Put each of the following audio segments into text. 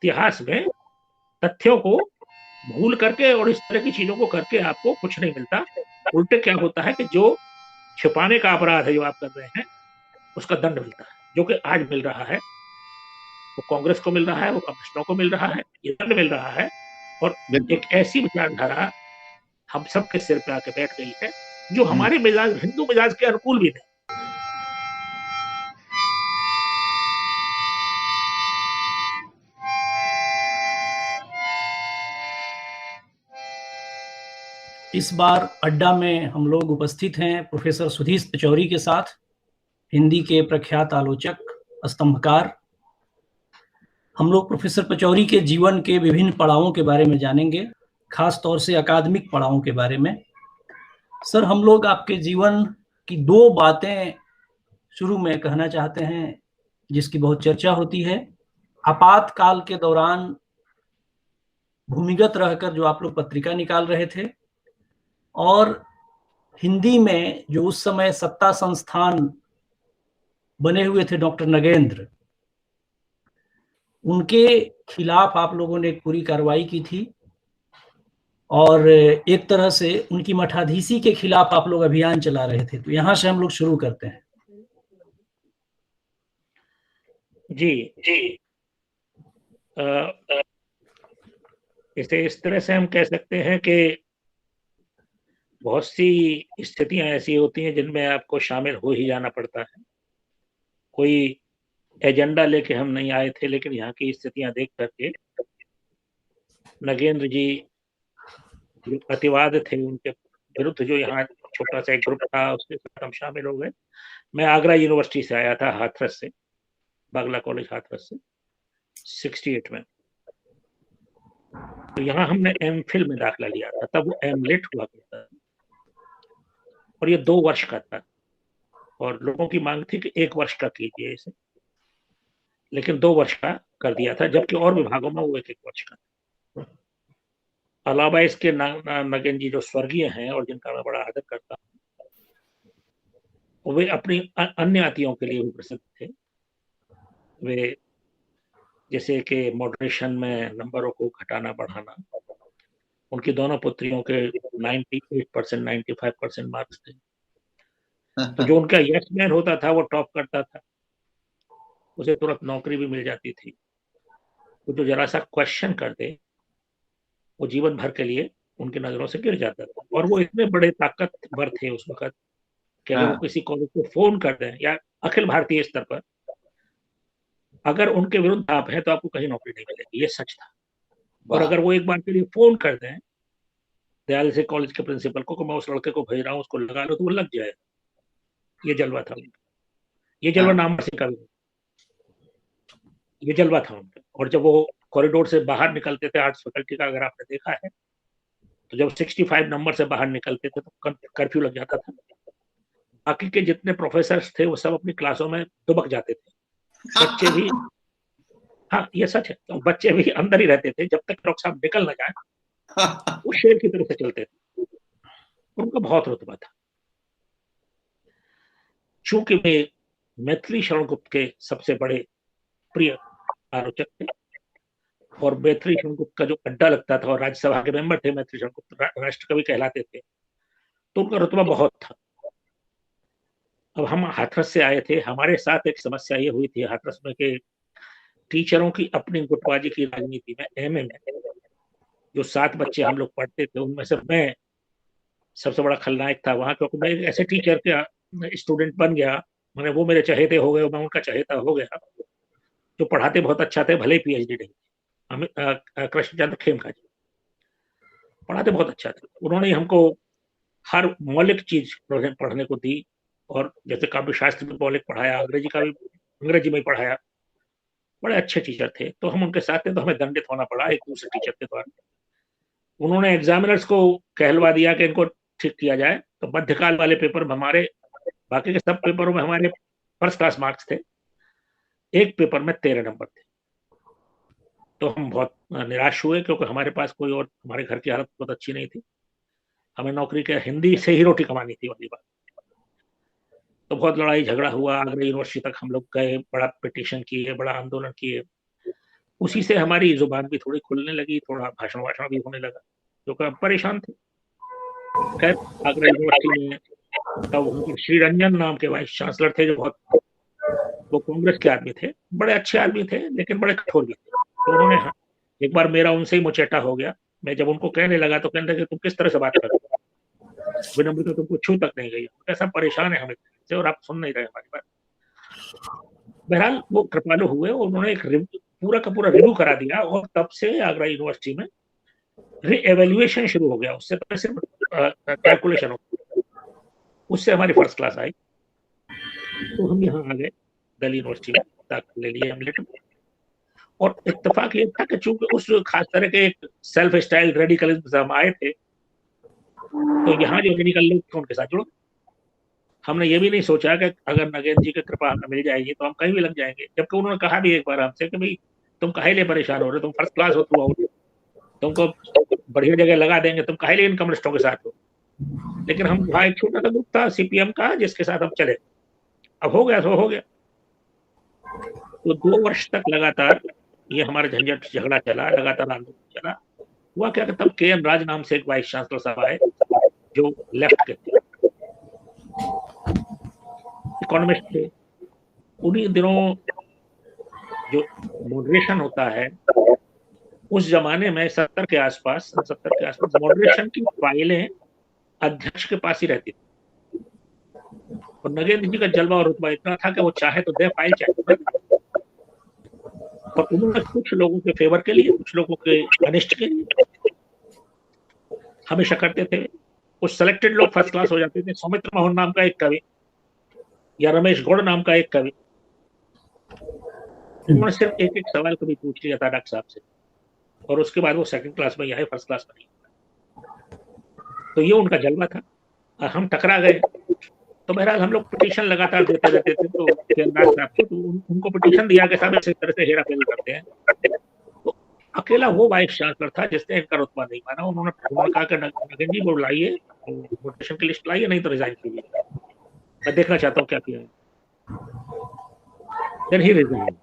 इतिहास में तथ्यों को भूल करके और इस तरह की चीजों को करके आपको कुछ नहीं मिलता। उल्टे क्या होता है कि जो छिपाने का अपराध है जो आप कर रहे हैं उसका दंड मिलता है, जो कि आज मिल रहा है। वो कांग्रेस को मिल रहा है, वो कम्युनिस्टों को मिल रहा है, ये दंड मिल रहा है। और बिल्कुल। एक ऐसी विचारधारा हम सबके सिर पे आके बैठ गई है जो हम्म। हमारे मिजाज, हिंदू मिजाज के अनुकूल भी नहीं। इस बार अड्डा में हम लोग उपस्थित हैं प्रोफेसर सुधीश पचौरी के साथ, हिंदी के प्रख्यात आलोचक, स्तंभकार। हम लोग प्रोफेसर पचौरी के जीवन के विभिन्न पड़ावों के बारे में जानेंगे, खास तौर से अकादमिक पड़ावों के बारे में। सर, हम लोग आपके जीवन की दो बातें शुरू में कहना चाहते हैं जिसकी बहुत चर्चा होती है। आपातकाल के दौरान भूमिगत रहकर जो आप लोग पत्रिका निकाल रहे थे, और हिंदी में जो उस समय सत्ता संस्थान बने हुए थे डॉक्टर नगेंद्र, उनके खिलाफ आप लोगों ने एक पूरी कार्रवाई की थी, और एक तरह से उनकी मठाधीशी के खिलाफ आप लोग अभियान चला रहे थे। तो यहाँ से हम लोग शुरू करते हैं। जी जी। इसे इस तरह से हम कह सकते हैं कि बहुत सी स्थितियां ऐसी होती हैं जिनमें आपको शामिल हो ही जाना पड़ता है। कोई एजेंडा लेके हम नहीं आए थे, लेकिन यहाँ की स्थितियां देख करके नगेंद्र जी जो अतिवाद थे उनके विरुद्ध जो यहाँ छोटा सा एक ग्रुप था उसके साथ हम शामिल हो गए। मैं आगरा यूनिवर्सिटी से आया था, हाथरस से, बागला कॉलेज हाथरस से 68 में। तो यहाँ हमने एमफिल में दाखिला लिया था, तब वो एमलेट हुआ करता था और ये 2 वर्ष का था और लोगों की मांग थी कि 1 वर्ष का कीजिए इसे, लेकिन 2 वर्ष का कर दिया था, जबकि और विभागों में वो 1-1 वर्ष का। अलावा इसके नगेंद्र जी जो स्वर्गीय हैं और जिनका मैं बड़ा आदर करता हूँ, वे अपनी अन्य अतियों के लिए भी प्रसिद्ध थे। वे जैसे कि मॉडरेशन में नंबरों को घटाना बढ़ाना, उनकी दोनों पुत्रियों के 98% 95% मार्क्स थे। तो जो उनका यस मैन होता था वो टॉप करता था, उसे तुरंत नौकरी भी मिल जाती थी। तो जो जरा सा क्वेश्चन कर दे वो जीवन भर के लिए उनकी नजरों से गिर जाता था। और वो इतने बड़े ताकतवर थे उस वक्त कि अगर वो किसी कॉलेज को फोन कर दें या अखिल भारतीय स्तर पर अगर उनके विरुद्ध आप हैं तो आपको कहीं नौकरी नहीं मिलेगी, ये सच था। और अगर वो एक बार के लिए फोन कर दें दयाल से कॉलेज के प्रिंसिपल को कि मैं उस लड़के को भेज रहा हूँ उसको लगा लो, तो वो लग जाए। ये जलवा था उनका, ये जलवा नामवर सिंह का भी, ये जलवा था उनका। और जब वो कॉरिडोर से बाहर निकलते थे, आर्ट्स फैकल्टी का अगर आपने देखा है, तो जब 65 नंबर से बाहर निकलते थे तो कर्फ्यू लग जाता था। बाकी के जितने प्रोफेसर थे वो सब अपनी क्लासों में दुबक जाते थे, बच्चे भी। हाँ, ये सच है, तो बच्चे भी अंदर ही रहते थे जब तक डॉक्टर साहब निकल ना जाए। वो शेर की तरह से चलते थे, उनका बहुत रुतबा था। चूंकि वे मैथिली शरण गुप्त के सबसे बड़े प्रिय आलोचक थे और मैथिली शरण गुप्त का जो अड्डा लगता था और राज्यसभा के मेंबर थे, मैथिली शरण गुप्त राष्ट्र कवि कहलाते थे, तो उनका रुतबा बहुत था। अब हम हाथरस से आए थे, हमारे साथ एक समस्या ये हुई थी हाथरस में कि टीचरों की अपनी गुटबाजी की राजनीति में एमए में जो 7 बच्चे हम लोग पढ़ते थे उनमें से मैं सबसे बड़ा खलनायक था वहां, क्योंकि मैं एक ऐसे टीचर का स्टूडेंट बन गया, मैंने वो मेरे चहेते हो गए, मैं उनका चहेता हो गया, जो पढ़ाते बहुत अच्छा थे, भले ही पीएचडी नहीं। हमें कृष्णचंद्र खेमका जी पढ़ाते बहुत अच्छा थे। उन्होंने हमको हर मौलिक चीज पढ़ने को दी, और जैसे काव्य शास्त्र भी मौलिक पढ़ाया, अंग्रेजी का भी अंग्रेजी में ही पढ़ाया। बड़े अच्छे टीचर थे, तो हम उनके साथ थे, तो हमें दंडित होना पड़ा एक दूसरे टीचर के द्वारा। उन्होंने एग्जामिनर्स को कहलवा दिया कि इनको ठीक किया जाए, तो मध्यकाल वाले पेपर में हमारे, बाकी के सब पेपरों में हमारे फर्स्ट क्लास मार्क्स थे, एक पेपर में 13 नंबर थे। तो हम बहुत निराश हुए क्योंकि हमारे पास कोई और, हमारे घर की हालत बहुत अच्छी नहीं थी, हमें नौकरी के हिंदी से ही रोटी कमानी थी वाली बात। तो बहुत लड़ाई झगड़ा हुआ, आगरा यूनिवर्सिटी तक हम लोग गए, बड़ा पिटीशन किए, बड़ा आंदोलन किए। उसी से हमारी जुबान भी थोड़ी खुलने लगी, थोड़ा भाषण वाषण भी होने लगा, क्योंकि हम परेशान थे। खैर आगरा यूनिवर्सिटी में तब वहाँ पर श्री रंजन नाम के वाइस चांसलर थे, जो बहुत, वो कांग्रेस के आदमी थे, बड़े अच्छे आदमी थे लेकिन बड़े कठोर भी थे। तो उन्होंने, हाँ, एक बार मेरा उनसे ही मुचेटा हो गया। मैं जब उनको कहने लगा तो कहने लगे तुम किस तरह से बात कर रहे हो, विनम्रता तुमको छू तक नहीं गई, ऐसा परेशान है हमें से और आप सुन नहीं रहे हमारी बात। बहरहाल वो कृपालु हुए और उन्होंने एक पूरा का पूरा रिव्यू करा दिया और तब से आगरा यूनिवर्सिटी में री एवेल्युएशन शुरू हो गया। उससे पहले सिर्फ कैलकुलेशन हो, उससे हमारी फर्स्ट क्लास आई। तो हम यहाँ आ गए दिल्ली यूनिवर्सिटी में, दाखिला ले लिया हम लेटर। और इत्तेफाक ये था कि चूंकि उस खास तरह के एक सेल्फ स्टाइल रेडिकलिज्म से हम आए थे, तो यहाँ जो रेडिकल लोग थे उनके साथ जुड़ो। हमने ये भी नहीं सोचा कि अगर नगेंद्र जी की कृपा हमें मिल जाएगी तो हम कहीं भी लग जाएंगे, जबकि उन्होंने कहा भी एक बार हमसे कि भाई तुम काहे लिए परेशान हो रहे हो, तुम फर्स्ट क्लास हो, थ्रू आउट, तुमको बढ़िया जगह लगा देंगे, तुम काहे लिए इन कम्युनिस्टों के साथ हो। लेकिन हम, वहाँ एक छोटा सा ग्रुप था सीपीएम का जिसके साथ हम चले। अब हो गया तो हो गया। तो 2 वर्ष तक लगातार ये हमारा झंझट झगड़ा चला, लगातार आंदोलन चला। हुआ क्या कि तब के.एन. राज नाम से एक वाइस चांसलर साहब आए जो लेफ्ट के थे, इकोनॉमिस्ट थे। उन्हीं दिनों जो मॉडरेशन होता है, उस जमाने में 70 के आसपास मॉडरेशन की फाइलें अध्यक्ष के पास ही रहती थी। और नगेंद्र जी का जलवा और रुतबा इतना था कि वो चाहे तो दे फाइल, चाहे तो। और उन्होंने कुछ लोगों के फेवर के लिए, कुछ लोगों के अनिष्ट के लिए हमेशा करते थे। कुछ सेलेक्टेड लोग फर्स्ट क्लास हो जाते थे। सौमित्र मोहन नाम का एक कवि या रमेश गौड़ नाम का एक कवि, उन्होंने सिर्फ एक एक सवाल कभी पूछ लिया था डॉक्टर साहब से, और उसके बाद वो सेकंड क्लास में आए, फर्स्ट क्लास में नहीं। तो ये उनका जलवा था। हम टकरा गए। तो बहरहाल हम लोग पिटीशन लगातार देते रहते थे। तो केंद्र साहब को, तो उनको पिटीशन दिया कि साहब इस तरह से हेरा फेरी करते हैं। तो अकेला वो वाइस चांसलर था जिसने इनका रुतबा नहीं माना। उन्होंने कहा कि नगेंद्र जी को लाइए, वोटेशन की लिस्ट लाइए, नहीं तो रिजाइन कीजिए, मैं देखना चाहता हूँ क्या किया है। Then he resign.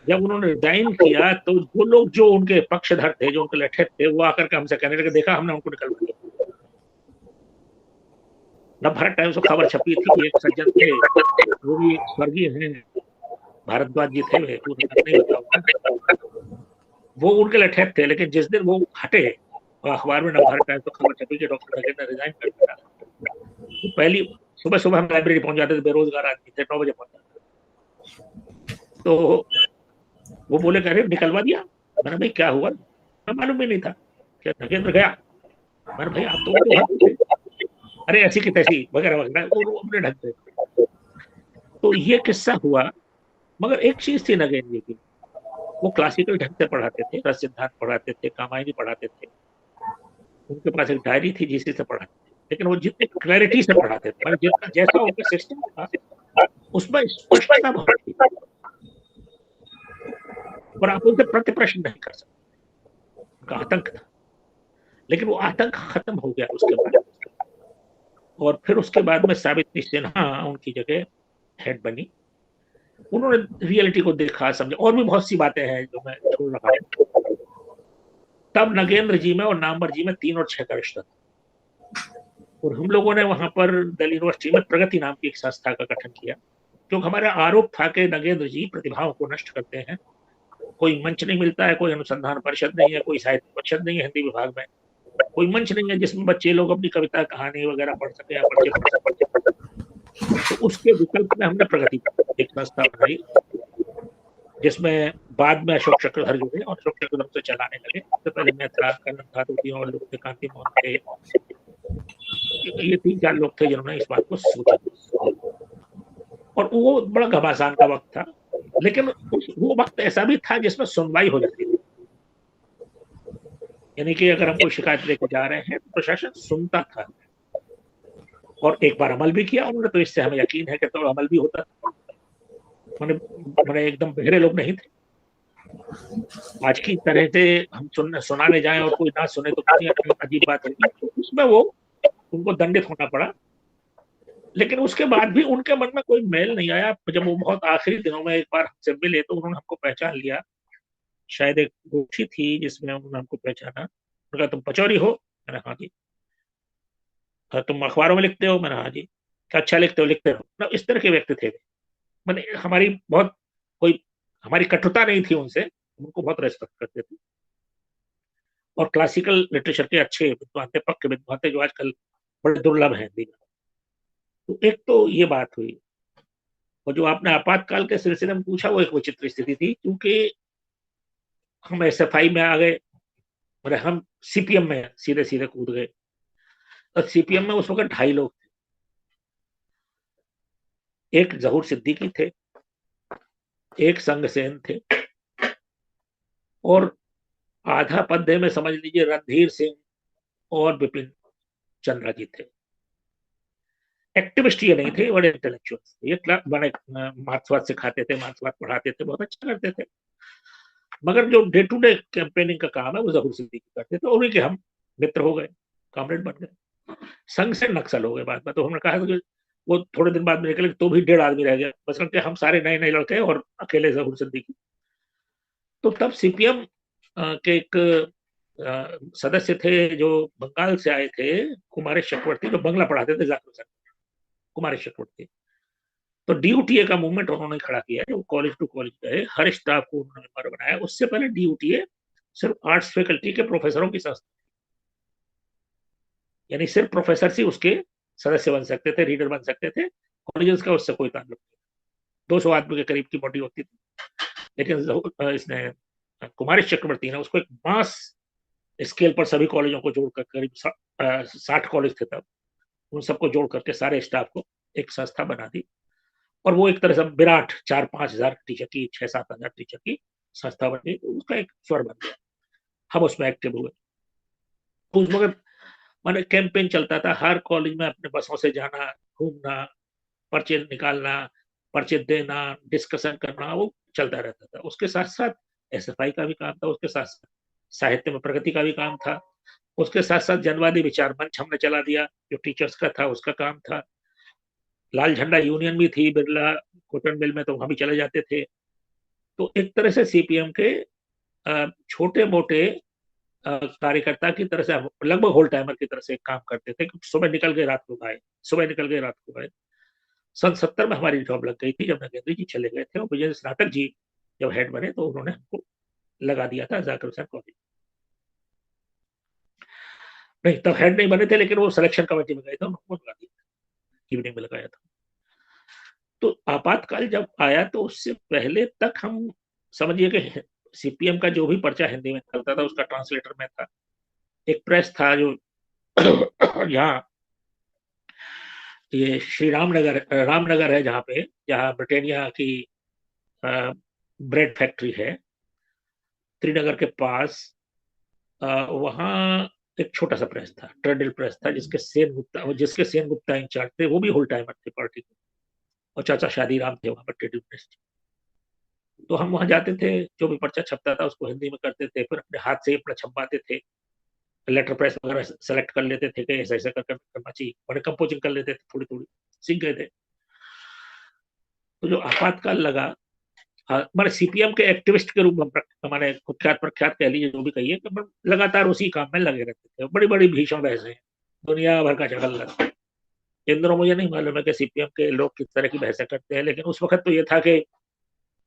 जब उन्होंने रिजाइन किया तो वो लोग जो उनके पक्षधर थे, जो उनके लठे थे, वो आकर के हमसे कहने लगे देखा हमने उनको निकलवा दिया। नवभारत टाइम्स में खबर छपी थी कि एक सज्जन थे, वो भी स्वर्गीय हैं, भारद्वाज जी थे, वे नहीं बताऊंगा, वो उनके लठे थे। लेकिन जिस दिन वो हटे, अखबार में नवभारत टाइम्स में खबर छपी कि डॉक्टर नगेंद्र ने रिजाइन कर दिया, तो पहली सुबह सुबह हम लाइब्रेरी पहुंच जाते थे, बेरोजगार आदमी थे, 9 बजे पहुंच जाते। तो वो बोले कह रहे निकलवा दिया। मैंने भाई क्या हुआ, मैं मालूम भी नहीं था कि नगेंद्र गया। मैंने भाई आप तो अरे ऐसी की तैसी वगैरह वगैरह, वो अपने ढंग से। तो ये किस्सा हुआ। मगर एक चीज थी नगेंद्र जी की, वो क्लासिकल ढंग से पढ़ाते थे, रस सिद्धांत पढ़ाते थे, कामायनी पढ़ाते थे। उनके पास एक डायरी थी जिसी से पढ़ाते थे, लेकिन वो जितने क्लैरिटी से पढ़ाते थे, मतलब जितना जैसा उनका सिस्टम था उसमें स्पष्टता बहुत थी, और आप उनसे प्रति प्रश्न नहीं कर सकते। उनका आतंक था, लेकिन वो आतंक खत्म हो गया उसके बाद। और फिर उसके बाद में सावित्री सिन्हा उनकी जगह हेड बनी। उन्होंने रियलिटी को देखा, समझा, और भी बहुत सी बातें हैं जो मैं छोड़ रहा हूँ। तब नगेंद्र जी में और नामवर जी में 3 और 6 का रिश्ता था। और हम लोगों ने वहां पर दिल्ली यूनिवर्सिटी में प्रगति नाम की एक संस्था का गठन किया, क्योंकि हमारा आरोप था कि नगेंद्र जी प्रतिभाओं को नष्ट करते हैं। कोई मंच नहीं मिलता है, कोई अनुसंधान परिषद नहीं है, कोई साहित्य परिषद नहीं है हिंदी विभाग में, कोई मंच नहीं है जिसमें बच्चे लोग अपनी कविता कहानी वगैरह पढ़ सके या पर्चे पढ़ सके। तो उसके विकल्प में हमने प्रगति एक संस्था बनाई, जिसमें बाद में अशोक चक्रधर जुड़े और अशोक चक्रधर से चलाने लगे। सबसे पहले मैं था, कनन था, 2-3 और लोग थे, कांति मोहन थे। ये 3-4 लोग थे जिन्होंने इस बात को सोचा। और वो बड़ा घमासान का वक्त था, लेकिन वो वक्त ऐसा भी था जिसमें सुनवाई हो जाती थी। यानी कि अगर हम कोई शिकायत लेके जा रहे हैं तो प्रशासन सुनता था, और एक बार अमल भी किया उन्होंने, तो इससे हमें यकीन है कि तो अमल भी होता था। मैंने एकदम बहरे लोग नहीं थे। आज की तरह से हम सुनाने जाएं और कोई ना सुने तो कितनी अजीब बात होगी। तो उसमें वो उनको दंडित होना पड़ा। लेकिन उसके बाद भी उनके मन में कोई मेल नहीं आया। जब वो बहुत आखिरी दिनों में एक बार हमसे मिले तो उन्होंने हमको पहचान लिया शायद एक गोष्ठी थी जिसमें उन्होंने हमको पहचाना। उन्होंने कहा तुम पचौरी हो? मैंने हाँ जी। तुम अखबारों में लिखते हो? मैंने हाँ जी। क्या अच्छा लिखते हो? लिखते रहो। मतलब इस तरह के व्यक्ति थे। मैंने हमारी बहुत कोई हमारी कटुता नहीं थी उनसे, उनको बहुत रेस्पेक्ट करते थे। और क्लासिकल लिटरेचर के अच्छे विद्वान थे, पक्के विद्वान थे, जो आजकल बड़े दुर्लभ हैं हिंदी में। तो एक तो ये बात हुई। और जो आपने आपातकाल के सिलसिले में पूछा, वो एक विचित्र स्थिति थी, क्योंकि हम एसएफआई में आ गए, मतलब हम सीपीएम में सीधे सीधे कूद गए। और सीपीएम में उस वक्त 2.5 लोग थे। एक जहूर सिद्दीकी थे, एक संगसेन थे, और आधा पद्दे में समझ लीजिए रणधीर सिंह और बिपिन चंद्रा जी थे। एक्टिविस्ट ये नहीं थे, बड़े इंटेलेक्चुअल्स थे। ये बड़े मार्क्सवाद सिखाते थे, मार्क्सवाद पढ़ाते थे, बहुत अच्छा करते थे। मगर जो डे टू डे कैंपेनिंग का काम है वो जहूर सिद्दीकी करते थे। उन्हीं के हम मित्र हो गए, कॉमरेड बन गए। संघ से नक्सल हो गए बाद में। तो हमने कहा कि वो थोड़े दिन बाद में निकले तो भी 1.5 आदमी रह गया, बस हम सारे नए नए लड़के और अकेले जहूर सिद्दीकी। तो तब सीपीएम के एक सदस्य थे जो बंगाल से आए थे, कुमारेश चक्रवर्ती, जो बंगला पढ़ाते थे जाकिर हुसैन। कुमारेश चक्रवर्ती। तो डीयूटीए का मूवमेंट उन्होंने खड़ा किया, जो कॉलेज टू कॉलेज गए, हर स्टाफ को उन्होंने मेंबर बनाया। उससे पहले डीयूटीए सिर्फ आर्ट्स फैकल्टी के प्रोफेसरों की संस्था, यानी सिर्फ प्रोफेसर ही उसके सदस्य बन सकते थे, रीडर बन सकते थे। कॉलेजेस का उससे कोई ताल्लुक नहीं। 200 आदमी के करीब की बॉडी होती थी। लेकिन इसने कुमारेश चक्रवर्ती ने उसको एक मास स्केल पर सभी कॉलेजों को जोड़कर, करीब 60 कॉलेज थे तब, उन सबको जोड़ करके सारे स्टाफ को एक संस्था बना दी। और वो एक तरह से विराट 4-5 हजार टीचर की, 6-7 हजार टीचर की संस्था बन गई। उसका एक स्वर बन गया। हम उसमें एक्टिव हुए। उस वक्त मैंने कैंपेन चलता था, हर कॉलेज में अपने बसों से जाना, घूमना, पर्चे निकालना, पर्चे देना, डिस्कशन करना, वो चलता रहता था। उसके साथ साथ एसएफआई का भी काम था, उसके साथ साथ साहित्य में प्रगति का भी काम था, उसके साथ साथ जनवादी विचार मंच हमने चला दिया, जो टीचर्स का था, उसका काम था। लाल झंडा यूनियन भी थी बिरला कॉटन मिल में, तो वहां भी चले जाते थे। तो एक तरह से सीपीएम के छोटे मोटे कार्यकर्ता की तरह से, लगभग होल टाइमर की तरह से काम करते थे। सुबह निकल गए रात को आए, सुबह निकल गए रात को आए। सन 70 में हमारी जॉब लग गई थी, जब नगेंद्र जी चले गए थे, और विजय स्नातक जी जब हेड बने तो उन्होंने हमको लगा दिया था जाकिर हुसैन कॉलेज। नहीं, तब हेड नहीं बने थे, लेकिन वो सिलेक्शन कमेटी में गए थे, उनको लगा दिया, इवनिंग में लगाया था। तो आपातकाल जब आया तो उससे पहले तक हम समझिए कि सीपीएम का जो भी पर्चा हिंदी में चलता था उसका ट्रांसलेटर में था। एक प्रेस था जो यहाँ ये श्री रामनगर है, जहाँ ब्रिटेनिया की ब्रेड फैक्ट्री है, त्रिनगर के पास। वहाँ एक छोटा सा प्रेस था, ट्रेडल प्रेस था, जिसके सेन गुप्ता इंचार्ज थे, वो भी होल टाइमर थे पार्टी के। और चाचा शादी राम थे वहां पर ट्रेडल प्रेस। तो हम वहां जाते थे, जो भी पर्चा छपता था उसको हिंदी में करते थे, फिर अपने हाथ से ही अपना छपवाते थे। लेटर प्रेस वगैरह सेलेक्ट कर लेते थे कि ऐसा ऐसा करना चाहिए, बड़े कंपोजिंग कर लेते थे, थोड़ी थोड़ी सीख गए थे। तो जो आपातकाल लगा, हमारे सीपीएम के एक्टिविस्ट के रूप में हमारे कुख्यात प्रख्यात कह लीजिए, जो भी कहिए, लगातार उसी काम में लगे रहते थे। बड़ी बड़ी भीषण बहसें, दुनिया भर का चगल। इन दिनों मुझे नहीं मालूम है कि सीपीएम के लोग किस तरह की बहसें करते हैं, लेकिन उस वक्त तो ये था कि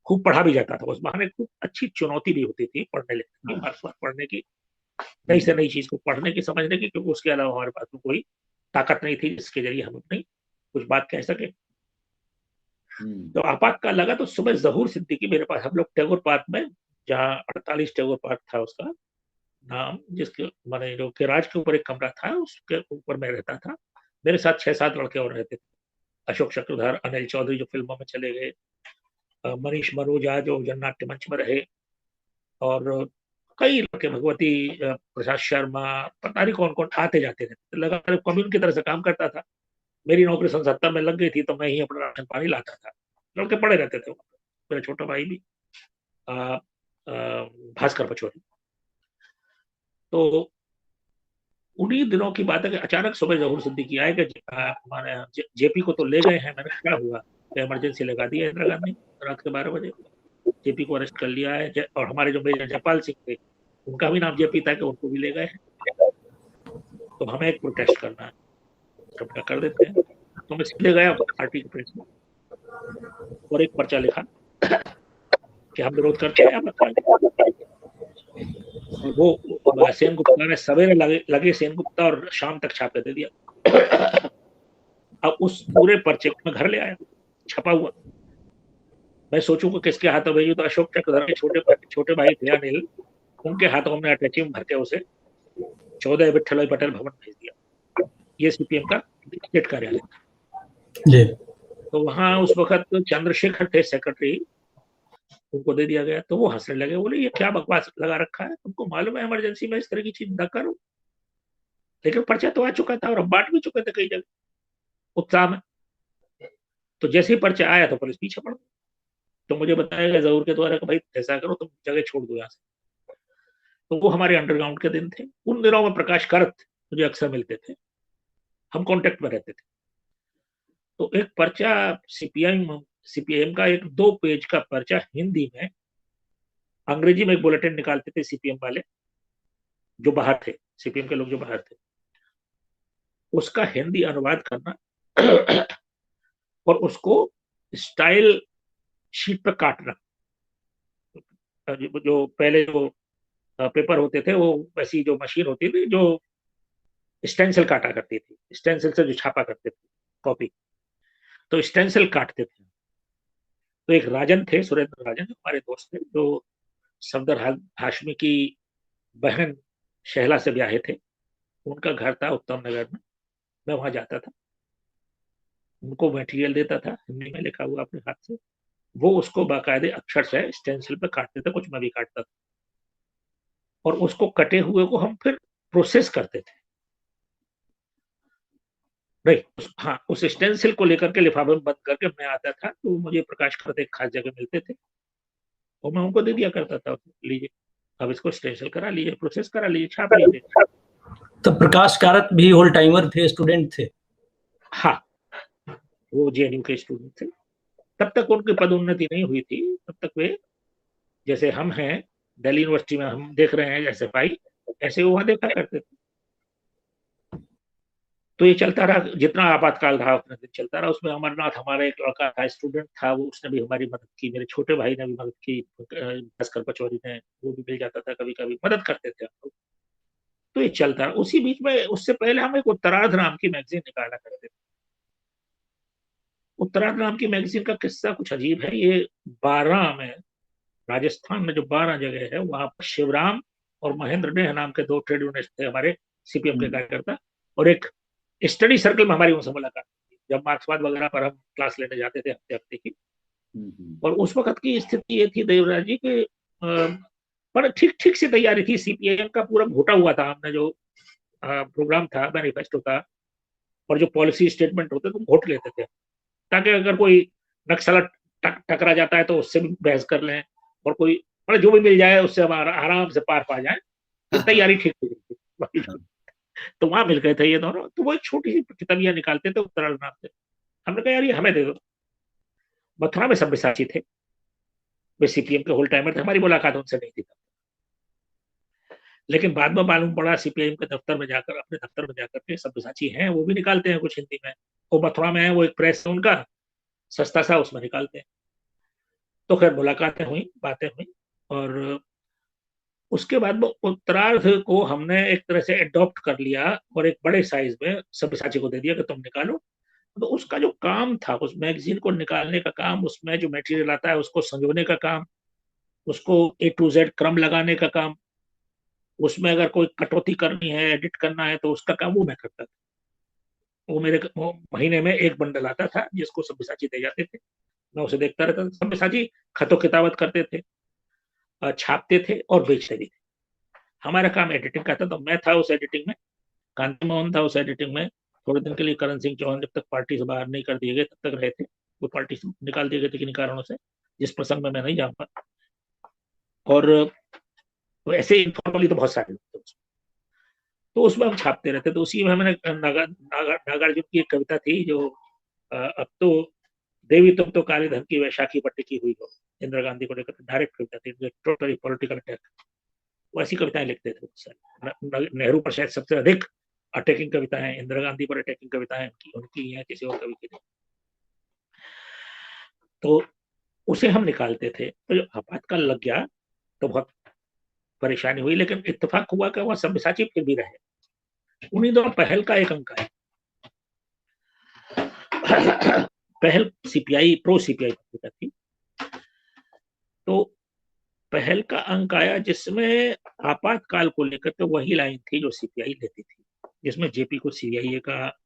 खूब पढ़ा भी जाता था। उस बहाने खूब अच्छी चुनौती भी होती थी पढ़ने लिखने की, मार्क्सवाद पढ़ने की, नई से नई चीज को पढ़ने की, समझने की, क्योंकि उसके अलावा हमारे पास में कोई ताकत नहीं थी जिसके जरिए हम अपनी कुछ बात कह सके। तो आपातकाल लगा तो सुबह जहूर सिद्दीकी मेरे पास, हम लोग टैगोर पार्क में, जहाँ 48 टैगोर पार्क था उसका नाम, जिसके मैंने जो किराज के ऊपर एक कमरा था, उसके ऊपर मैं रहता था। मेरे साथ 6-7 लड़के और रहते थे। अशोक चक्रधर, अनिल चौधरी जो फिल्मों में चले गए, मनीष मनोजा जो जननाट्य मंच में रहे, और कई लड़के, भगवती प्रसाद शर्मा, पता नहीं कौन कौन आते जाते थे। लगातार कम्युन की तरह से काम करता था। मेरी नौकरी सन 70 में लग गई थी, तो मैं ही अपना राशन पानी लाता था। लड़के पड़े रहते थे। मेरा छोटा भाई भी भास्कर पचौरी। तो उन्हीं दिनों की बात है कि अचानक सुबह जहूर सिद्दीकी आए कि हमारे जेपी को तो ले गए हैं। मैंने क्या हुआ? इमरजेंसी लगा दी है इंदिरा गांधी रात के 12 बजे। जेपी को अरेस्ट कर लिया है, और हमारे जो मेजर जयपाल सिंह थे उनका भी नाम जेपी था कि उनको भी ले गए हैं। तो हमें एक प्रोटेस्ट करना है, हम कर देते हैं। तो मैं सीधे गया पार्टी के प्रेस में और एक पर्चा लिखा कि हम विरोध करते हैं आपका। और वो सेन गुप्ता ने सवेरे लगे सेन गुप्ता और शाम तक छापे दे दिया। अब उस पूरे पर्चे को मैं घर ले आया छपा हुआ। मैं सोचूं कि किसके हाथों भेजू, तो अशोक चक्रधर के छोटे भाई थे अनिल, उनके हाथों हमने अटैची में भर के उसे 14 विठल भाई पटेल भवन भेज दिया। ये सीपीएम का स्टेट कार्यालय था। तो वहां उस वक्त चंद्रशेखर थे सेक्रेटरी, उनको दे दिया गया। तो वो हंसने लगे, बोले ये क्या बकवास लगा रखा है, तुमको मालूम है इमरजेंसी में इस तरह की चीज न करो। लेकिन पर्चा तो आ चुका था और हम बांट भी चुके थे कई जगह उत्साह में। तो जैसे ही पर्चा आया तो पुलिस पीछे पड़ गई। तो मुझे बताया गया जरूर के द्वारा कि भाई ऐसा करो, तुम जगह छोड़ दो यहाँ से। तो वो हमारे अंडरग्राउंड के दिन थे। उन दिनों में प्रकाश करत मुझे अक्सर मिलते थे, हम कांटेक्ट में रहते थे। तो एक पर्चा सीपीआईएम का एक 2 पेज का पर्चा हिंदी में, अंग्रेजी में एक बुलेटिन निकालते थे सीपीएम वाले जो बाहर थे, सीपीएम के लोग जो बाहर थे, उसका हिंदी अनुवाद करना और उसको स्टाइल शीट पर काटना। जो पहले जो पेपर होते थे, वो वैसी जो मशीन होती थी जो स्टेंसिल काटा करती थी, स्टेंसिल से जो छापा करते थे कॉपी, तो स्टेंसिल काटते थे। तो एक राजन थे, सुरेंद्र राजन, हमारे दोस्त थे, जो सफदर हाशमी की बहन शहला से ब्याहे थे। उनका घर था उत्तम नगर में। मैं वहां जाता था, उनको मटेरियल देता था हिंदी में लिखा हुआ अपने हाथ से, वो उसको बाकायदे अक्षर से स्टेंसिल पे काटते थे, कुछ मैं भी काटता था। और उसको कटे हुए को हम फिर प्रोसेस करते थे। नहीं, हाँ, उस स्टेंसिल को लेकर के लिफाफे में बंद करके मैं आता था, तो मुझे प्रकाश खरत एक खास जगह मिलते थे, और मैं उनको दे दिया करता था, लीजिए अब इसको स्टेंसिल करा लीजिए, प्रोसेस करा लीजिए, छाप लीजिए। तो प्रकाश कारत भी होल टाइमर थे, स्टूडेंट थे? हाँ, वो जेएनयू के स्टूडेंट थे। तब तक उनकी पदोन्नति नहीं हुई थी, तब तक वे जैसे हम हैं दिल्ली यूनिवर्सिटी में हम देख रहे हैं जैसे भाई, ऐसे वो वहां देखा करते थे। तो ये चलता रहा, जितना आपातकाल रहा उतना दिन चलता रहा। उसमें अमरनाथ हमारा एक लड़का था, स्टूडेंट था, वो उसने भी हमारी मदद की, मेरे छोटे भाई ने भी मदद की, भास्कर पचौरी ने, वो भी मिल जाता था, कभी कभी मदद करते थे हम लोग। तो ये चलता रहा। उसी बीच में उससे पहले हम एक उत्तरार्ध नाम की मैगजीन निकाला करते थे। उत्तरार्ध नाम की मैगजीन का किस्सा कुछ अजीब है। ये 12 में, राजस्थान में जो 12 जगह है, वहां पर शिवराम और महेंद्र नेह नाम के 2 ट्रेड यूनिस्ट थे हमारे सीपीएम के कार्यकर्ता, और एक स्टडी सर्कल में हमारी उनसे मुलाकात थी जब मार्क्सवाद वगैरह पर हम क्लास लेने जाते थे हफ्ते हफ्ते की। और उस वक्त की स्थिति ये थी देवराज जी कि पर ठीक ठीक से तैयारी थी, सीपीआईएम का पूरा घोटा हुआ था। हमने जो प्रोग्राम था, मैनिफेस्टो था, और जो पॉलिसी स्टेटमेंट होते थे, घोट लेते थे, ताकि अगर कोई नक्सला टकरा जाता है तो उससे भी बहस कर लें, और कोई मतलब जो भी मिल जाए उससे हम आराम से पार पा जाए। इस तैयारी ठीक थी। तो वहां मिल गए थे ये दोनों। तो वो एक छोटी सी किताबियां निकालते थे उत्तरार्ध नाम से। हमने कहा यार ये हमें दे दो। मथुरा में सब्यसाची थे, वे सीपीएम के होल टाइमर थे, हमारी मुलाकात उनसे नहीं थी। लेकिन बाद में मालूम पड़ा सीपीआईएम के दफ्तर में जाकर, अपने दफ्तर में जाकर के सब्यसाची हैं, वो भी निकालते हैं कुछ हिंदी में। वो मथुरा में है, वो एक प्रेस है उनका, सस्ता सा, उसमें निकालते हैं। तो खैर मुलाकातें हुई, बातें हुई, और उसके बाद उत्तरार्ध को हमने एक तरह से अडॉप्ट कर लिया और एक बड़े साइज में सब्यसाची को दे दिया कि तुम निकालो। तो उसका जो काम था, उस मैगजीन को निकालने का काम, उसमें जो मटेरियल आता है उसको संजोने का काम, उसको A to Z क्रम लगाने का काम, उसमें अगर कोई कटौती करनी है, एडिट करना है, तो उसका काम वो मैं करता था। वो मेरे महीने में एक बंडल आता था जिसको सब्यसाची दे जाते थे, मैं उसे देखता रहता था। सब्यसाची खतो किताबत करते थे, छापते थे और बेचते भी थे। हमारा काम एडिटिंग का था, तो मैं था उस एडिटिंग में, कांति मोहन था उस एडिटिंग में। थोड़े दिन के लिए करण सिंह चौहान जब तक पार्टी से बाहर नहीं कर दिए गए तब तक रहे थे। वो पार्टी से निकाल दिए गए थे किन्हीं कारणों से, जिस प्रसंग में मैं नहीं जाऊंगा। और तो ऐसे इनफॉर्मली तो बहुत सारे लोग थे। तो उसमें हम छापते रहते। तो उसी में हमने नागार्जुन की एक कविता थी जो अब तो देवी तुम तो काले धन की वैशाखी पर टिकी हुई हो, इंदिरा गांधी को लेकर डायरेक्ट कविता थी, टोटली पॉलिटिकल अटैक। वैसी कविताएं लिखते थे बहुत सारी। नेहरू पर शायद सबसे अधिक अटैकिंग कविताएं, इंदिरा गांधी पर अटैकिंग कविताएं उनकी या किसी और कवि की नहीं। तो उसे हम निकालते थे। तो जब आपातकाल लग गया तो बहुत परेशानी हुई, लेकिन इत्तेफाक हुआ कि वह सब्यसाची फिर भी रहे। उन्हीं दोनों पहल का एक अंक है। पहल सीपीआई, प्रो सीपीआई पत्रिका थी। तो पहल का अंक आया जिसमें आपातकाल को लेकर तो वही लाइन थी जो सीपीआई लेती थी, जिसमें जेपी को सीआईए का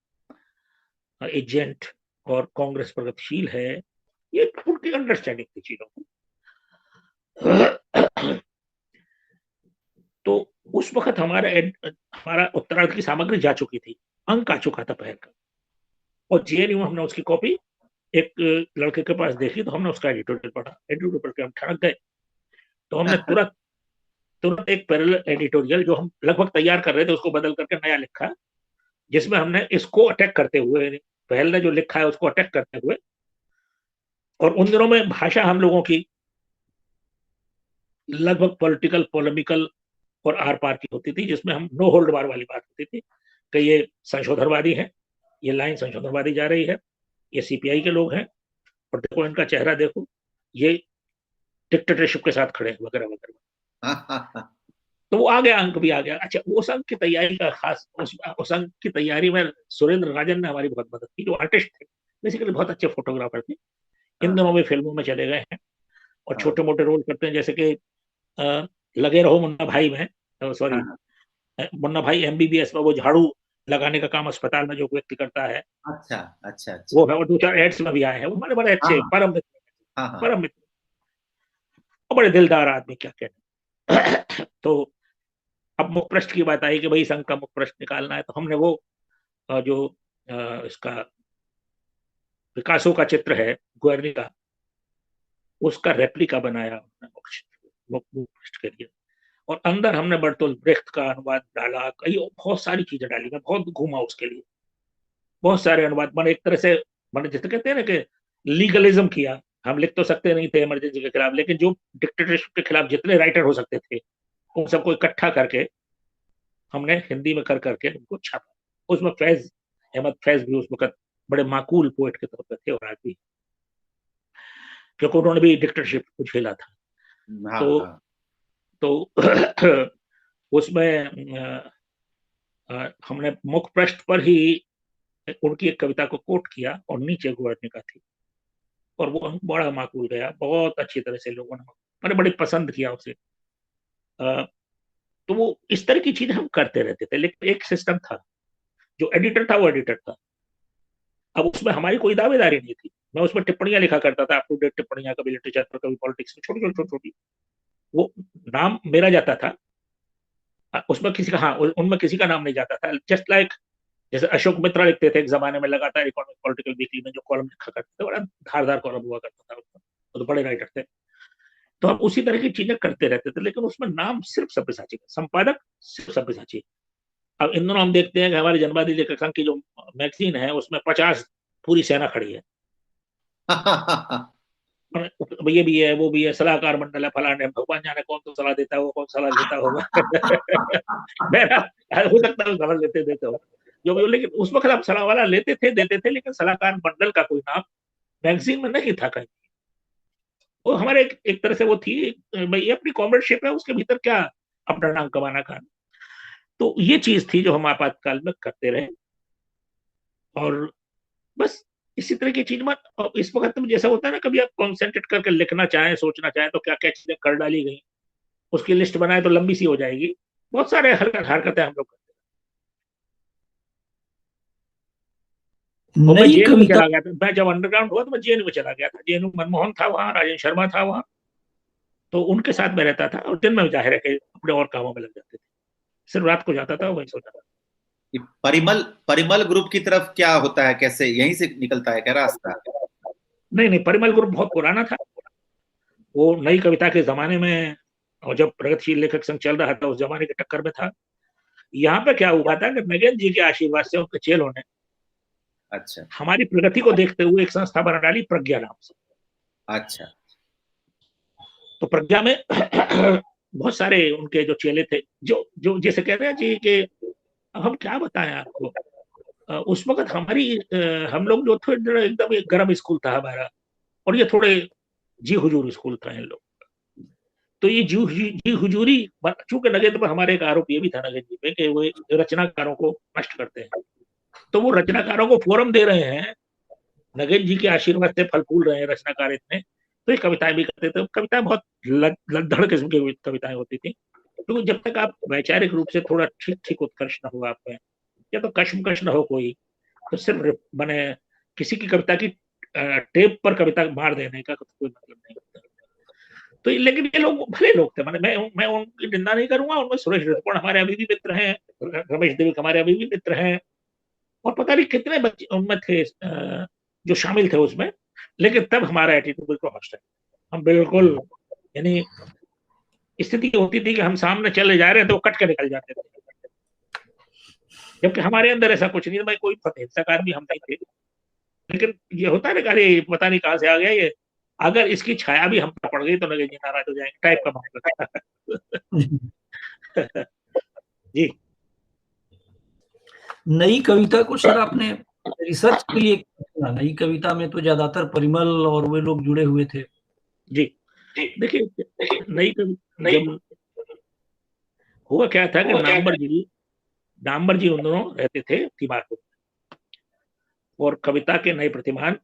एजेंट और कांग्रेस प्रगतिशील है, ये उनकी अंडरस्टैंडिंग थी चीजों को। तो उस वक्त हमारा उत्तरार्ध की सामग्री जा चुकी थी, अंक आ चुका था पहल का, और जेएनयू हमने उसकी कॉपी एक लड़के के पास देखी, तो हमने उसका एडिटोरियल पढ़ा। एडिटोरियल पढ़ के हम ठड़क गए। तो हमने तुरंत तुरंत एक पैरेलल एडिटोरियल जो हम लगभग तैयार कर रहे थे उसको बदल करके नया लिखा, जिसमें हमने इसको अटैक करते हुए, पहल ने जो लिखा है उसको अटैक करते हुए, और उन दिनों में भाषा हम लोगों की लगभग पॉलिटिकल, पोलेमिकल और आर पार की होती थी, जिसमें हम नो होल्ड बार वाली बात होती थी कि ये संशोधनवादी है, ये लाइन संशोधनवादी जा रही है, ये सीपीआई के लोग हैं, और देखो इनका चेहरा देखो, ये डिक्टेटरशिप के साथ खड़े वगैरह वगैरह। तो वो आ गया, अंक भी आ गया। अच्छा, उस अंक की तैयारी का खास, उस अंक की तैयारी में सुरेंद्र राजन ने हमारी बहुत मदद की, जो आर्टिस्ट थे, बेसिकली बहुत अच्छे फोटोग्राफर थे, इन दिनों में फिल्मों में चले गए हैं और छोटे मोटे रोल करते हैं, जैसे कि लगे रहो मुन्ना भाई में, सॉरी मुन्ना भाई एमबीबीएस में वो झाड़ू लगाने का काम अस्पताल में जो व्यक्ति करता है, अच्छा अच्छा अच्छा, वो है। और दो चार एड्स में भी आए हैं, वो बड़े बड़े अच्छे परम मित्र, परम मित्र, बड़े दिलदार आदमी, क्या कहने। तो अब मुख पृष्ठ की बात आई कि भाई संघ का मुख पृष्ठ निकालना है, तो हमने वो जो इसका पिकासो का चित्र है गुएर्नी का, उसका रेप्लिका बनाया मुख पृष्ठ के लिए, और अंदर हमने बर्तोल्ट ब्रेख्त का अनुवाद डाला, कई बहुत सारी चीजें डाली। मैं बहुत घूमा उसके लिए, बहुत सारे अनुवाद। मैंने एक तरह से, मैंने जिसे कहते हैं ना कि लीगलिज्म किया। हम लिख तो सकते नहीं थे इमरजेंसी के खिलाफ, लेकिन जो डिक्टेटरशिप के खिलाफ जितने राइटर हो सकते थे उन सबको इकट्ठा करके हमने हिंदी में कर करके उनको छापा। उसमें फैज अहमद फैज भी उस वक्त बड़े माकूल पोएट के तौर पर थे, और आज भी, क्योंकि उन्होंने भी डिक्टेटरशिप को झेला था। तो उसमें हमने मुख पृष्ठ पर ही उनकी एक कविता को कोट किया और नीचे गुएर्नी का थी, और वो बड़ा माकूल गया, बहुत अच्छी तरह से लोगों ने, मैंने बड़ी पसंद किया उसे। तो वो इस तरह की चीजें हम करते रहते थे, लेकिन एक सिस्टम था, जो एडिटर था वो एडिटर था। अब उसमें हमारी कोई दावेदारी नहीं थी। मैं उसमें टिप्पणियां लिखा करता था, अप टू डेट टिप्पणियां, कभी लिटरेचर पर, कभी पॉलिटिक्स में, छोटी छोटी छोटी। वो नाम मेरा जाता था उसमें, किसी का, हाँ, उनमें किसी का नाम नहीं जाता था। जस्ट लाइक जैसे अशोक मित्रा लिखते थे एक जमाने में लगातार इकोनॉमिक पॉलिटिकल वीकली में, जो कॉलम लिखा करते थे, बड़ा धारदार कॉलम हुआ करता था उसमें, वो तो बड़े राइटर थे। तो हम उसी तरह की चीजें करते रहते थे, लेकिन उसमें नाम सिर्फ सब्यसाची का, संपादक सिर्फ सब्यसाची। अब इन दोनों हम देखते हैं कि हमारे जनवादी लेखक संघ की जो मैगजीन है उसमें 50 पूरी सेना खड़ी है। ये भी है, वो भी है, सलाहकार मंडल है, फलाने, भगवान जाने कौन तो सलाह देता होगा, कौन सलाह लेता होगा। मेरा हो सकता है सलाह लेते देते हो जो भी, लेकिन उस वक्त हम सलाह वाला लेते थे, देते थे, लेकिन सलाहकार मंडल का कोई नाम मैगजीन में नहीं था कहीं। वो हमारे एक तरह से वो थी भाई, अपनी कॉमरेडशिप है, उसके भीतर क्या अपना नाम कमाना का। तो ये चीज थी जो हम आपातकाल में करते रहे, और बस इसी तरह की चीज में। इस वक्त में जैसा होता है ना, कभी आप कॉन्सेंट्रेट करके लिखना चाहें, सोचना चाहें, तो क्या क्या चीजें कर डाली गई, उसकी लिस्ट बनाए तो लंबी सी हो जाएगी। बहुत सारे हरकतें हम लोग करते हैं। और मैं जेएनयू में चला गया था, मैं जब अंडरग्राउंड हुआ तो मैं जेएनयू में चला गया था। जेएनयू मनमोहन था वहां, राजेंद्र शर्मा था वहां, तो उनके साथ में रहता था, और दिन में जाहिर है कि अपने और कामों में लग जाते थे, सिर्फ रात को जाता था, वहीं सोता था। परिमल परिमल ग्रुप की तरफ क्या होता है, कैसे यहीं से निकलता है क्या रास्ता? नहीं, परिमल ग्रुप बहुत पुराना था। वो नई कविता के जमाने में, और जब प्रगतिशील लेखक संघ चल रहा था उस जमाने के टक्कर में था। यहाँ पे क्या हुआ था कि नगेन जी के आशीर्वाद से उनके चेलों ने अच्छा हमारी प्रगति को देखते हुए एक संस्था बना डाली प्रज्ञा नाम से। अच्छा। तो प्रज्ञा में बहुत सारे उनके जो चेले थे, जो जो जैसे कह रहे हैं जी कि हम क्या बताएं आपको, उस वक्त हम लोग जो थे एकदम एक गर्म स्कूल था हमारा, और ये थोड़े जी हुजूर स्कूल था इन लोग। तो ये जी हुजूरी, चूंकि नगेंद्र पर हमारे एक आरोप ये भी था नगेंद्र जी पे कि वो रचनाकारों को नष्ट करते हैं, तो वो रचनाकारों को फोरम दे रहे हैं, नगेंद्र जी के आशीर्वाद से फल फूल रहे हैं रचनाकार इतने, तो ये कविताएं भी करते थे। कविताएं बहुत लद्दड़ किस्म की कविताएं होती थी, तो जब तक आप वैचारिक रूप से थोड़ा ठीक ठीक उत्कर्ष न हो आप में, या तो कश्मकश न हो कोई, तो सिर्फ बने किसी की कविता की टेप पर कविता मार देने का कोई मतलब नहीं होता। तो लेकिन ये लोग भले लोग थे, मैं उनकी निंदा नहीं करूंगा। उनमें सुरेश ऋतुपर्ण हमारे अभी भी मित्र हैं, रमेश देवी हमारे अभी भी मित्र हैं, और पता नहीं कितने बच्चे उनमें थे जो शामिल थे उसमें। लेकिन तब हमारा एटीट्यूड बिल्कुल हॉस्टाइल, हम बिल्कुल, यानी स्थिति होती थी कि हम सामने चले जा रहे हैं तो वो कट के निकल जाते थे, जबकि हमारे अंदर ऐसा कुछ नहीं था। भाई कोई हिंसक आदमी हम नहीं थे, लेकिन ये होता है ना, अरे पता नहीं कहां से आ गया ये, अगर इसकी छाया भी हम पर पड़ गई तो लगे जी नाराज हो जाएंगे टाइप का मामला। जी। नई कविता को सर आपने रिसर्च के लिए चुना? नई कविता में तो ज्यादातर परिमल और वे लोग जुड़े हुए थे। जी देखिए, नई कविता जब हुआ क्या था कि नामवर जी उन दोनों रहते थे तिमारपुर, और कविता के नए प्रतिमान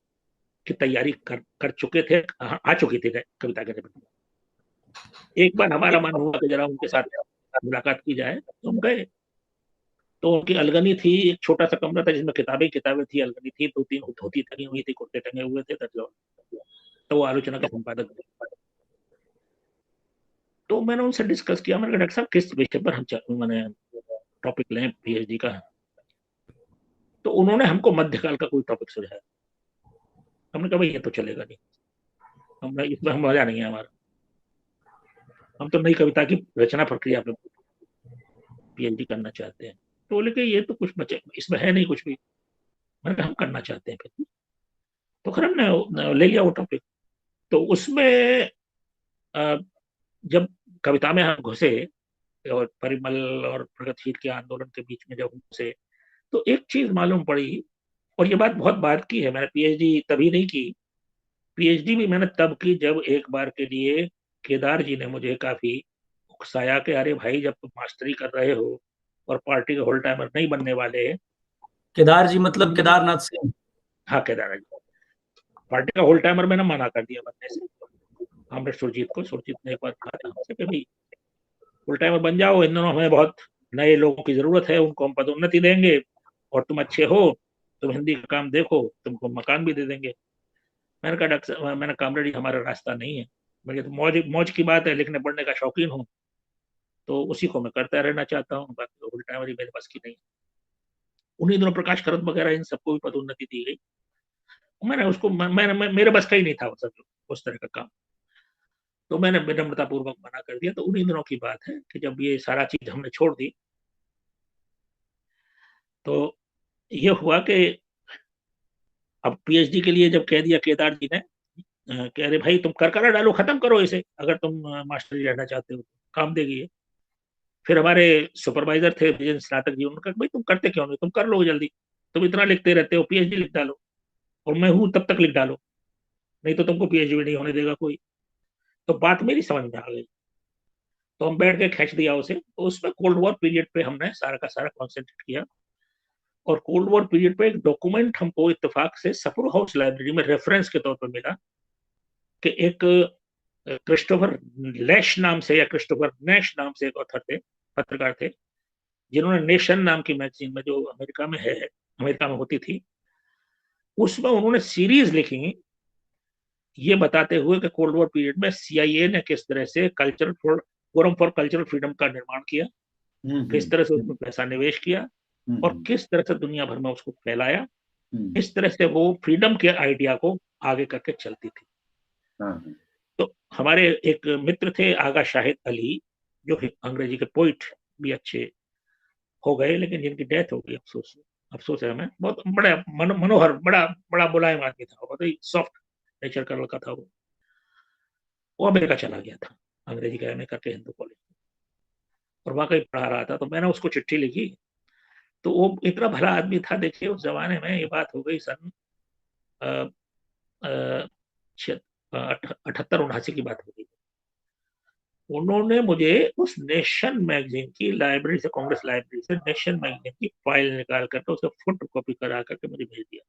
की तैयारी कर चुके थे, आ चुकी थी कविता के नए प्रतिमान। एक बार हमारा मन हुआ कि जरा उनके साथ मुलाकात की जाए, तो हम गए। तो उनकी अलगनी थी, एक छोटा सा कमरा था जिसमें किताबें थी, अलगनी थी, 2-3 धोती टंगी हुई थी, कुर्ते टंगे हुए थे, तो वो आलोचना का संपादक। तो मैंने उनसे डिस्कस किया, मैंने कहा डॉक्टर साहब किस विषय पर हम मैंने टॉपिक लें पीएचडी का। तो उन्होंने हमको मध्यकाल का कोई टॉपिक सुझाया। हमने कहा भाई ये तो चलेगा नहीं, हम इसमें हम मजा नहीं है हमारा, हम तो नई कविता की रचना प्रक्रिया पे पीएचडी करना चाहते हैं। तो बोले कि ये तो कुछ बचे इसमें है नहीं कुछ भी। मैंने कहा हम करना चाहते हैं फिर। तो खैर हमने ले लिया वो टॉपिक। तो उसमें जब कविता में हम घुसे, और परिमल और प्रगतिशील के आंदोलन के बीच में जब घुसे, तो एक चीज मालूम पड़ी, और ये बात बहुत बाद की है, मैंने पीएचडी तभी नहीं की। पीएचडी भी मैंने तब की जब एक बार के लिए केदार जी ने मुझे काफी उकसाया कि अरे भाई जब तुम मास्टरी कर रहे हो और पार्टी के होल टाइमर नहीं बनने वाले। केदार जी मतलब केदारनाथ सिंह? हाँ केदार जी, पार्टी का होल टाइमर मैंने मना कर दिया बनने से। हमने सुरजीत ने एक बार कहा था हमसे कि भाई फुल टाइमर बन जाओ, इन दोनों हमें बहुत नए लोगों की जरूरत है, उनको हम पदोन्नति देंगे, और तुम अच्छे हो, तुम हिंदी का काम देखो, तुमको मकान भी दे देंगे। मैंने कहा डॉक्टर साहब, मैंने कामरेडी हमारा रास्ता नहीं है। मैंने तो मौज मौज की बात है, लिखने पढ़ने का शौकीन हूँ, तो उसी को मैं करता रहना चाहता हूँ, बाकी फुल टाइमर ही मेरे पास की नहीं। उन्हीं दिनों प्रकाश करत वगैरह इन सबको भी पदोन्नति दी गई। मैंने उसको मेरे बस का ही नहीं था वो सब उस तरह का काम, तो मैंने विनम्रता पूर्वक मना कर दिया। तो उन्हीं दिनों की बात है कि जब ये सारा चीज हमने छोड़ दी, तो ये हुआ कि अब पीएचडी के लिए जब कह दिया केदार जी ने कि अरे भाई तुम कर डालो, खत्म करो इसे, अगर तुम मास्टरी रहना चाहते हो काम देगी ये। फिर हमारे सुपरवाइजर थे स्नातक जी, उन्होंने कहा भाई तुम करते क्यों नहीं, तुम कर लो जल्दी, तुम इतना लिखते रहते हो, पीएचडी लिख डालो, और मैं हूं तब तक लिख डालो, नहीं तो तुमको पीएचडी नहीं होने देगा कोई। तो बात मेरी समझ में आ गई, तो हम बैठ के खींच दिया उसे। तो उसमें कोल्ड वॉर पीरियड पे हमने सारा का सारा कॉन्सेंट्रेट किया, और कोल्ड वॉर पीरियड पे एक डॉक्यूमेंट हमको इत्तेफाक से सप्रू हाउस लाइब्रेरी में रेफरेंस के तौर पर मिला, कि एक क्रिस्टोफर लैश नाम से या क्रिस्टोफर नैश नाम से एक ऑथर थे, पत्रकार थे, जिन्होंने नेशन नाम की मैगजीन में, जो अमेरिका में है, अमेरिका में होती थी, उसमें उन्होंने सीरीज लिखी ये बताते हुए कि कोल्ड वॉर पीरियड में सीआईए ने किस तरह से फोरम फॉर कल्चरल फ्रीडम का निर्माण किया, किस तरह से उसमें पैसा निवेश किया, और किस तरह से दुनिया भर में उसको फैलाया, इस तरह से वो फ्रीडम के आइडिया को आगे करके चलती थी। तो हमारे एक मित्र थे आगा शाहिद अली, जो अंग्रेजी के पोइट भी अच्छे हो गए, लेकिन जिनकी डेथ हो गई अफसोस से। अफसोस है हमें, बहुत बड़ा मनोहर, बड़ा बड़ा मुलायम आदमी था, बहुत ही सॉफ्ट नेचर का लड़का था वो अमेरिका चला गया था अंग्रेजी का एमए करके हिंदू कॉलेज, और वहां कहीं पढ़ा रहा था। तो मैंने उसको चिट्ठी लिखी, तो वो इतना भला आदमी था। देखिए उस जमाने में, ये बात हो गई सन 78-79 की बात हो गई। उन्होंने मुझे उस नेशन मैगजीन की लाइब्रेरी से, कांग्रेस लाइब्रेरी से नेशन मैगजीन की फाइल निकाल करके उसका फोटो कॉपी करा करके मुझे भेज दिया,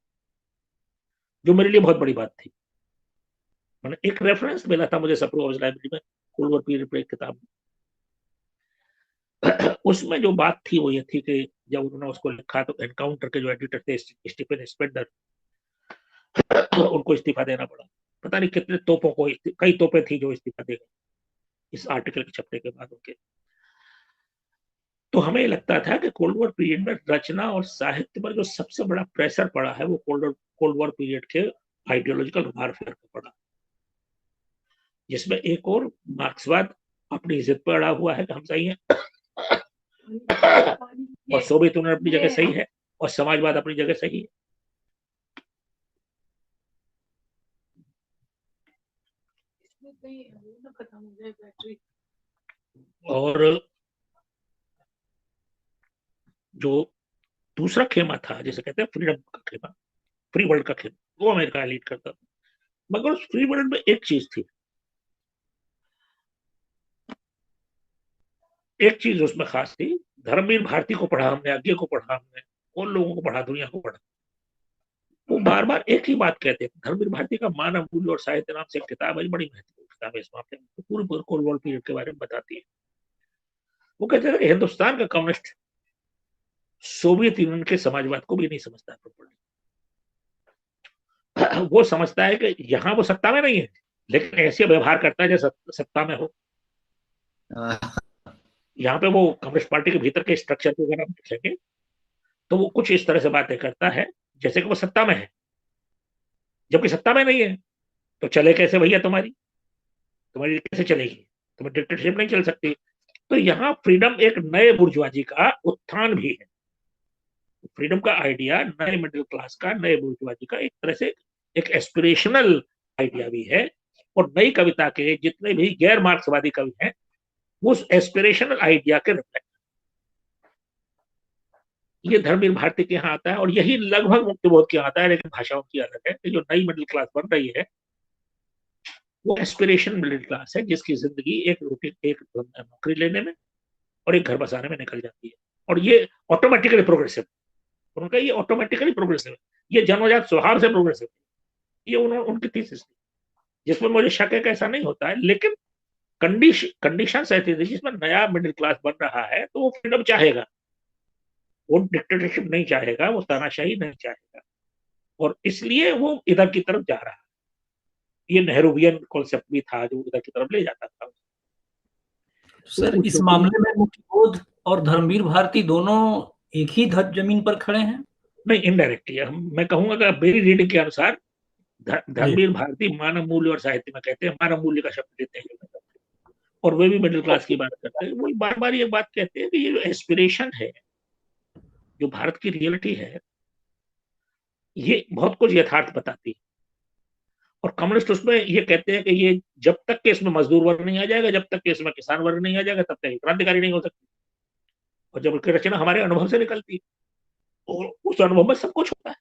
जो मेरे लिए बहुत बड़ी बात थी। मैंने एक रेफरेंस मिला था मुझे सप्रू हाउस लाइब्रेरी में, कोल्ड वॉर पीरियड पर एक किताब में। उसमें जो बात थी वो ये थी कि जब उन्होंने उसको लिखा तो एनकाउंटर के जो एडिटर थे स्टीफन स्पेंडर, उनको इस्तीफा देना पड़ा। पता नहीं कितने तोपों को, कई तोपें थी जो इस्तीफा दे गई इस आर्टिकल के छपने के बाद उनके। तो हमें लगता था कि कोल्ड वॉर पीरियड में रचना और साहित्य पर जो सबसे बड़ा प्रेशर पड़ा है वो कोल्ड वॉर पीरियड के आइडियोलॉजिकल वारफेयर का पड़ा, जिसमें एक और मार्क्सवाद अपनी जिद पर अड़ा हुआ है कि हम सही हैं, और सोवियत यूनियन अपनी जगह सही है, और समाजवाद अपनी जगह सही है। और जो दूसरा खेमा था, जिसे कहते हैं फ्रीडम का खेमा, फ्री वर्ल्ड का खेमा, वो अमेरिका लीड करता था। मगर उस फ्री वर्ल्ड में एक चीज थी, एक चीज उसमें खास थी। धर्मवीर भारती को पढ़ा हमने, आज्ञे को पढ़ा हमने, उन लोगों को पढ़ा, दुनिया को पढ़ा। वो बार बार एक ही बात कहते थे। धर्मवीर भारती का मानव मूल्य और साहित्य नाम से एक किताब है, बड़ी महत्वपूर्ण किताब है इस मामले में, तो पूरी कोल्ड वॉर पीरियड के बारे में बताती है। वो कहते थे हिंदुस्तान का कम्युनिस्ट सोवियत यूनियन के समाजवाद को भी नहीं समझता प्रॉपर्ली। वो समझता है कि यहाँ वो सत्ता में नहीं है, लेकिन ऐसे व्यवहार करता है जैसे सत्ता में हो। यहाँ पे वो कम्युनिस्ट पार्टी के भीतर के स्ट्रक्चर को अगर आप देखेंगे तो वो कुछ इस तरह से बातें करता है जैसे कि वो सत्ता में है, जबकि सत्ता में नहीं है। तो चले कैसे भैया, तुम्हारी कैसे चलेगी, तुम्हें डिक्टेटरशिप नहीं चल सकती। तो यहाँ फ्रीडम एक नए बुर्जुआजी का उत्थान भी है। फ्रीडम का आइडिया नए मिडिल क्लास का, नए बुर्जुआजी का एक तरह से एक एस्पिरेशनल आइडिया भी है। और नई कविता के जितने भी गैर मार्क्सवादी कवि हैं वो उस एस्पिरेशनल आइडिया के रिफ्लेक्ट, ये धर्मवीर भारती के यहाँ आता है, और यही लगभग मुक्तिबोध के यहाँ आता है, लेकिन भाषाओं की अलग है कि जो नई मिडिल क्लास बन रही है वो एस्पिरेशन मिडिल क्लास है, जिसकी जिंदगी एक रोटी, एक नौकरी लेने में और एक घर बसाने में निकल जाती है। और ये ऑटोमेटिकली प्रोग्रेसिव, उनका ये ऑटोमेटिकली प्रोग्रेसिव है, ये जन्मजात स्वभाव से प्रोग्रेसिव है। ये उनकी थीसिस थी, जिसमें मुझे शक है कि ऐसा नहीं होता है। लेकिन कंडीशन ऐसी थी जिसमें नया मिडिल क्लास बन रहा है तो वो फ्रीडम चाहेगा, वो डिक्टेटरशिप नहीं चाहेगा, वो तानाशाही नहीं चाहेगा, और इसलिए वो इधर की तरफ जा रहा है। ये नेहरूवियन कॉन्सेप्ट भी था जो इधर की तरफ ले जाता था। सर इस मामले में मुक्तिबोध और धर्मवीर भारती दोनों एक ही जमीन पर खड़े हैं? नहीं, इनडायरेक्टली मैं कहूंगा कि मेरी रीडिंग के अनुसार धर्मवीर भारती मानव मूल्य और साहित्य में कहते हैं, मानव मूल्य का शब्द देते हैं, और वे भी मिडिल क्लास की बात करते हैं। वो बार बार ये बात कहते हैं कि ये जो एस्पिरेशन है, जो भारत की रियलिटी है, ये बहुत कुछ यथार्थ बताती है। और कम्युनिस्ट उसमें ये कहते हैं कि ये जब तक के इसमें मजदूर वर्ग नहीं आ जाएगा, जब तक के इसमें किसान वर्ग नहीं आ जाएगा, तब तक क्रांतिकारी नहीं हो सकती। और जब उसकी रचना हमारे अनुभव से निकलती है और उस अनुभव में सब कुछ होता है।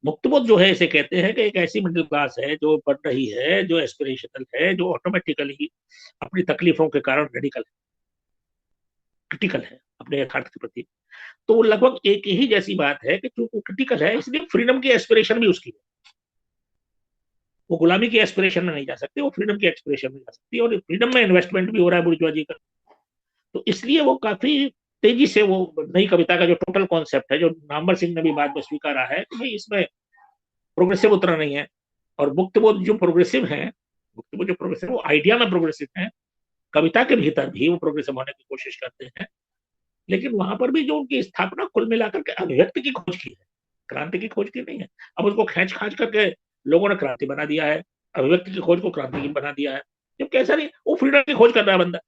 मुक्तबोध जो है इसे कहते हैं कि एक ऐसी मिडिल क्लास है जो बन रही है, जो एस्पिरेशनल है, जो ऑटोमेटिकली अपनी तकलीफों के कारण रेडिकल है, क्रिटिकल है अपने यथार्थ के प्रति। तो लगभग एक ही जैसी बात है कि चूंकि क्रिटिकल है इसलिए फ्रीडम की एस्पिरेशन भी उसकी है। वो गुलामी की एस्पिरेशन में नहीं जा सकती, वो फ्रीडम की एस्पिरेशन में जा सकती है, और फ्रीडम में इन्वेस्टमेंट भी हो रहा है बुर्जुआजी का। तो इसलिए वो काफी तेजी से वो नई कविता का जो टोटल कॉन्सेप्ट है, जो नामवर सिंह ने भी बाद में स्वीकारा है कि इसमें प्रोग्रेसिव उतना नहीं है। और मुक्तबोध जो प्रोग्रेसिव है, मुक्तबोध जो प्रोग्रेसिव वो आइडिया में प्रोग्रेसिव है, कविता के भीतर भी वो प्रोग्रेसिव होने की कोशिश करते हैं। लेकिन वहां पर भी जो उनकी स्थापना कुल मिलाकर के अभिव्यक्ति की खोज की है, क्रांति की खोज की नहीं है। अब उसको खींच खांच करके लोगों ने क्रांति बना दिया है, अभिव्यक्ति की खोज को क्रांति बना दिया है, जबकि ऐसा नहीं। वो फ्रीडम की खोज कर रहा है बंदा,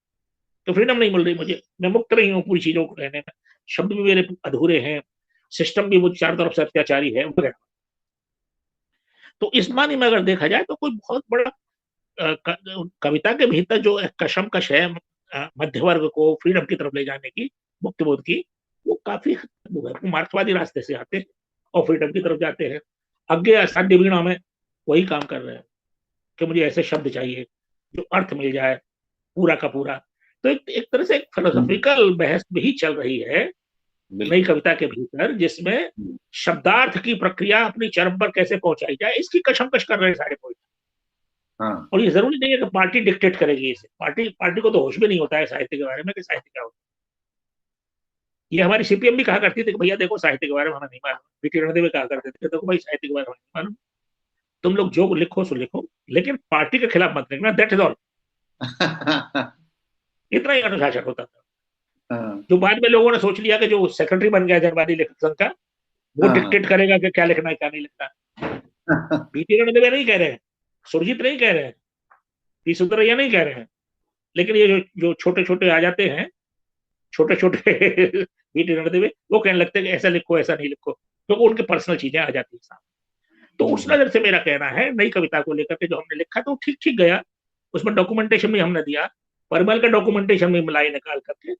तो फ्रीडम नहीं मिल रही मुझे, मैं मुक्त नहीं हूँ पूरी चीजों को कहने में, शब्द भी मेरे अधूरे हैं, सिस्टम भी मुझ चारों तरफ से अत्याचारी है वगैरह। तो इस मानी में अगर देखा जाए तो कोई बहुत बड़ा कविता के भीतर जो कशमकश है मध्य वर्ग को फ्रीडम की तरफ ले जाने की, मुक्तिबोध की, वो काफी वो है। वो मार्क्सवादी रास्ते से आते हैं और फ्रीडम की तरफ जाते हैं। आगे असाध्य वीणा में वही काम कर रहे हैं कि मुझे ऐसे शब्द चाहिए जो अर्थ मिल जाए पूरा का पूरा। तो एक तरह से एक फिलोसॉफिकल बहस भी चल रही है नई कविता के भीतर, जिसमें शब्दार्थ की प्रक्रिया अपनी चरम पर कैसे पहुंचाई जाए, इसकी कशमकश कर रहे हैं सारे पोइट। हाँ। और ये जरूरी नहीं है कि पार्टी डिक्टेट करेगी इसे। पार्टी को तो होश भी नहीं होता है साहित्य के बारे में कि साहित्य क्या होता है। ये हमारी सीपीएम भी कहा करती थी कि भैया देखो साहित्य के बारे में हमें नहीं मालूम। बीटी रणदेव भी कहा करते थे देखो भाई साहित्य के बारे में नहीं मालूम, तुम लोग जो लिखो सो लिखो, लेकिन पार्टी के खिलाफ मत लिखना, दैट इज ऑल। इतना ही अनुशासन होता था। जो बाद में लोगों ने सोच लिया कि जो सेक्रेटरी बन गया जनवादी लेखक संघ का, वो डिक्टेट करेगा कि क्या लिखना है क्या नहीं लिखना। बीटी रणदेव नहीं कह रहे हैं, सुरजीत नहीं कह रहे हैं, पी सुंदरैया नहीं कह रहे हैं, लेकिन ये जो छोटे छोटे आ जाते हैं, छोटे छोटे बीटी रणदेव, वो कहने लगते हैं कि ऐसा लिखो ऐसा नहीं लिखो, क्योंकि उनके पर्सनल चीजें आ जाती है। तो उस नजर से मेरा कहना है नई कविता को लेकर के जो हमने लिखा तो ठीक ठीक गया, उसमें डॉक्यूमेंटेशन भी हमने दिया, परिमल का डॉक्यूमेंटेशन भी मिलाई निकाल करके,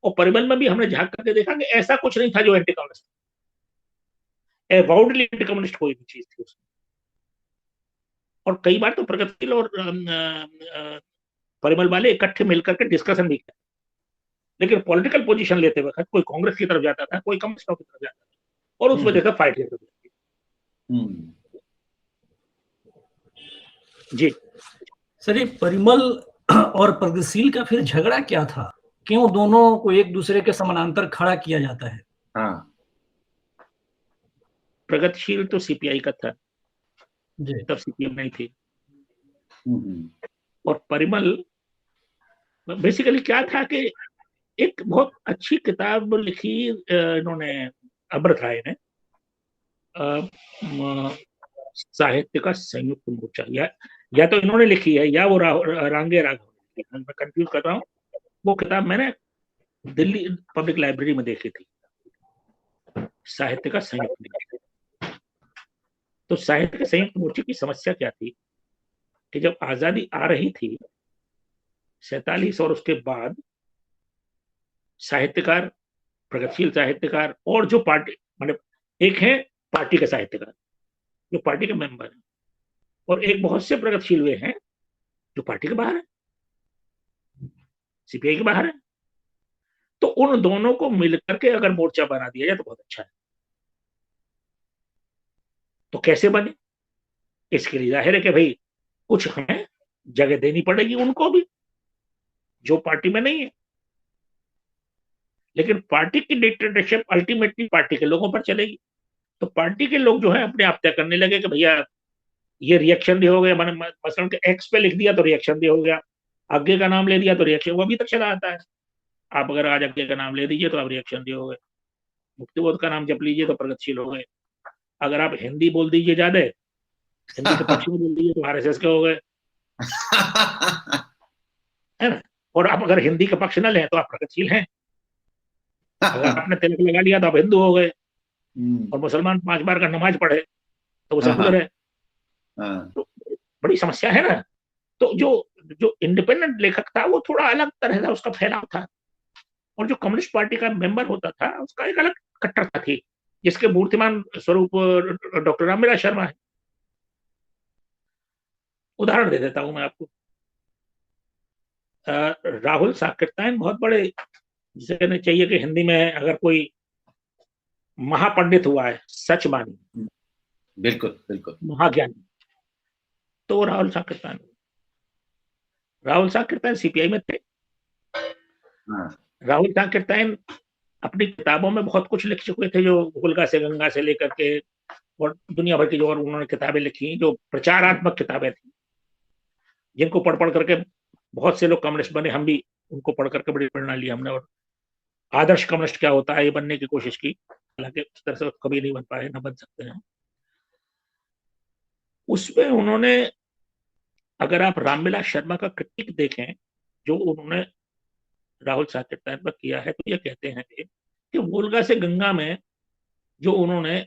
और परिमल में भी हमने झांक करके देखा कि ऐसा कुछ नहीं था जो एंटी कम्युनिस्ट, अवाउडली एंटी कम्युनिस्ट कोई भी चीज थी उसमें। और कई बार तो प्रगतिशील और परिमल वाले इकट्ठे मिलकर के डिस्कशन भी किया, लेकिन पॉलिटिकल पोजीशन लेते वक्त कोई कांग्रेस की तरफ जाता था, कोई कम्युनिस्टों की तरफ जाता था, और उस वजह से फाइट लेते थे। जी सर, ये परिमल और प्रगतिशील का फिर झगड़ा क्या था? क्यों दोनों को एक दूसरे के समानांतर खड़ा किया जाता है? हाँ। प्रगतिशील तो सीपीआई का था जी, तब सीपीएम नहीं थी। और परिमल बेसिकली क्या था कि एक बहुत अच्छी किताब लिखी इन्होंने, अमृत राय ने, साहित्य का संयुक्त मोर्चा, या तो इन्होंने लिखी है या वो रांगे राघव, मैं कंफ्यूज कर रहा हूँ। वो किताब मैंने दिल्ली पब्लिक लाइब्रेरी में देखी थी, साहित्य का संयुक्त मोर्चा। तो साहित्य के संयुक्त मोर्चे की समस्या क्या थी कि जब आजादी आ रही थी 47 और उसके बाद, साहित्यकार, प्रगतिशील साहित्यकार और जो पार्टी, मतलब एक है पार्टी के साहित्यकार जो पार्टी के मेंबर हैं, और एक बहुत से प्रगतिशील वे हैं जो पार्टी के बाहर है, सीपीआई के बाहर है। तो उन दोनों को मिलकर के अगर मोर्चा बना दिया जाए तो बहुत अच्छा है। तो कैसे बने? इसके लिए जाहिर है कि भाई कुछ हमें जगह देनी पड़ेगी उनको भी जो पार्टी में नहीं है, लेकिन पार्टी की डिक्टेटरशिप अल्टीमेटली पार्टी के लोगों पर चलेगी। तो पार्टी के लोग जो है अपने आप तय करने लगे कि भैया ये रिएक्शन दे हो गया, मैंने मसलन के एक्स पे लिख दिया तो रिएक्शन दे हो गया, आगे का नाम ले दिया तो रिएक्शन, वो अभी तक चला आता है। आप अगर आज आगे का नाम ले दीजिए तो आप रिएक्शन दे हो गए, मुक्तिबोध का नाम जप लीजिए तो प्रगतिशील हो गए, अगर आप हिंदी बोल दीजिए ज्यादा, हिंदी के पक्ष में बोल दीजिए तो आरएसएस के हो गए, है ना। और आप अगर हिंदी के पक्ष न लें तो आप प्रगतिशील हैं, अगर आपने तिलक लगा लिया तो आप हिंदू हो गए, और मुसलमान 5 बार का नमाज पढ़े तो वो सेकुलर है। तो बड़ी समस्या है ना। तो जो इंडिपेंडेंट लेखक था वो थोड़ा अलग तरह का उसका फैलाव था, और जो कम्युनिस्ट पार्टी का मेंबर होता था उसका एक अलग कट्टरता थी, जिसके मूर्तिमान स्वरूप डॉक्टर रामविलास शर्मा है। उदाहरण दे देता हूं मैं आपको। राहुल साकेतायन बहुत बड़े, जिसे कहना चाहिए कि हिंदी में अगर कोई महापंडित हुआ है, सच मानी, बिल्कुल बिल्कुल महाज्ञानी, तो राहुल साकेतायन सीपीआई में थे। राहुल साकेतायन अपनी किताबों में बहुत कुछ लिख चुके थे, जो गुलगा से गंगा से लेकर के और दुनिया भर की जो और उन्होंने किताबें लिखी, जो प्रचारात्मक किताबें थी, जिनको पढ़ करके बहुत से लोग कम्युनिस्ट बने। हम भी उनको पढ़ करके बड़ी प्रेरणा ली हमने, और आदर्श कम्युनिस्ट क्या होता है ये बनने की कोशिश की, हालांकि उस तरह से कभी नहीं बन पाए, ना बन सकते हैं। उसमें उन्होंने, अगर आप रामविलास शर्मा का क्रिटिक देखें जो उन्होंने राहुल साकेतायन पर किया है, तो ये कहते हैं कि कि वोल्गा से गंगा में जो उन्होंने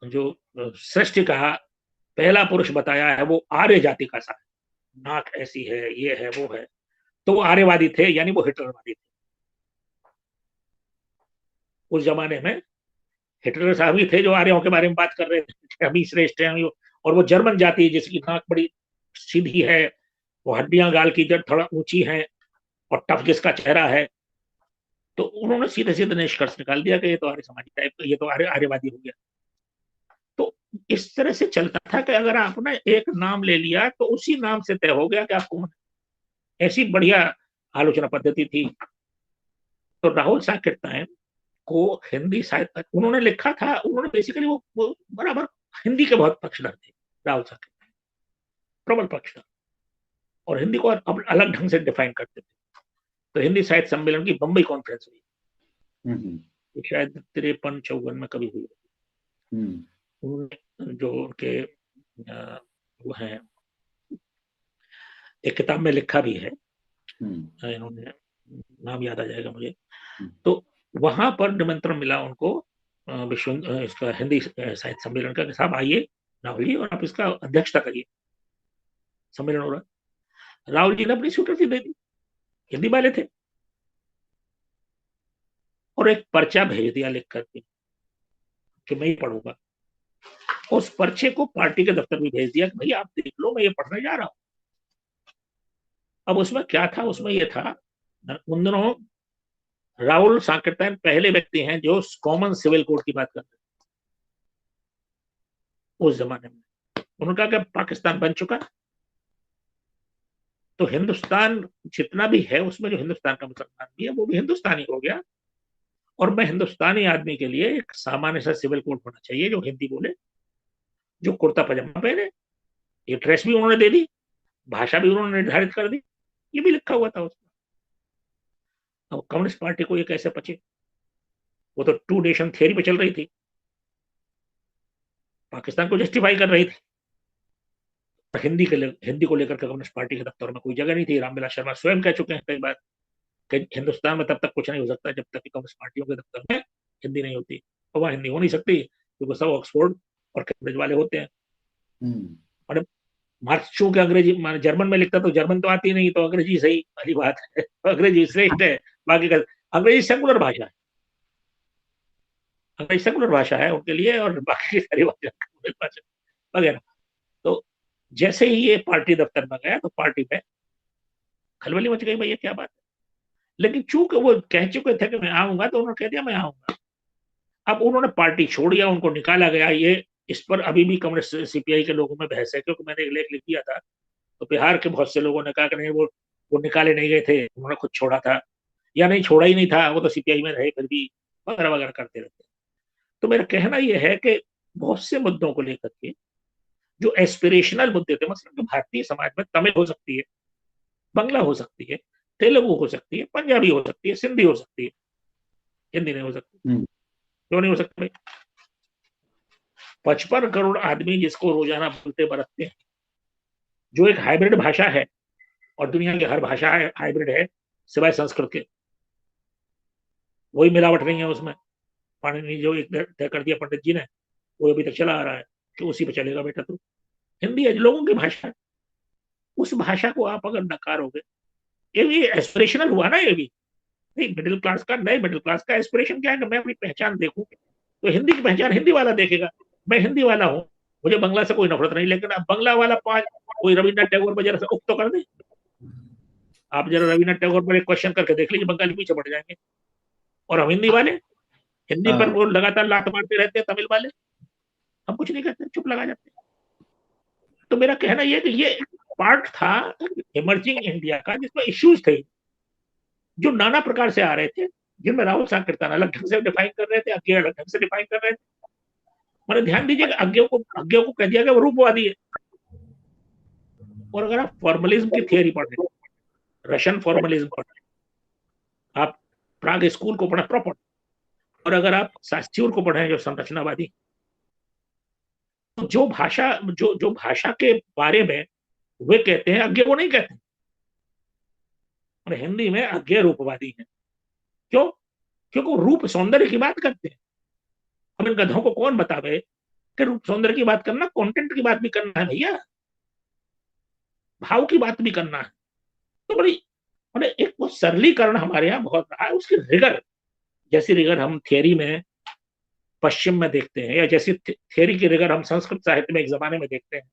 जो सृष्टि का पहला पुरुष बताया है वो आर्य जाति का सा, नाक ऐसी है, ये है, वो है, तो वो आर्यवादी थे, यानी वो हिटलरवादी थे। उस जमाने में हिटलर साहब ही थे जो आर्यों के बारे में बात कर रहे थे, अभी श्रेष्ठ हैं, और वो जर्मन जाति है जिसकी नाक बड़ी सीधी है, वो हड्डियां गाल की जड़ थोड़ा ऊंची हैं, और टफ जिसका चेहरा है। तो उन्होंने सीधे सीधे निष्कर्ष निकाल दिया कि ये तो आर्य समाजी टाइप, ये तो आर्यवादी हो गया। तो इस तरह से चलता था कि अगर आपने एक नाम ले लिया तो उसी नाम से तय हो गया कि आप कौन है। ऐसी बढ़िया आलोचना पद्धति थी। तो राहुल साकेत को हिंदी साहित्य उन्होंने लिखा था, उन्होंने बेसिकली वो बराबर हिंदी के बहुत पक्षधर थे। राहुल साकेत प्रबल पक्षधर, और हिंदी को अब अलग ढंग से डिफाइन करते थे। तो हिंदी साहित्य सम्मेलन की बम्बई कॉन्फ्रेंस हुई, शायद 53-54 में कभी हुई। उन्होंने जो उनके वो हैं, एक किताब में लिखा भी है, इन्होंने नाम याद आ जाएगा मुझे। तो वहां पर निमंत्रण मिला उनको विश्व इसका हिंदी साहित्य सम्मेलन का, साहब आइए राहुल जी और आप इसका अध्यक्षता करिए, सम्मेलन हो रहा। राहुल जी ने अपनी स्वीकृति दे दी, हिंदी वाले थे, और एक पर्चा भेज दिया लिख करके कि मैं ही पढ़ूंगा। उस पर्चे को पार्टी के दफ्तर में भेज दिया कि भाई आप देख लो, मैं ये पढ़ने जा रहा हूं। अब उसमें क्या था, उसमें ये था, उन दिनों राहुल साकेत पहले व्यक्ति हैं जो कॉमन सिविल कोड की बात करते हैं। उस जमाने में उन्होंने कहा कि पाकिस्तान बन चुका, तो हिंदुस्तान जितना भी है उसमें जो हिंदुस्तान का मुसलमान भी है वो भी हिंदुस्तानी हो गया, और मैं हिंदुस्तानी आदमी के लिए एक सामान्य सा सिविल कोड होना चाहिए जो हिंदी बोले, जो कुर्ता पजामा पहने। ये ड्रेस भी उन्होंने दे दी, भाषा भी उन्होंने निर्धारित कर दी, ये भी लिखा हुआ था उसमें। अब कम्युनिस्ट पार्टी को ये कैसे पचे? वो तो टू नेशन थियरी पे चल रही थी, पाकिस्तान को जस्टिफाई कर रही थी। हिंदी को लेकर के कम्युनिस्ट पार्टी के दफ्तर में कोई जगह नहीं थी। रामविलास शर्मा स्वयं कह चुके हैं कई बार कि हिंदुस्तान में तब तक कुछ नहीं हो सकता जब तक कि कम्युनिस्ट पार्टियों के दफ्तर में हिंदी नहीं होती, और वहां हिंदी हो नहीं सकती क्योंकि सब ऑक्सफोर्ड और कैम्ब्रिज वाले होते हैं। और मार्क्स चूंकि अंग्रेजी जर्मन में लिखता तो जर्मन तो आती नहीं, तो अंग्रेजी सही वाली बात है, अंग्रेजी श्रेष्ठ है। बाकी का अंग्रेजी सेकुलर भाषा है, अंग्रेजी सेकुलर भाषा है उनके लिए, और बाकी की सारी भाषा वगैरह। तो जैसे ही ये पार्टी दफ्तर में गया तो पार्टी में खलबली मच गई, भैया क्या बात है। लेकिन चूंकि वो कह चुके थे कि मैं आऊंगा, तो उन्होंने कह दिया मैं आऊंगा। अब उन्होंने पार्टी छोड़ दिया, उनको निकाला गया। ये इस पर अभी भी कम्युनिस्ट सीपीआई के लोगों में बहस है, क्योंकि मैंने एक लेख लिख दिया था, तो बिहार के बहुत से लोगों ने कहा कि नहीं, वो निकाले नहीं गए थे, उन्होंने खुद छोड़ा था, या नहीं छोड़ा ही नहीं था, वो तो सीपीआई में रहे फिर भी, वगैरह वगैरह करते रहते। तो मेरा कहना यह है कि बहुत से मुद्दों को लेकर के जो एस्पिरेशनल मुद्दे थे, मतलब भारतीय समाज में तमिल हो सकती है, बंगला हो सकती है, तेलुगु हो सकती है, पंजाबी हो सकती है, सिंधी हो सकती है, हिंदी नहीं हो सकती। क्यों नहीं हो सकती भाई? 55 करोड़ आदमी जिसको रोजाना बोलते बरतते हैं, जो एक हाइब्रिड भाषा है, और दुनिया की हर भाषा हाइब्रिड है सिवाय संस्कृत के, वही मिलावट नहीं है उसमें। पाणिनि जो एक तय कर दिया पंडित जी ने, वो अभी तक चला आ रहा है कि उसी पे चलेगा बेटा। तो हिंदी है लोगों की भाषा है, उस भाषा को आप अगर नकारोगे, ये भी एस्पिरेशनल हुआ ना। ये भी नहीं, मिडिल क्लास का, नए मिडिल क्लास का एस्पिरेशन क्या है कि मैं अपनी पहचान देखूं, तो हिंदी की पहचान हिंदी वाला देखेगा। मैं हिंदी वाला हूं, मुझे बंगला से कोई नफरत नहीं, लेकिन अब बंगला वाला कोई रविन्द्रनाथ टैगोर पर जरा उप तो कर दे। आप जरा रविन्द्रनाथ टैगोर पर एक क्वेश्चन करके देख लीजिए, बंगाली पीछे बढ़ जाएंगे। और हम हिंदी वाले, हिंदी पर वो लगातार लात मारते रहते हैं, तमिल वाले हम कुछ नहीं कहते, चुप लगा जाते हैं। तो मेरा कहना यह कि ये पार्ट था इमर्जिंग इंडिया का, जिसमें इश्यूज थे जो नाना प्रकार से आ रहे थे, जिनमें राहुल साकेत अलग ढंग से डिफाइन कर रहे थे, अज्ञे अलग ढंग से डिफाइन कर रहे थे। मैंने ध्यान दीजिए कि अज्ञे को कह दिया गया वो रूपवादी है। और अगर आप फॉर्मलिज्म की थियरी पढ़ रहे, रशियन फॉर्मलिज्म पढ़ रहे, आप प्राग स्कूल को पढ़े प्रॉपर, और अगर आप सास्ट्यूर को पढ़े जो संरचनावादी, तो जो भाषा के बारे में वे कहते हैं, अज्ञे वो नहीं कहते। और हिंदी में अज्ञे रूपवादी है। क्यों? क्योंकि वो रूप सौंदर्य की बात करते हैं। अब इन गधों को कौन बतावे कि रूप सौंदर्य की बात करना, कंटेंट की बात भी करना है भैया, भाव की बात भी करना है। तो बड़ी मैंने एक वो सरलीकरण हमारे यहाँ बहुत रहा है। उसकी रिगर, जैसी रिगर हम थियरी में पश्चिम में देखते हैं, या जैसी थियरी की रिगर हम संस्कृत साहित्य में एक जमाने में देखते हैं,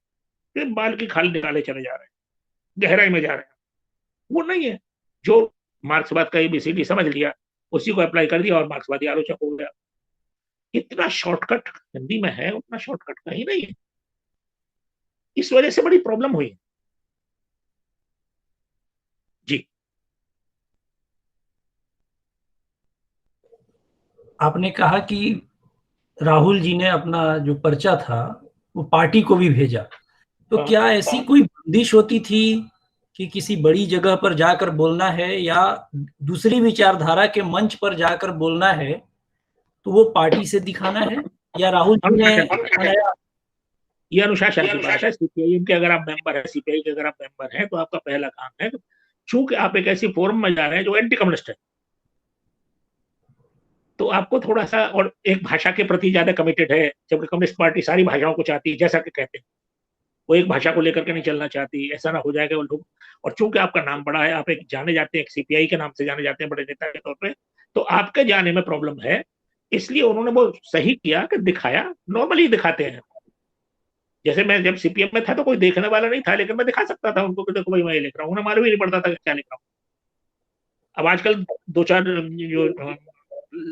कि बाल की खाल निकाले चले जा रहे हैं, गहराई में जा रहे हैं, वो नहीं है। जो मार्क्सवाद का एबीसीडी समझ लिया, उसी को अप्लाई कर दिया और मार्क्सवादी आलोचक हो गया। इतना शॉर्टकट हिंदी में है, उतना शॉर्टकट कहीं नहीं है। इस वजह से बड़ी प्रॉब्लम हुई जी। आपने कहा कि राहुल जी ने अपना जो पर्चा था वो पार्टी को भी भेजा, तो क्या ऐसी कोई बंदिश होती थी कि किसी बड़ी जगह पर जाकर बोलना है या दूसरी विचारधारा के मंच पर जाकर बोलना है तो वो पार्टी से दिखाना है, या राहुल जी ने ये अनुशासन की बात है। सीपीआईएम के अगर आप मेंबर है, सीपीआई के अगर आप मेंबर हैं, तो आपका पहला काम है, चूंकि आप एक ऐसी फोरम में जा रहे हैं जो एंटी कम्युनिस्ट है, तो आपको थोड़ा सा और एक भाषा के प्रति ज्यादा कमिटेड है, जबकि कम्युनिस्ट पार्टी सारी भाषाओं को चाहती है, जैसा कि कहते हैं। वो एक भाषा को लेकर के नहीं चलना चाहती, ऐसा ना हो जाएगा वो लोग। और चूंकि आपका नाम बड़ा है, आप एक जाने जाते हैं, एक सीपीआई के नाम से जाने जाते हैं बड़े नेता के तौर पे, तो आपके जाने में प्रॉब्लम है। इसलिए उन्होंने वो सही किया कि दिखाया, नॉर्मली दिखाते हैं। जैसे मैं जब सीपीएम में था तो कोई देखने वाला नहीं था, लेकिन मैं दिखा सकता था उनको कि देखो भाई मैं ये लिख रहा हूँ, उन्हें मालूम ही नहीं पड़ता था कि क्या लिख रहा हूँ। अब आजकल दो चार जो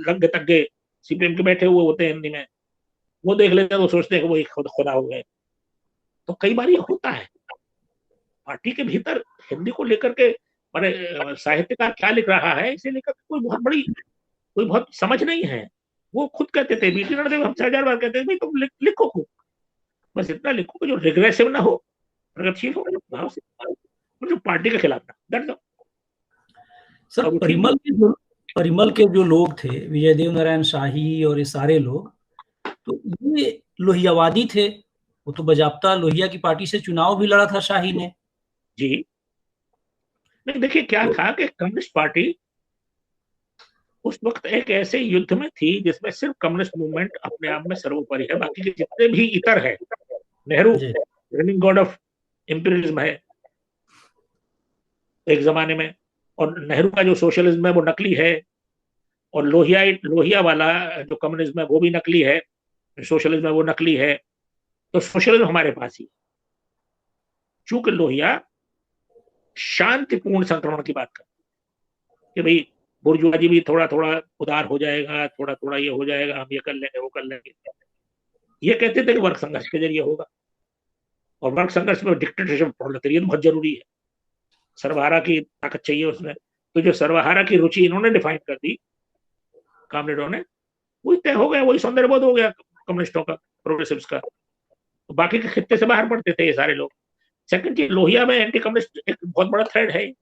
लग्गे तग्गे सीपीएम के बैठे हुए होते हैं हिंदी में, वो देख लेते हैं तो सोचते हैं कि वो खुदा हो गए। तो कई बार ये होता है पार्टी के भीतर हिंदी को लेकर के, माने साहित्यकार क्या लिख रहा है इसे लेकर कोई बहुत समझ नहीं है। वो खुद कहते थे, बीटी रणदेव हमसे 1000 बार कहते थे भाई तुम लिखो खूब, बस इतना लिखो कि जो रिग्रेसिव ना हो, प्रगतिशील हो, भाव से, और जो पार्टी के खिलाफ ना, दैट्स ऑल। सर परिमल के जो लोग थे, विजयदेव नारायण शाही और ये सारे लोग, तो ये लोहियावादी थे। वो तो बजाप्ता लोहिया की पार्टी से चुनाव भी लड़ा था शाही ने जी। नहीं देखिए क्या था कि कम्युनिस्ट पार्टी उस वक्त एक ऐसे युद्ध में थी जिसमें सिर्फ कम्युनिस्ट मूवमेंट अपने आप में सर्वोपरि है, बाकी के जितने भी इतर है, Nehru running God of imperialism है एक जमाने में, और नेहरू का जो सोशलिज्म है वो नकली है, और लोहिया वाला जो कम्युनिज्म है वो भी नकली है, सोशलिज्म है वो नकली है। तो सोशलिज्म हमारे पास ही, चूंकि लोहिया शांतिपूर्ण संक्रमण की बात करते कि भाई बुर्जुआजी भी थोड़ा थोड़ा उदार हो जाएगा, थोड़ा थोड़ा ये हो जाएगा, हम ये कर लेंगे वो कर लेंगे। ये कहते थे कि वर्ग संघर्ष के जरिए होगा, और वर्ग संघर्ष में डिक्टेटरशिप प्रोलेटेरियत बहुत जरूरी है, सर्वहारा की ताकत चाहिए उसमें। तो जो सर्वहारा की रुचि इन्होंने डिफाइन कर दी कामरेडों ने, वही तय हो गया, वही सौंदर्यबोध हो गया कम्युनिस्टों का, प्रोग्रेसिव्स का। तो बाकी के खित्ते से बाहर पड़ते थे ये सारे लोग। सेकंड चीज, लोहिया में एंटी कम्युनिस्ट एक बहुत बड़ा थ्रेड है,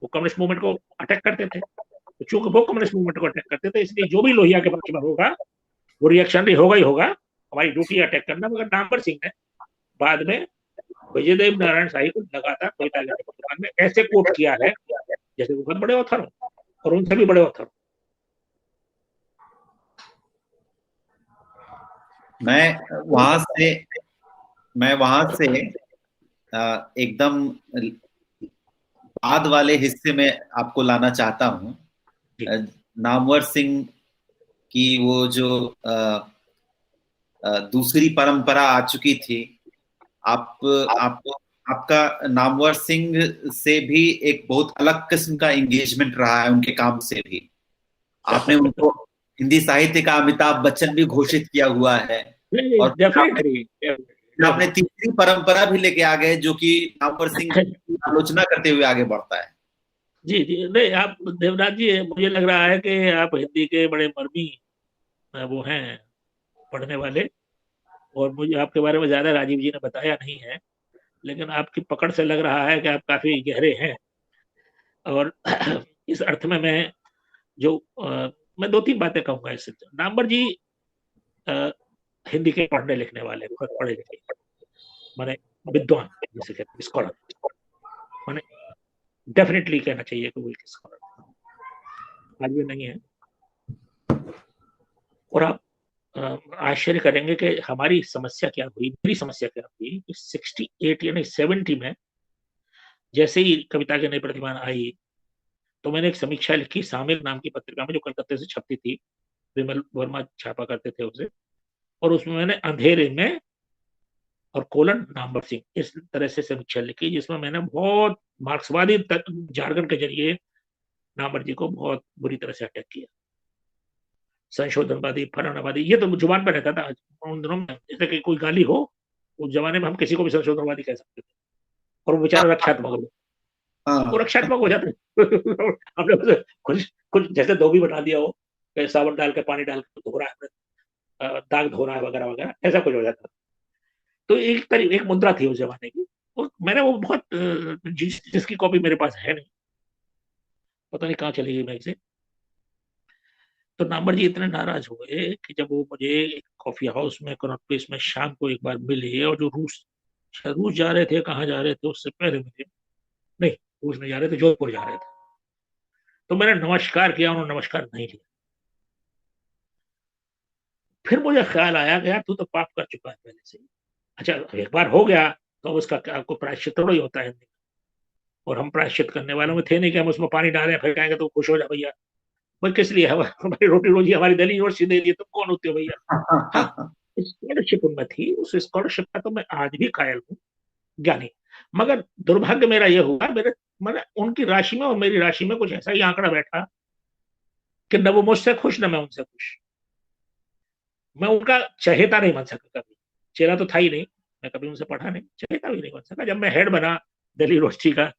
वो कम्युनिस्ट मूवमेंट को अटैक करते थे। तो चूंकि वो कम्युनिस्ट मूवमेंट को अटैक करते थे, इसलिए जो भी लोहिया के पक्ष में होगा वो रिएक्शनरी होगा ही होगा, हमारी ड्यूटी अटैक करना। मगर नामवर सिंह ने बाद में विजयदेव नारायण शाही को लगातार कविता लिखने की दुकान में ऐसे कोट किया है जैसे वो बहुत बड़े ऑथर हो, और उनसे भी बड़े ऑथर हो। मैं वहां से एकदम बाद वाले हिस्से में आपको लाना चाहता हूँ। नामवर सिंह की वो जो दूसरी परंपरा आ चुकी थी, आपका नामवर सिंह से भी एक बहुत अलग किस्म का एंगेजमेंट रहा है उनके काम से भी। आपने उनको हिंदी साहित्य का अमिताभ बच्चन भी घोषित किया हुआ है, और आपने तीसरी परंपरा भी लेके आ गए जो कि नामवर सिंह की आलोचना करते हुए आगे बढ़ता है। जी जी, नहीं आप देवनाथ जी, मुझे लग रहा है कि आप हिंदी के बड़े मर्मी वो हैं पढ़ने वाले, और मुझे आपके बारे में ज्यादा राजीव जी ने बताया नहीं है, लेकिन आपकी पकड़ से लग रहा है कि आप काफी गहरे हैं। और इस अर्थ में मैं मैं 2-3 बातें कहूंगा इससे। नामवर जी हिंदी के पढ़ने लिखने वाले, बहुत पढ़े लिखे, माने विद्वान जिसे कहते हैं, स्कॉलर, माने डेफिनेटली कहना चाहिए कि वो एक स्कॉलर, आज भी नहीं है, और आप आश्चर्य करेंगे कि हमारी समस्या क्या हुई, मेरी समस्या क्या हुई कि 68 यानी 70 में जैसे ही कविता की नई प्रतिभा आई, तो मैंने एक समीक्षा लिखी सामिर नाम की पत्रिका में, जो कलकत्ते से छपती थी, विमल वर्मा छापा करते थे उसे। और उसमें मैंने अंधेरे में और कोलन नामवर सिंह इस तरह से समीक्षा लिखी, जिसमें मैंने बहुत मार्क्सवादी जार्गन के जरिए नामवर जी को बहुत बुरी तरह से अटैक किया। संशोधनवादी, फलानावादी, ये तो जुबान पर रहता था उन दिनों में, जैसे कि कोई गाली हो, उस जमाने में हम किसी को भी संशोधनवादी कह सकते थे, और वो बेचारा रक्षात्मक हो, वो रक्षात्मक हो जाते हमने उसे कुछ कुछ जैसे धोबी बना दिया हो, साबुन डाल के पानी डाल के धो रहा है, दाग धो रहा है वगैरह वगैरह, ऐसा कुछ हो जाता। तो एक मुद्रा थी उस जमाने की, और मैंने वो बहुत जिसकी कॉपी मेरे पास है नहीं, पता नहीं कहाँ चली गई मैं से। तो नामवर जी इतने नाराज हुए कि जब वो मुझे एक कॉफी हाउस में कनॉट प्लेस में शाम को एक बार मिले, और जो रूस जा रहे थे, कहाँ जा रहे थे उससे पहले मिले, नहीं रूस नहीं जा रहे थे, जोधपुर जा रहे थे। तो मैंने नमस्कार किया, उन्होंने नमस्कार नहीं किया। फिर मुझे ख्याल आया कि यार तू तो पाप कर चुका है पहले से। अच्छा, एक बार हो गया तो उसका आपको प्रायश्चित थोड़ा ही होता है, और हम प्रायश्चित करने वालों में थे नहीं कि हम उसमें पानी डालें फिर कहेंगे तो खुश हो जा भैया। भाई किस लिए, हमारी रोटी रोजी हमारी दिल्ली यूनिवर्सिटी दे दी, तुम कौन होते हो भैया। हाँ, स्कॉलरशिप उनमें थी, उस स्कॉलरशिप का तो मैं आज भी कायल हूँ, ज्ञानी। मगर दुर्भाग्य मेरा यह हुआ, मेरे मैंने उनकी राशि में और मेरी राशि में कुछ ऐसा ही आंकड़ा बैठा कि न वो मुझसे खुश न मैं उनसे खुश। मैं उनका चहेता नहीं बन सका कभी, चेहरा तो था ही नहीं, मैं कभी उनसे पढ़ा नहीं, चहेता भी नहीं बन सका। जब मैं हेड बना दिल्ली यूनिवर्सिटी का,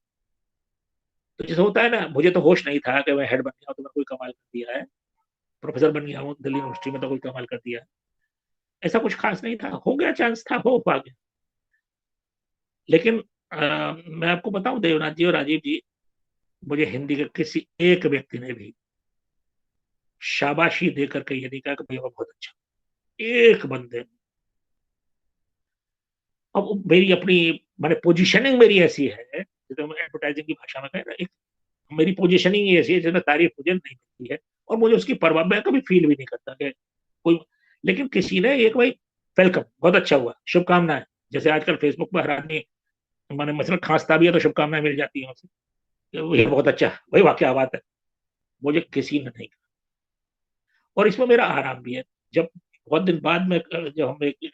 तो जैसे होता है ना, मुझे तो होश नहीं था कि मैं हेड बन गया तो मैं कोई कमाल कर दिया है, प्रोफेसर बन गया हूँ दिल्ली यूनिवर्सिटी में तो कोई कमाल कर दिया है। ऐसा कुछ खास नहीं था, हो गया, चांस था, हो पा गया। लेकिन मैं आपको बताऊं देवनाथ जी और राजीव जी, मुझे हिंदी के किसी एक व्यक्ति ने भी शाबाशी देकर के ये नहीं कहा कि भैया बहुत अच्छा, एक बंदे। अब मेरी अपनी मैंने पोजीशनिंग मेरी ऐसी है, जैसे हम एडवर्टाइजिंग की भाषा में कहें ना, एक मेरी पोजीशनिंग ऐसी है जिसमें तारीफ मुझे नहीं मिलती है, और मुझे उसकी परवाह, मैं कभी फील भी नहीं करता कि कोई। लेकिन किसी ने एक, भाई वेलकम, बहुत अच्छा हुआ, शुभकामनाएं, जैसे आजकल फेसबुक पर हर आदमी मैंने मतलब खांसता भी है तो शुभकामनाएं मिल जाती हैं उसे, ये बहुत अच्छा, भाई वाह क्या बात है। मुझे किसी ने नहीं कहा, और इसमें मेरा आराम भी है। जब बहुत दिन बाद में जब हम एक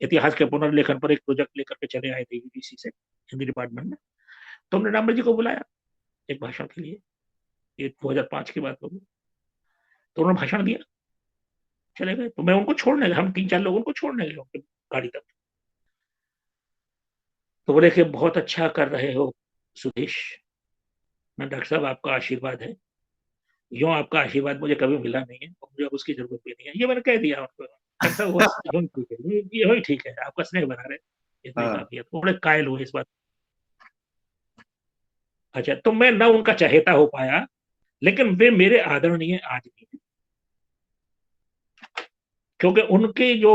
इतिहास के पुनर्लेखन पर एक प्रोजेक्ट लेकर के चले आए थे यूजीसी से, हिंदी डिपार्टमेंट में, तो हमने नामवर जी को बुलाया एक भाषण के लिए, ये 2005 की बात होगी। तो उन्होंने भाषण दिया, चले गए, तो मैं उनको छोड़ने गया, हम 3-4 लोग उनको छोड़ने गए उनकी गाड़ी तक। तो बोले कि बहुत अच्छा कर रहे हो सुधीश। मैं, डॉक्टर साहब आपका आशीर्वाद है, यूं आपका आशीर्वाद मुझे कभी मिला नहीं है, और मुझे अब उसकी जरूरत भी नहीं है, ये मैंने कह दिया उनको। डॉक्टर साहब बस यूं ठीक है, ये ठीक है, आपका स्नेह बना रहे, इतना ही काफी है। थोड़े कायल हुए इस बात। अच्छा, तो मैं ना उनका चहेता हो पाया, लेकिन वे मेरे आदरणीय आज भी हैं, क्योंकि उनके जो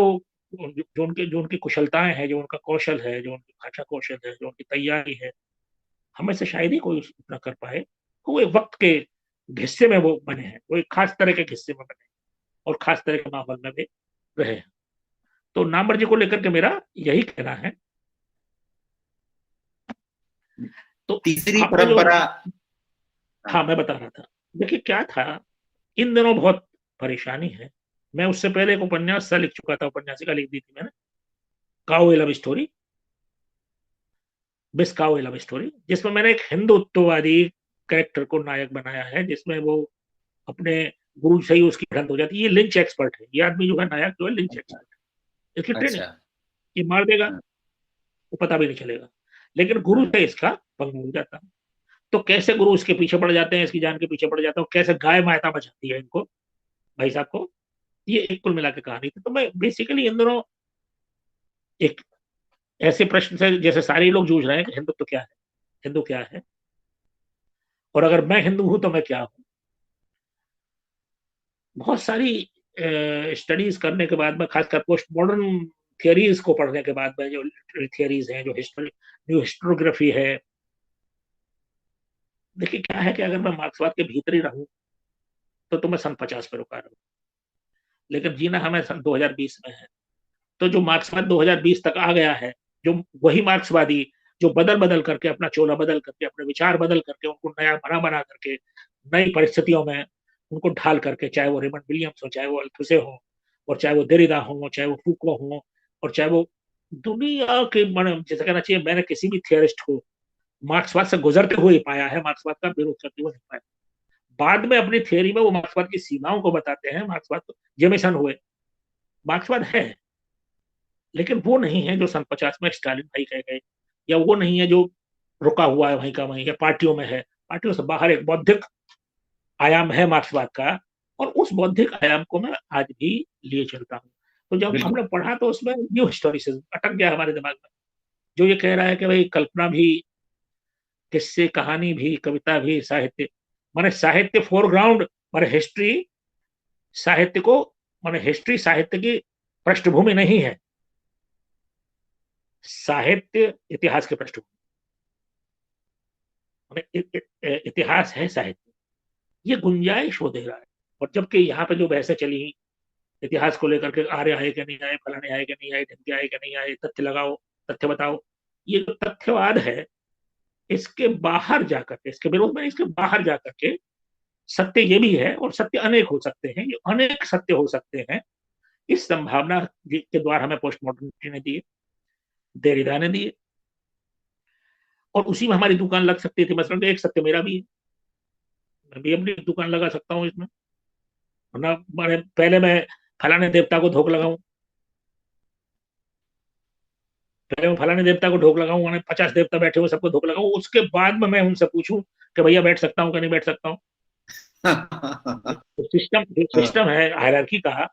उनकी कुशलताएं हैं, जो उनका कौशल है, जो उनकी भाषा कौशल है, जो उनकी तैयारी है, हमें से शायद ही कोई उतना कर पाए। वो एक वक्त के हिस्से में वो बने हैं, वो एक खास तरह के हिस्से में बने हैं, और खास तरह के माहौल में भी रहे हैं। तो नामवर जी को लेकर के मेरा यही कहना है। तो तीसरी आपने जो, परंपरा। हाँ मैं बता रहा था, देखिए क्या था, इन दिनों बहुत परेशानी है। मैं उससे पहले एक उपन्यास सा लिख चुका था, उपन्यासिका लिख दी थी मैंने, काउ ए लव स्टोरी, मिस काउ ए लव स्टोरी, जिसमें मैंने एक हिंदुत्ववादी कैरेक्टर को नायक बनाया है, जिसमें वो अपने गुरु से ही उसकी भिड़ंत हो जाती है। ये लिंच एक्सपर्ट है, ये आदमी जो है नायक, जो है लिंच एक्सपर्ट है, इसकी ट्रेनिंग, अच्छा। ये मार देगा वो पता भी नहीं चलेगा, लेकिन गुरु से इसका पंगा हो जाता है। तो कैसे गुरु इसके पीछे पड़ जाते हैं, इसकी जान के पीछे पड़ जाते हैं, कैसे गाय माता बचाती है इनको, भाई साहब को, ये एक कुल मिला के कहानी थी। तो मैं बेसिकली इन दोनों एक ऐसे प्रश्न से जैसे सारे लोग जूझ रहे हैं कि हिंदुत्व तो क्या है, हिंदू क्या है, और अगर मैं हिंदू हूं तो मैं क्या हूं। बहुत सारी स्टडीज करने के बाद में, खासकर पोस्ट मॉडर्न थियरीज को पढ़ने के बाद में, जो थियरीज हैं, जो हिस्ट्री, न्यू हिस्टोग्राफी है, देखिए क्या है कि अगर मैं मार्क्सवाद के भीतर ही रहूं तो तुम्हें सन 50 पे रुका रहो, लेकिन जीना हमें सन 2020 में है। तो जो मार्क्सवाद 2020 तक आ गया है, जो वही मार्क्सवादी जो बदल बदल करके, अपना चोला बदल करके, अपने विचार बदल करके, उनको नया बना बना करके, नई परिस्थितियों में उनको ढाल करके, चाहे वो रेमंड विलियम्स हो, चाहे वो अल्थुसे हो, और चाहे वो देरिदा हो, चाहे वो फूको हो, और चाहे वो दुनिया के, जैसे कहना चाहिए, मैंने किसी भी थियरिस्ट को मार्क्सवाद से गुजरते हुए पाया है, मार्क्सवाद का विरोध करते हुए नहीं पाया। बाद में अपनी थियोरी में वो मार्क्सवाद की सीमाओं को बताते हैं, मार्क्सवाद तो जेमिसन हुए, मार्क्सवाद है, लेकिन वो नहीं है जो सन 50 में स्टालिन भाई कह गए, या वो नहीं है जो रुका हुआ है वहीं का वहीं, या पार्टियों में है। पार्टियों से बाहर एक बौद्धिक आयाम है मार्क्सवाद का, और उस बौद्धिक आयाम को मैं आज भी लिए चलता हूँ। तो जब हमने पढ़ा तो उसमें न्यू हिस्टोरिसिज्म अटक गया हमारे दिमाग में, जो ये कह रहा है कि भाई कल्पना भी, किस्से, कहानी भी, कविता भी, साहित्य, माने साहित्य फोरग्राउंड, माने हिस्ट्री साहित्य को, माने हिस्ट्री साहित्य की पृष्ठभूमि नहीं है, साहित्य इतिहास की पृष्ठभूमि, इतिहास है साहित्य। ये गुंजाइश वो दे रहा है। और जबकि यहाँ पे जो बहसें चली इतिहास को लेकर के, आर्य आए कि नहीं आए, फलाने आए कि नहीं आए, ढंके आए कि नहीं आए, तथ्य लगाओ, तथ्य बताओ, ये जो तथ्यवाद है, इसके बाहर जाकर के, इसके विरोध में, इसके बाहर जाकर के सत्य ये भी है, और सत्य अनेक हो सकते हैं, ये अनेक सत्य हो सकते हैं, इस संभावना के द्वारा हमें पोस्ट मॉडर्निटी ने दिए, देरिदा ने दिए, और उसी में हमारी दुकान लग सकती थी। मसलन एक सत्य मेरा भी है, मैं भी अपनी दुकान लगा सकता हूँ इसमें, वरना पहले मैं फलाने देवता को धोख लगाऊं, पहले मैं फलाने देवता को ढोक लगाऊं, मैंने 50 देवता बैठे हुए सबको धोख लगाऊं, उसके बाद में मैं उनसे पूछूं कि भैया बैठ सकता हूं कि नहीं बैठ सकता हूं। तो सिस्टम है हायरार्की का,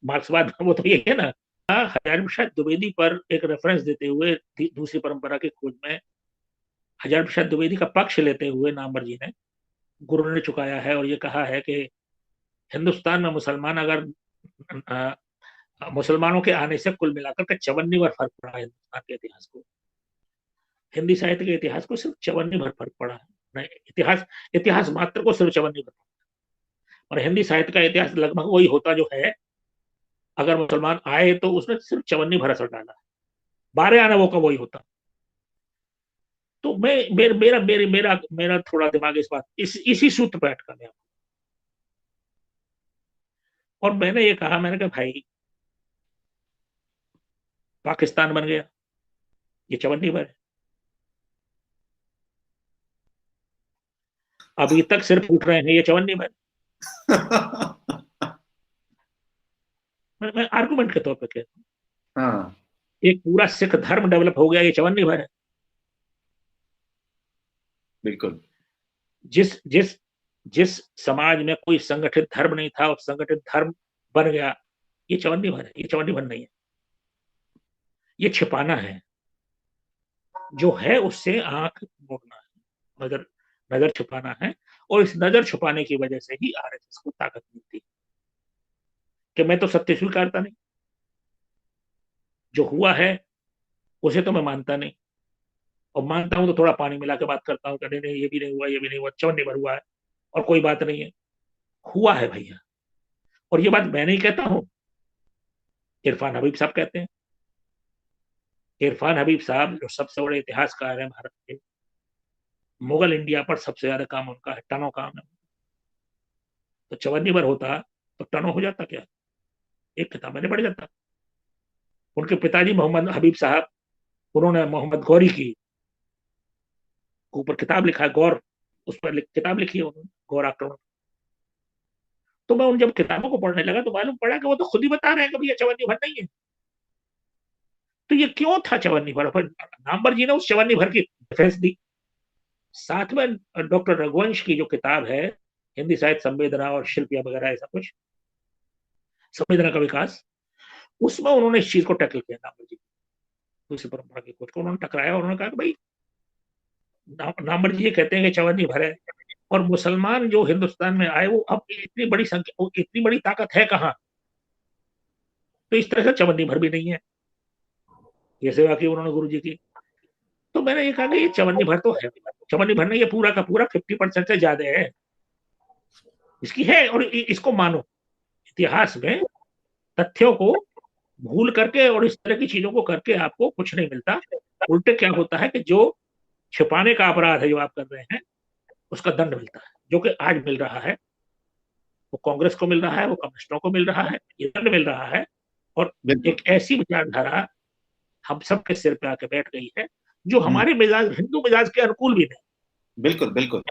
मार्क्सवाद वो तो ये है ना। हजारी प्रसाद द्विवेदी पर एक रेफरेंस देते हुए, दूसरी परंपरा की खोज में हजारी प्रसाद द्विवेदी का पक्ष लेते हुए नामवर जी ने, गुरु ने चुकाया है और ये कहा है कि हिंदुस्तान में मुसलमान अगर मुसलमानों के आने से कुल मिलाकर के 54 बार फर्क पड़ा है हिंदुस्तान के इतिहास को, हिंदी साहित्य के इतिहास को सिर्फ 54 बार फर्क पड़ा है, इतिहास मात्र को सिर्फ 54 बार, और हिंदी साहित्य का इतिहास लगभग वही होता जो है, अगर मुसलमान आए तो उसने सिर्फ 54 भर असर डाला है, 12 आना वो का वही होता। तो मैं मेरा मेरा मेरा मेरा थोड़ा दिमाग इस बात इसी सूत्र पर अटका गया, और मैंने ये कहा, मैंने कहा भाई पाकिस्तान बन गया, ये 54 भर है, अभी तक सिर्फ उठ रहे हैं, ये 54 भर। मैं आर्गुमेंट के तौर पर कहता हूँ, हाँ, एक पूरा सिख धर्म डेवलप हो गया, ये 54 भर है। बिल्कुल। जिस जिस जिस समाज में कोई संगठित धर्म नहीं था और संगठित धर्म बन गया, ये 54 भर है, ये 54 भर नहीं है, ये छिपाना है, जो है उससे आंख मोड़ना है, नजर नजर छुपाना है, और इस नजर छुपाने की वजह से ही आरएसएस को ताकत मिलती है कि मैं तो सत्य स्वीकारता नहीं, जो हुआ है उसे तो मैं मानता नहीं, और मानता हूं तो थोड़ा पानी मिला के बात करता हूँ, नहीं नहीं ये भी नहीं हुआ, ये भी नहीं हुआ, 54 भर हुआ है और कोई बात नहीं है, हुआ है भैया। और ये बात मैं नहीं कहता हूं, इरफान हबीब साहब कहते हैं। इरफान हबीब साहब जो सबसे बड़े इतिहासकार हैं भारत के, मुगल इंडिया पर सबसे ज्यादा काम उनका है, टनों काम है, तो 54 भर होता तो टनों हो जाता क्या, एक किताब मैंने पढ़ जाता। उनके पिताजी मोहम्मद हबीब साहब, उन्होंने मोहम्मद गौरी की ऊपर किताब लिखा है, गौर, उस पर किताब लिखी है उन्होंने, गौर आक्रमण। तो मैं उन जब किताबों को पढ़ने लगा तो मालूम पड़ा कि वो तो खुद ही बता रहे हैं कि भैया 54 भर नहीं है। तो ये क्यों था 54 भर, नामवर जी ने उस 54 भर की डिफेंस दी। साथ में डॉक्टर रघुवंश की जो किताब है, हिंदी साहित्य संवेदना और शिल्प या वगैरह ऐसा कुछ, संवेदना का विकास, उसमें उन्होंने इस चीज को टैकल किया, नामवर जी दूसरी परंपरा की खोज को उन्होंने टकराया, और उन्होंने कहा कि भाई नामवर जी ये कहते हैं कि 54 भर है, और मुसलमान जो हिंदुस्तान में आए वो अब इतनी बड़ी संख्या, इतनी बड़ी ताकत है कहाँ, तो इस तरह से 54 भर भी नहीं है, ये सेवा की उन्होंने गुरु जी की। तो मैंने ये कहा कि ये 54 भर तो है, 54 भर नहीं, ये पूरा का पूरा 50% से ज्यादा है, इसकी है, और इसको मानो। इतिहास में तथ्यों को भूल करके और इस तरह की चीजों को करके आपको कुछ नहीं मिलता। उल्टे क्या होता है कि जो छिपाने का अपराध है जो आप कर रहे हैं, उसका दंड मिलता है, जो कि आज मिल रहा है। वो कांग्रेस को मिल रहा है, वो कम्युनिस्टों को मिल रहा है, ये दंड मिल रहा है। और बिल्कुल एक ऐसी विचारधारा हम सबके सिर पे आके बैठ गई है जो हम्म, हमारे मिजाज, हिंदू मिजाज के अनुकूल भी नहीं। बिल्कुल बिल्कुल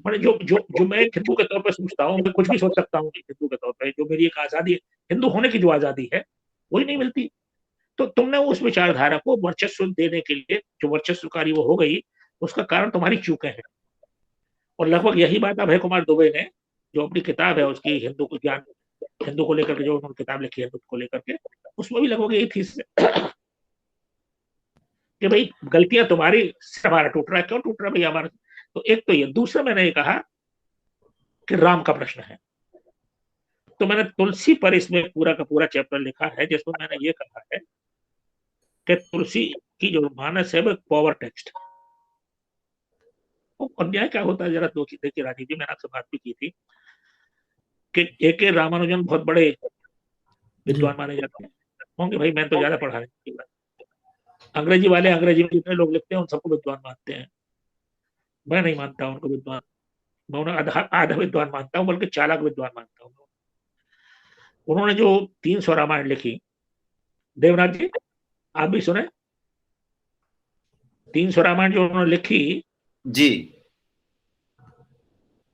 मैंने जो जो जो मैं एक हिंदू के तौर पर सोचता हूँ, मैं कुछ भी सोच सकता हूँ हिंदू के तौर पर, जो मेरी एक आजादी है, हिंदू होने की जो आजादी है, वही नहीं मिलती। तो तुमने उस विचारधारा को वर्चस्व देने के लिए जो वर्चस्वकारी वो हो गई, उसका कारण तुम्हारी चूकें हैं। और लगभग यही बात अभय कुमार दुबे ने, जो अपनी किताब है उसकी हिंदू को ज्ञान, हिंदू को लेकर के जो उन्होंने किताब लिखी है हिंदू को लेकर के, उसमें भी लगभग यही थी कि भाई गलतियां तुम्हारी, सिर हमारा टूट रहा है, क्यों टूट रहा है भैया हमारा। तो एक तो ये, दूसरा मैंने ये कहा कि राम का प्रश्न है। तो मैंने तुलसी पर इसमें पूरा का पूरा चैप्टर लिखा है, जिसमें मैंने ये कहा है कि तुलसी की जो मानस है वो एक पावर टेक्स्ट है। वो अन्याय क्या होता है जरा दो चीजें की, राजीव जी मैंने आपसे बात भी की थी कि ए रामानुजन बहुत बड़े जी विद्वान माने जाते हैं होंगे, भाई मैं तो ज्यादा पढ़ा नहीं। अंग्रेजी वाले, अंग्रेजी में जितने लोग लिखते हैं उन सबको विद्वान मानते हैं। मैं नहीं मानता उनको विद्वान, मैं उन्हें आधा आधा विद्वान मानता हूँ, बल्कि चालाक विद्वान मानता हूँ। उन्होंने जो 300 रामायण लिखी, देवनाथ जी आप भी सुने, 300 रामायण जो उन्होंने लिखी, जी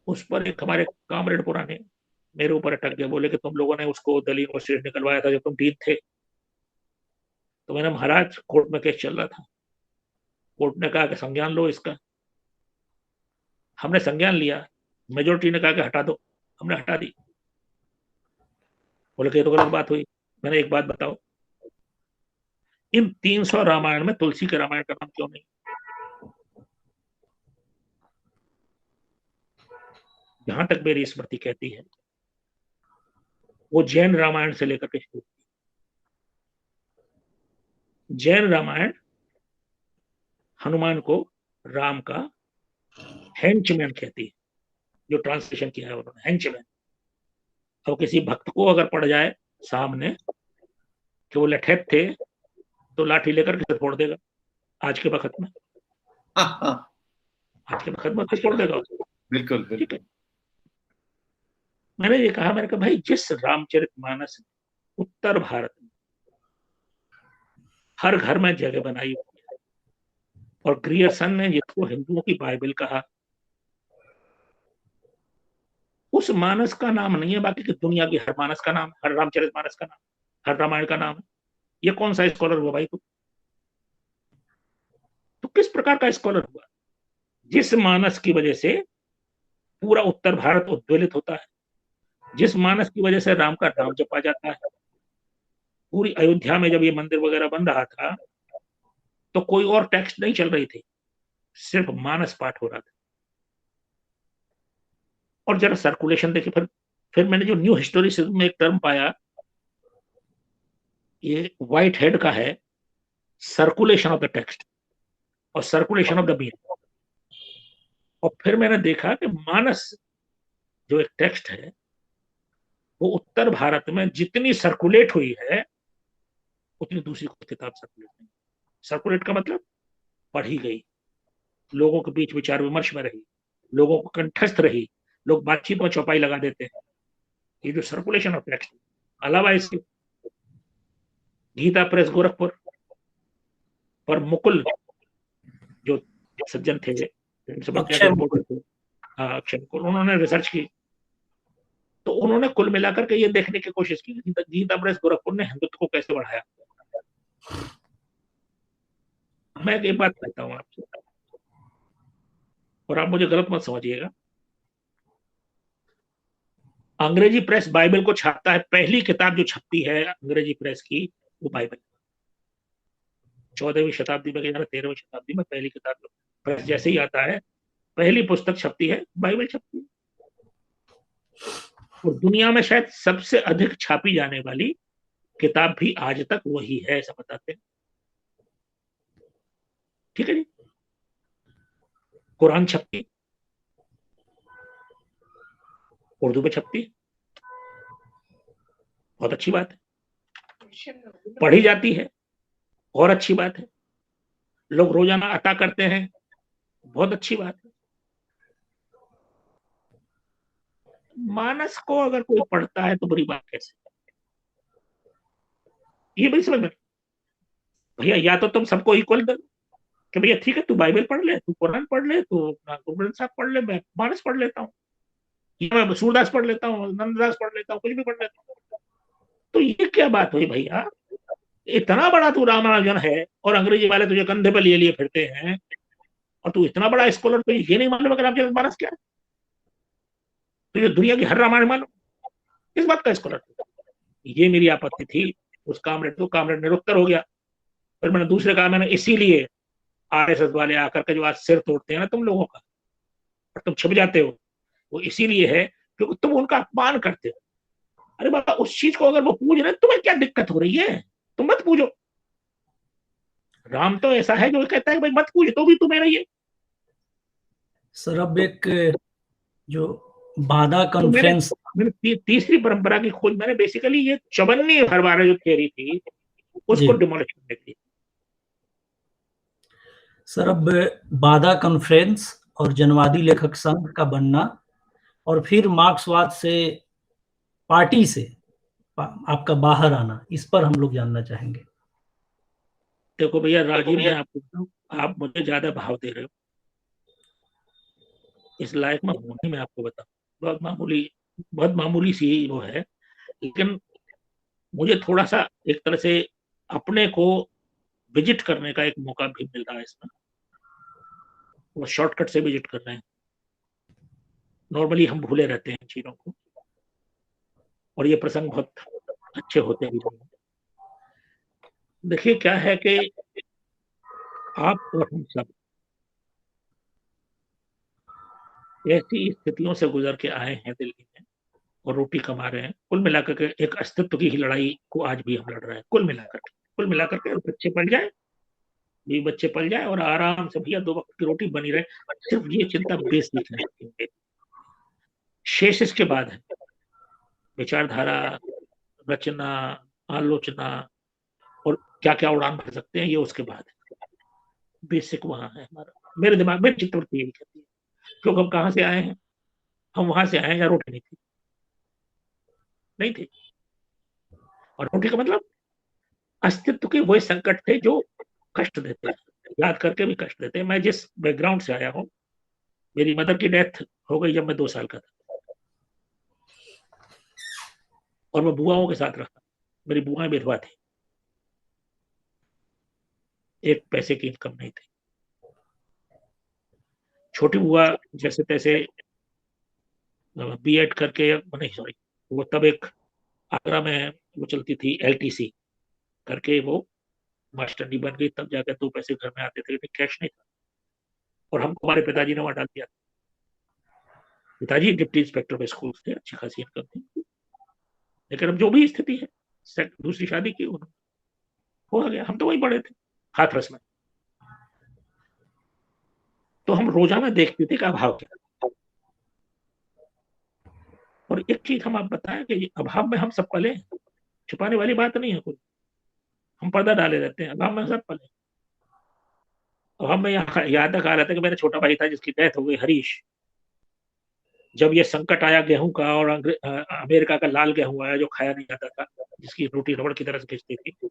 उस पर एक हमारे कामरेड पुराने मेरे ऊपर अटक गए, बोले कि तुम लोगों ने उसको दिल्ली यूनिवर्सिटी से निकलवाया था जब तुम डीन थे। तो मैंने, महाराज कोर्ट में केस चल रहा था, कोर्ट ने कहा कि संज्ञान लो इसका। हमने संज्ञान लिया, मेजोरिटी ने कहा कि हटा दो, हमने हटा दी। बोले कि ये तो गलत बात हुई। मैंने एक बात बताओ, इन 300 रामायण में तुलसी के रामायण का नाम क्यों नहीं? जहां तक मेरी स्मृति कहती है, वो जैन रामायण से लेकर के शुरू। जैन रामायण हनुमान को राम का हेंचमैन कहती है, जो ट्रांसलेशन किया है उन्होंने, हेंचमैन। अब किसी भक्त को अगर पड़ जाए सामने कि वो लठैत थे, तो लाठी लेकर के फोड़ देगा। आज के वक्त में, हाँ हाँ आज के वक्त में तो फोड़ देगा उसको। बिल्कुल ठीक है, बिल्कुल मैंने ये कहा, मैंने कहा भाई जिस रामचरितमानस उत्तर भारत में हर घर में जगह बनाई हुई है, और ग्रियर्सन ने जिसको हिंदुओं की बाइबल कहा, उस मानस का नाम नहीं है बाकी की दुनिया की हर मानस का नाम, हर रामचरितमानस का नाम, हर रामायण का नाम है। ये कौन सा स्कॉलर हुआ भाई? तो किस प्रकार का स्कॉलर हुआ जिस मानस की वजह से पूरा उत्तर भारत उद्वेलित होता है, जिस मानस की वजह से राम का नाम जपा जाता है? पूरी अयोध्या में जब ये मंदिर वगैरह बन रहा था, तो कोई और टेक्स्ट नहीं चल रही थी, सिर्फ मानस पाठ हो रहा था। और जरा सर्कुलेशन देखिए, फिर मैंने जो न्यू हिस्टोरिसिज्म में एक टर्म पाया, ये व्हाइट हेड का है, सर्कुलेशन ऑफ द टेक्स्ट और सर्कुलेशन ऑफ द मीनिंग। और फिर मैंने देखा कि मानस जो एक टेक्स्ट है, वो उत्तर भारत में जितनी सर्कुलेट हुई है, उतनी दूसरी कोई किताब सर्कुलेट नहीं। सर्कुलेट का मतलब पढ़ी गई, लोगों के बीच विचार विमर्श में रही, लोगों को कंठस्थ रही, लोग बातचीत में चौपाई लगा देते हैं। ये जो सर्कुलेशन ऑफ टेक्स्ट, अलावा इसके गीता प्रेस गोरखपुर पर मुकुल जो सज्जन थे, जिनसे बच्चा के अक्षय रिपोर्टर मुकुल। थे, अक्षय मुकुल, उन्होंने रिसर्च की। तो उन्होंने कुल मिलाकर के ये देखने की कोशिश की कि गीता प्रेस गोरखपुर ने हिंदुत्व को कैसे बढ़ाया। मैं एक बात कहता हूँ आपसे, और आप मुझे गलत मत समझिएगा, अंग्रेजी प्रेस बाइबल को छापता है, पहली किताब जो छपती है अंग्रेजी प्रेस की, वो बाइबल। 14वीं शताब्दी में, 13वीं शताब्दी में पहली किताब जो प्रेस जैसे ही आता है, पहली पुस्तक छपती है, बाइबल छपती है। और दुनिया में शायद सबसे अधिक छापी जाने वाली किताब भी आज तक वही है, ऐसा बताते हैं। ठीक है जी, कुरान छपती, उर्दू में छपती है, बहुत अच्छी बात है। पढ़ी जाती है, और अच्छी बात है। लोग रोजाना अता करते हैं, बहुत अच्छी बात है। मानस को अगर कोई पढ़ता है तो बुरी बात कैसे? ये मेरी समझ में। भैया या तो तुम सबको इक्वल दो कि भैया ठीक है, तू बाइबल पढ़ ले, तू कुरान पढ़ ले, तू गुरु ग्रंथ साहब पढ़ ले, मैं मानस पढ़ लेता हूँ, या मैं सूरदास पढ़ लेता हूँ, नंददास पढ़ लेता हूँ, कुछ भी पढ़ लेता हूँ। तो ये क्या बात हुई भैया? इतना बड़ा तू रामानुजन है और अंग्रेजी वाले तुझे कंधे पर लिए लिए फिरते हैं, और तू इतना बड़ा स्कॉलर, तो ये नहीं मालूम है कि रामचरितमानस क्या है? तुझे दुनिया की हर रामायण मालूम, किस बात का स्कॉलर? ये मेरी आपत्ति थी। उस कामरेड को, कामरेड निरुत्तर हो गया। फिर मैंने दूसरे कहा, मैंने इसीलिए आरएसएस वाले आकर के जो आज सिर तोड़ते हैं ना तुम लोगों का, और तुम छिप जाते हो, वो इसीलिए है क्योंकि तुम उनका अपमान करते हो। अरे बाबा, उस चीज को अगर वो पूज रहे, तुम्हें क्या दिक्कत हो रही है? तुम मत पूजो। राम तो ऐसा है जो कहता है भाई मत पूज, तो भी तुम्हें रही है। सर अब एक जो बादा तो मैंने कॉन्फ्रेंस, तीसरी परंपरा की खोज, मैंने बेसिकली ये चवन्नी हर बार जो थियरी थी उसको डिमोलिश करने की। सर अब बादा कॉन्फ्रेंस और जनवादी लेखक संघ का बनना, और फिर मार्क्सवाद से, पार्टी से आपका बाहर आना, इस पर हम लोग जानना चाहेंगे। देखो भैया राजीव, मैं आपको बताऊं, आप मुझे ज्यादा भाव दे रहे हो। इस लायक में होने में आपको बताऊं, बहुत मामूली सी वो है, लेकिन मुझे थोड़ा सा एक तरह से अपने को विजिट करने का एक मौका भी मिल रहा है इसमें। वो शॉर्टकट से विजिट कर रहे हैं। नॉर्मली हम भूले रहते हैं चीजों को, और ये प्रसंग बहुत अच्छे होते हैं। देखिए क्या है कि आप और हम सब ऐसी स्थितियों से गुजर के आए हैं दिल्ली में, और रोटी कमा रहे हैं। कुल मिलाकर के एक अस्तित्व की ही लड़ाई को आज भी हम लड़ रहे हैं। कुल मिलाकर के बच्चे पल जाए, भी बच्चे पल जाए, और आराम से भैया 2 वक्त की रोटी बनी रहे। सिर्फ ये चिंता बेसिक है। शेष इसके बाद है विचारधारा, रचना, आलोचना, और क्या क्या उड़ान भर सकते हैं, ये उसके बाद है। बेसिक वहां है हमारा। मेरे दिमाग में चित्रवृत्ति यही कहती है, क्योंकि हम कहाँ से आए हैं? हम वहां से आए हैं जहाँ रोटी नहीं थी, नहीं थी। और रोटी का मतलब अस्तित्व के वही संकट थे जो कष्ट देते हैं, याद करके भी कष्ट देते हैं। मैं जिस बैकग्राउंड से आया हूँ, मेरी मदर की डेथ हो गई जब मैं 2 साल का था, और मैं बुआओं के साथ रहा। मेरी बुआएं विधवा थी, 1 पैसे की इनकम नहीं थी। छोटी बुआ जैसे तैसे बीएड करके, नहीं सॉरी, वो तब एक आगरा में वो चलती थी एलटीसी करके, वो मास्टरनी बन गई। तब जाकर 2 पैसे घर में आते थे, लेकिन कैश नहीं था। और हमको हमारे पिताजी ने वहां डाल दिया। पिताजी डिप्टी इंस्पेक्टर में स्कूल थे, अच्छी खासी इनकम थी। लेकिन अब जो भी स्थिति है, दूसरी शादी की, हो गया। हम तो वही बड़े थे, हाथरस में। तो हम रोजाना देखते थे कि अभाव क्या। और एक चीज हम आप बताएं कि अभाव में हम सब पले, छुपाने वाली बात नहीं है कोई। हम पर्दा डाले रहते हैं, अभाव में सब पले। अब हमें याद रखा रहता है कि मेरा छोटा भाई था जिसकी डेथ हो गई, हरीश। जब ये संकट आया गेहूं का, और अमेरिका का लाल गेहूं आया जो खाया नहीं जाता था, जिसकी रोटी रबड़ की तरह से खिंचती थी,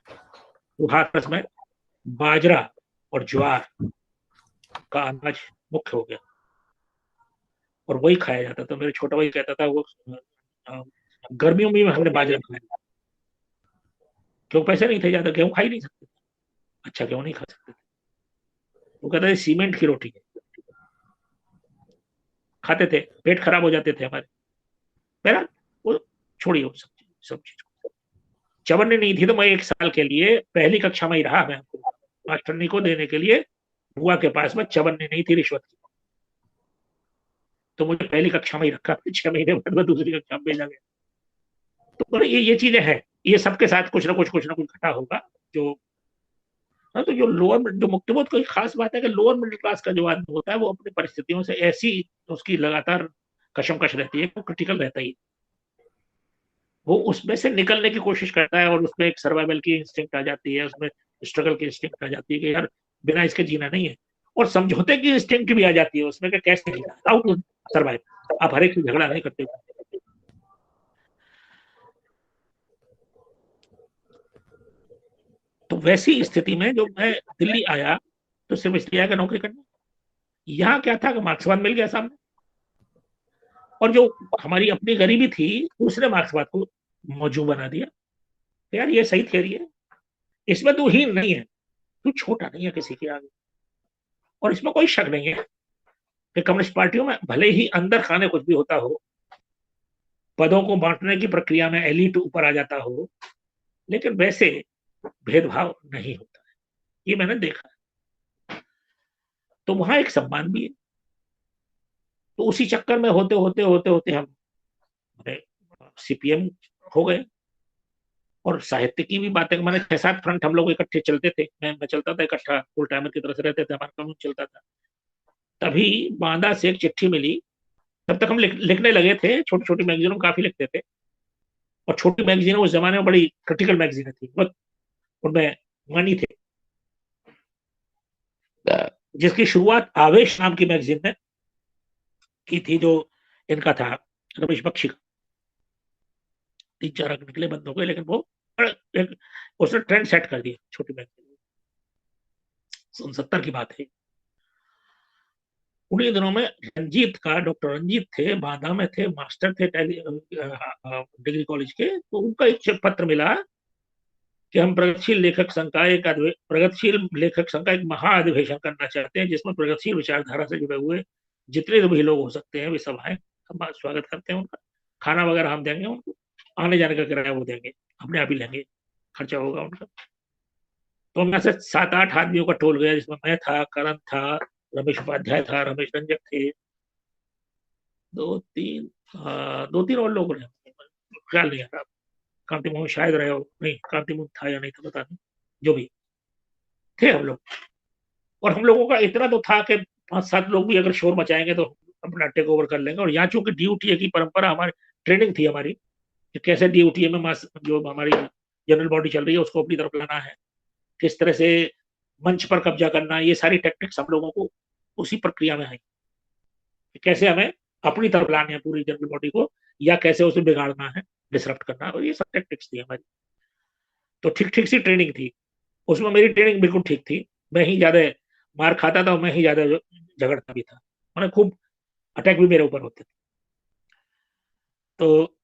तो हाथरस में बाजरा और ज्वार का अनाज मुख्य हो गया, और वही खाया जाता था। मेरे छोटा भाई कहता था वो गर्मियों में हमने बाजरा खाया, क्यों? पैसे नहीं थे ज्यादा, गेहूं खा ही नहीं सकते। अच्छा, क्यों नहीं खा सकते? वो कहता था सीमेंट की रोटी खाते थे, पेट खराब हो जाते थे हमारे। मेरा वो छोड़िए वो सब चीज को। चवन्नी नहीं थी तो मैं 1 साल के लिए पहली कक्षा में ही रहा। मैं मास्टरनी को देने के लिए बुआ के पास में चवन्नी नहीं थी, रिश्वत की, तो मुझे पहली कक्षा में ही रखा। 6 महीने बाद में दूसरी कक्षा में भेजा गया। तो ये चीजें हैं। ये सबके साथ कुछ ना कुछ घटा होगा। जो हाँ, तो जो लोअर, जो मुक्तिबोध की खास बात है कि लोअर मिडिल क्लास का जो आदमी होता है, वो अपनी परिस्थितियों से ऐसी उसकी लगातार कशमकश रहती है, वो क्रिटिकल रहता ही, वो उसमें से निकलने की कोशिश करता है और उसमें एक सर्वाइवल की इंस्टिंक्ट आ जाती है, उसमें स्ट्रगल की इंस्टिंक्ट आ जाती है कि यार बिना इसके जीना नहीं है, और समझौते की इंस्टिंक्ट भी आ जाती है उसमें कि कैसे जीना, हाउ टू सर्वाइव, आप हर एक से झगड़ा नहीं करते। तो वैसी स्थिति में जो मैं दिल्ली आया तो सिर्फ इसलिए आया कि नौकरी करनी, यहाँ क्या था कि मार्क्सवाद मिल गया सामने, और जो हमारी अपनी गरीबी थी दूसरे मार्क्सवाद को मौजूद बना दिया। यार ये सही थियरी है, इसमें तू हीन नहीं है, तू छोटा नहीं है किसी के आगे, और इसमें कोई शक नहीं है कि कम्युनिस्ट पार्टियों में भले ही अंदर खाने कुछ भी होता हो, पदों को बांटने की प्रक्रिया में एलिट ऊपर आ जाता हो, लेकिन वैसे भेदभाव नहीं होता है, ये मैंने देखा है। तो वहां एक सम्मान भी है। तो उसी चक्कर में होते होते होते होते हम सीपीएम हो गए, और साहित्य की भी बातें, मैंने 6-7 फ्रंट हम लोग इकट्ठे चलते थे, मैं चलता था इकट्ठा, फुल टाइमर की तरह से रहते थे, हमारा काम चलता था। तभी बांदा से एक चिट्ठी मिली, तब तक हम लिखने लगे थे, छोटी छोटी मैगजीनों में काफी लिखते थे, और छोटी मैगजीनें उस जमाने में बड़ी क्रिटिकल मैगजीनें थी, बहुत उनमें मानी थे, जिसकी शुरुआत आवेश नाम की मैगजीन ने की थी, जो इनका था रमेश बख्शी का। 3-4 अंक निकले बंद हो गए, लेकिन वो एक उसने ट्रेंड सेट कर दिया छोटी मैगजीन। 70 की बात है। उन्हीं दिनों में रंजीत का, डॉक्टर रंजीत थे, बांदा में थे, मास्टर थे डिग्री कॉलेज के, तो उनका एक पत्र मिला कि हम प्रगतिशील लेखक संघ का एक महाअधिवेशन करना चाहते हैं, जिसमें प्रगतिशील विचारधारा से जुड़े हुए जितने भी लोग हो सकते हैं वे सब आए, हम स्वागत करते हैं उनका, खाना वगैरह हम देंगे उनको, आने जाने का किराया वो देंगे, अपने आप ही लेंगे, खर्चा होगा उनका। तो हम से 7-8 आदमियों का टोल गया, जिसमें मैं था, करण था, रमेश उपाध्याय था, रमेश रंजक थे, दो तीन और लोग रहे, ख्याल नहीं आ रहा, कांति मोहन शायद रहे हो, नहीं कांति मोहन था या नहीं था पता नहीं, जो भी थे हम लोग। और हम लोगों का इतना तो था कि 5-7 लोग भी अगर शोर मचाएंगे तो अपना टेक ओवर कर लेंगे। और यहाँ चूंकि DUTA की परंपरा, हमारी ट्रेनिंग थी हमारी कि कैसे DUTA में जो हमारी जनरल बॉडी चल रही है उसको अपनी तरफ लाना है, किस तरह से मंच पर कब्जा करना, ये सारी टेक्निक्स हम लोगों को उसी प्रक्रिया में आई, कैसे हमें अपनी तरफ लाने हैं पूरी जनरल बॉडी को, या कैसे उसे बिगाड़ना है, डिसरप्ट करना है, और ये सब टेक्टिक्स थी हमारी। तो ठीक ठीक सी ट्रेनिंग थी उसमें, मेरी ट्रेनिंग बिल्कुल ठीक थी, मैं ही ज्यादा मार खाता था, मैं ही ज्यादा झगड़ता भी था, मैंने खूब अटैक भी मेरे ऊपर होते थे। तो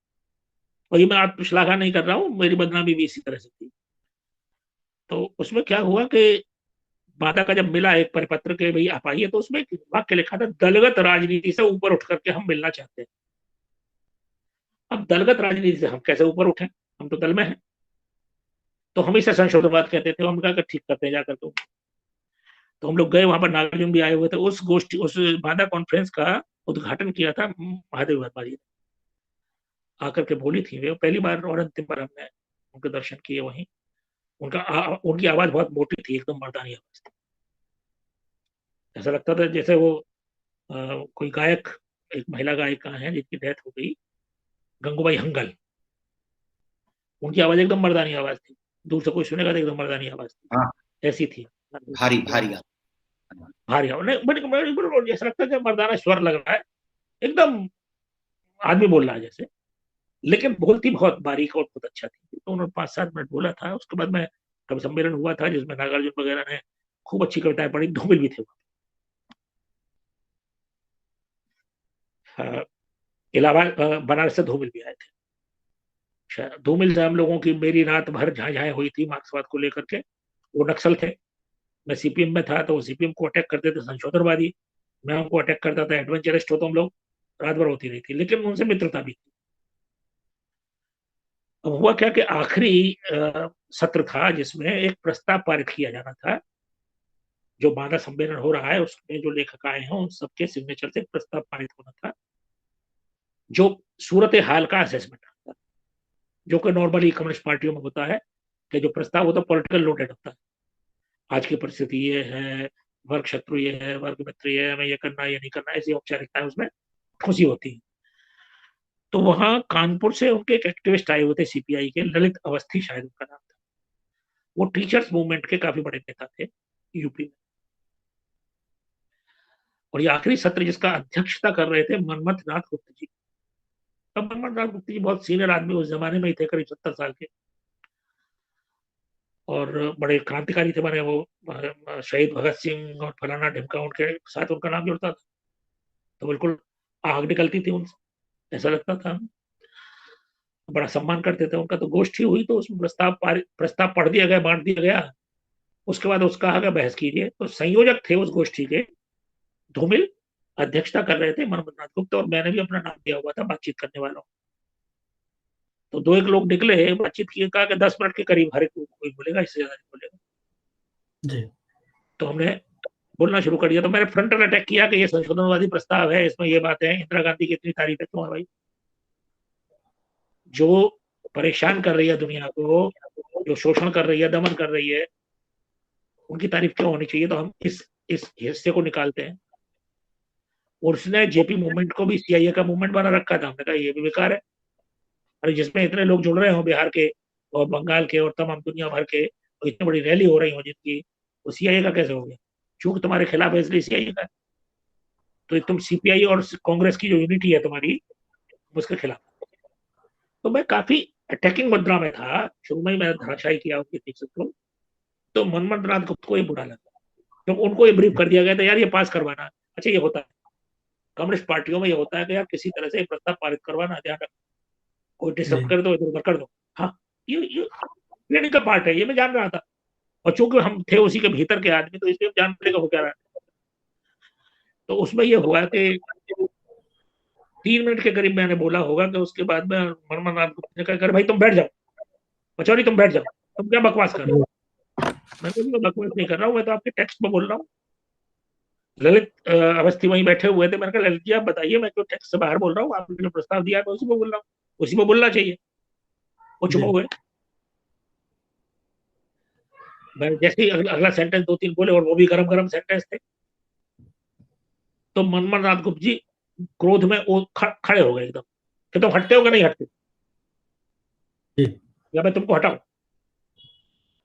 वही, मैं आत्मश्लाघा नहीं कर रहा हूँ, मेरी बदनामी भी इसी तरह से थी। तो उसमें क्या हुआ कि बाधा का जब मिला एक परिपत्र के भाई आप आइए, तो उसमें एक वाक्य लिखा था, दलगत राजनीति से ऊपर उठ करके हम मिलना चाहते हैं। अब दलगत राजनीति से हम कैसे ऊपर उठे, हम तो दल में हैं। तो हम इसे संशोधनवाद कहते थे, हम कहा ठीक करते हैं जाकर। तो हम लोग गए, वहां पर नागार्जुन भी आए हुए थे, उस गोष्ठी, उस बाधा कॉन्फ्रेंस का उद्घाटन किया था महादेव वर्मा जी ने, आकर के बोली थी वे, पहली बार और अंतिम बार हमने उनके दर्शन किए वहीं। उनकी आवाज बहुत मोटी थी, एकदम मर्दानी आवाज थी, ऐसा लगता था जैसे वो कोई गायक, एक महिला गायिका है जिनकी डेथ हो गई, गंगूबाई हंगल, उनकी आवाज एकदम मर्दानी आवाज थी, दूर से कोई सुनेगा तो एकदम मर्दानी आवाज थी। हाँ, ऐसी थी, भारी भारी भारी आवाज, ऐसा लगता है मर्दाना स्वर लग रहा है, एकदम आदमी बोल रहा है जैसे, लेकिन बोलती बहुत बारीक और बहुत अच्छा थी। तो उन्होंने 5-7 मिनट बोला था। उसके बाद में कवि सम्मेलन हुआ था जिसमें नागार्जुन वगैरह ने खूब अच्छी कविताएं पढ़ी, धूमिल भी थे। इलाहाबाद, बनारस से धूमिल भी आए थे। धूमिल से हम लोगों की मेरी रात भर झांझाएं हुई थी मार्क्सवाद को लेकर के। वो नक्सल थे, मैं सीपीएम में था, तो वो सीपीएम को अटैक करते थे संशोधनवादी, मैं उनको अटैक करता था एडवेंचरिस्ट हो, तो हम लोग रात भर होती रही थी, लेकिन उनसे मित्रता भी थी। अब हुआ क्या कि आखिरी सत्र था जिसमें एक प्रस्ताव पारित किया जाना था, जो बांदा सम्मेलन हो रहा है उसमें जो लेखक आए हैं उन सबके सिग्नेचर से प्रस्ताव पारित होना था, जो सूरत हाल का असेसमेंट था, जो कि नॉर्मली कम्युनिस्ट पार्टियों में होता है कि जो प्रस्ताव होता है पॉलिटिकल लोडेड होता है, आज की परिस्थिति ये है, वर्ग शत्रु ये है, वर्ग मित्र ये है, हमें ये करना ये नहीं करना, ऐसी औपचारिकताएं उसमें खुशी होती है। तो वहां कानपुर से उनके एक एक्टिविस्ट आए हुए थे सीपीआई के, ललित अवस्थी शायद उनका नाम था। वो टीचर्स मूवमेंट के काफी बड़े नेता थे यूपी में। और ये आखिरी सत्र जिसका अध्यक्षता कर रहे थे मनमथ नाथ गुप्ता जी। अब मनमथ नाथ गुप्ता जी बहुत सीनियर आदमी उस जमाने में ही थे, करीब 70 साल के, और बड़े क्रांतिकारी थे। माने वो शहीद भगत सिंह और फलाना ढिमका उनके साथ उनका नाम जुड़ता था, तो बिल्कुल आग निकलती थी उनसे, ऐसा लगता था। बड़ा सम्मान करते थे उनका। तो गोष्ठी हुई तो उसमें प्रस्ताव पढ़ दिया गया, बांट दिया गया। उसके बाद उसका आगे बहस कीजिए। तो संयोजक थे उस गोष्ठी के धूमिल, अध्यक्षता कर रहे थे मनमथ नाथ गुप्ता, और मैंने भी अपना नाम दिया हुआ था बातचीत करने वालों। तो दो एक लोग निकले, बातचीत की, कहा कि 10 मिनट के करीब हर एक कोई बोलेगा, इससे ज्यादा नहीं बोलेगा जी। तो हमने बोलना शुरू कर दिया। तो मैंने फ्रंटल अटैक किया कि ये संशोधनवादी प्रस्ताव है, इसमें ये बात है, इंदिरा गांधी की इतनी तारीफ है। क्यों है भाई? जो परेशान कर रही है दुनिया को, जो शोषण कर रही है, दमन कर रही है, उनकी तारीफ क्यों होनी चाहिए? तो हम इस हिस्से को निकालते हैं। और उसने जेपी मूवमेंट को भी सीआईए का मूवमेंट बना रखा था। हमने कहा ये भी बेकार है। अरे जिसमें इतने लोग जुड़ रहे हो बिहार के और बंगाल के और तमाम दुनिया भर के, और इतनी बड़ी रैली हो रही हो जिनकी, वो सीआईए का कैसे हो गया? चूंकि तुम्हारे खिलाफ है इसलिए सीआईए का। तो तुम सीपीआई और कांग्रेस की जो यूनिटी है तुम्हारी, उसके खिलाफ। तो मैं काफी अटैकिंग मुद्रा में था। शुरू में ही मैंने धराशायी किया उनके पीछे को। तो मनमथ नाथ गुप्ता को ये बुरा लगा, तो उनको ये ब्रीफ कर दिया गया था, यार ये पास करवाना। अच्छा, ये होता है कम्युनिस्ट पार्टियों में, ये होता है कि यार किसी तरह से प्रस्ताव पारित करवाना, ध्यान रखो, कोई डिस्टर्ब कर दो, इधर उधर कर दो। हाँ, ये प्लानिंग का पार्ट है, ये मैं जान रहा था। और चूंकि हम थे उसी के भीतर के आदमी, तो इसलिए जान पड़ेगा हो क्या रहा है। तो उसमें ये हुआ कि 3 मिनट के करीब मैंने बोला होगा, कि उसके बाद में मनमथ नाथ गुप्ता ने कहा, भाई तुम बैठ जाओ, पचौरी तुम बैठ जाओ, तुम क्या बकवास कर रहे हो? मैं बकवास नहीं कर रहा हूँ, मैं तो आपके टेक्स्ट में बोल रहा हूँ। ललित अवस्थी वहीं बैठे हुए थे। मैंने कहा, ललित जी आप बताइए, मैं क्यों टेक्स्ट से बाहर बोल रहा हूँ? आपने जो प्रस्ताव दिया है मैं उसी में बोल रहा हूँ, उसी में बोलना चाहिए। वो चुप हो गए। मैं जैसे ही अगला सेंटेंस 2-3 बोले, और वो भी गरम गरम सेंटेंस थे, तो मनमथ नाथ गुप्ता जी क्रोध में वो खड़े हो गए एकदम, कि तुम हटते हो कि नहीं हटते, या मैं तुमको हटाऊं?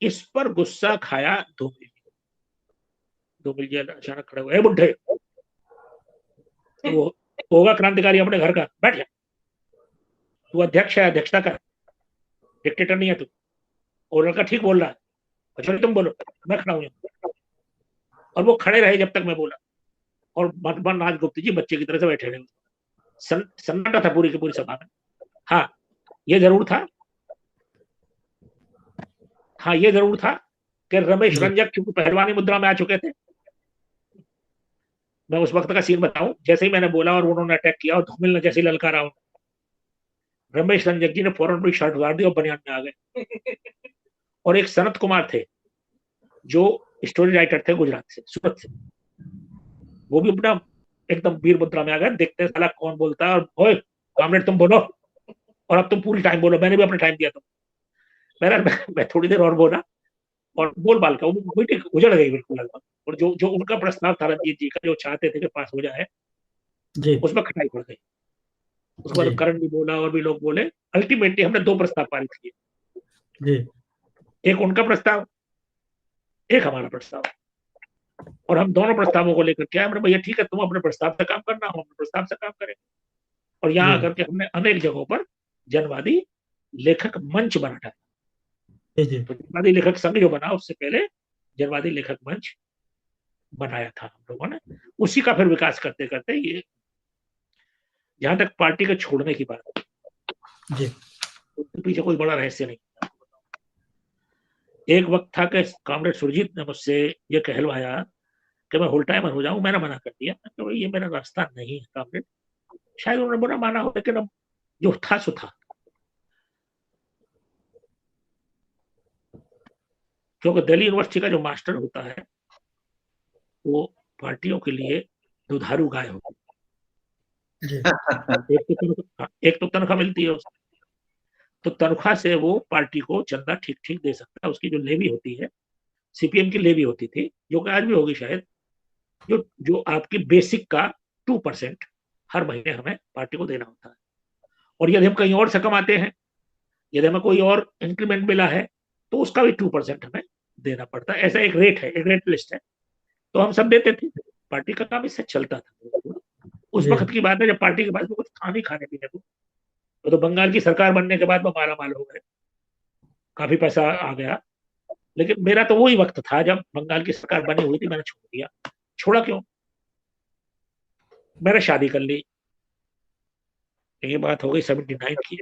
इस पर गुस्सा खाया धूमिल जी। धूमिल जी अचानक खड़े हुए, बुढ़े, तो वो होगा क्रांतिकारी अपने घर का, बैठ जा, तू अध्यक्ष है, अध्यक्षता कर, डिक्टेटर नहीं है तू। और लड़का ठीक बोल रहा है, अच्छा तुम बोलो, मैं खड़ा हूं। और वो खड़े रहे जब तक मैं बोला। और मनमथ नाथ गुप्ता जी बच्चे की तरह से बैठे रहे। सन्नाटा था पूरी की पूरी सभा में। हाँ, ये जरूर था, हाँ ये जरूर था कि रमेश रंजक चूंकि पहलवानी मुद्रा में आ चुके थे। मैं उस वक्त का सीन बताऊं, जैसे ही मैंने बोला और उन्होंने अटैक किया, और धूमिल ने जैसे ही ललकारा, रमेश रंजक जी ने फौरन अपनी शर्ट उतार दी और बनियान में आ गए। और एक सनत कुमार थे, जो स्टोरी राइटर थे गुजरात से, सूरत से, वो भी अपना एकदम वीर मुद्रा में आ गए। देखते हैं साला कौन बोलता है, और ओए कामरेड तुम बोलो, और अब तुम पूरी टाइम बोलो, मैंने भी अपना टाइम दिया। तुम मैं थोड़ी देर और बोला, और बोल बाल का वो मीटिंग उजड़ गई बिल्कुल लगभग। और जो जो उनका प्रस्ताव था रणजीत जी का, जो चाहते थे कि पास हो जाए, उसमें खटाई पड़ गई। उसके बाद करण भी बोला और भी लोग बोले। अल्टीमेटली हमने 2 प्रस्ताव पारित किए, एक उनका प्रस्ताव, एक हमारा प्रस्ताव। और हम दोनों प्रस्तावों को लेकर के आए। भैया ठीक है, तुम अपने प्रस्ताव से काम करना, हम अपने प्रस्ताव से काम करें। और यहाँ आकर के हमने अनेक जगहों पर जनवादी लेखक मंच बना था। तो जनवादी लेखक संघ जो बना, उससे पहले जनवादी लेखक मंच बनाया था हम लोगों ने। उसी का फिर विकास करते करते, ये जहां तक पार्टी के छोड़ने की बात जी, उसके पीछे कोई बड़ा रहस्य नहीं। एक वक्त था कि कामरेड सुरजीत ने मुझसे ये कहलवाया कि मैं होल टाइमर हो जाऊं। मैंने मना कर दिया, तो ये मेरा रास्ता नहीं है कामरेड। शायद उन्होंने बुरा माना हो, लेकिन अब जो था सो था। क्योंकि दिल्ली यूनिवर्सिटी का जो मास्टर होता है, वो पार्टियों के लिए दुधारू गाय होती है। एक तो तनख्वाह मिलती है उसको, तो तनख्वाह से वो पार्टी को चंदा ठीक ठीक दे सकता है। उसकी जो लेवी होती है, सीपीएम की लेवी होती थी, जो कि आज भी होगी शायद, जो जो आपकी बेसिक का 2% हर महीने हमें पार्टी को देना होता है। और यदि हम कहीं और से कमाते हैं, यदि हमें कोई और इंक्रीमेंट मिला है, तो उसका भी 2% हमें देना पड़ता है। ऐसा एक रेट है, एक रेट लिस्ट है, तो हम सब देते थे। पार्टी का काम इससे चलता था। उस वक्त की बात है जब पार्टी के पास में कुछ था नहीं खाने पीने को। तो बंगाल की सरकार बनने के बाद में माला माल हो गए, काफी पैसा आ गया। लेकिन मेरा तो वही वक्त था जब बंगाल की सरकार बनी हुई थी, मैंने छोड़ दिया। छोड़ा क्यों? मैंने शादी कर ली। ये बात हो गई 79 की,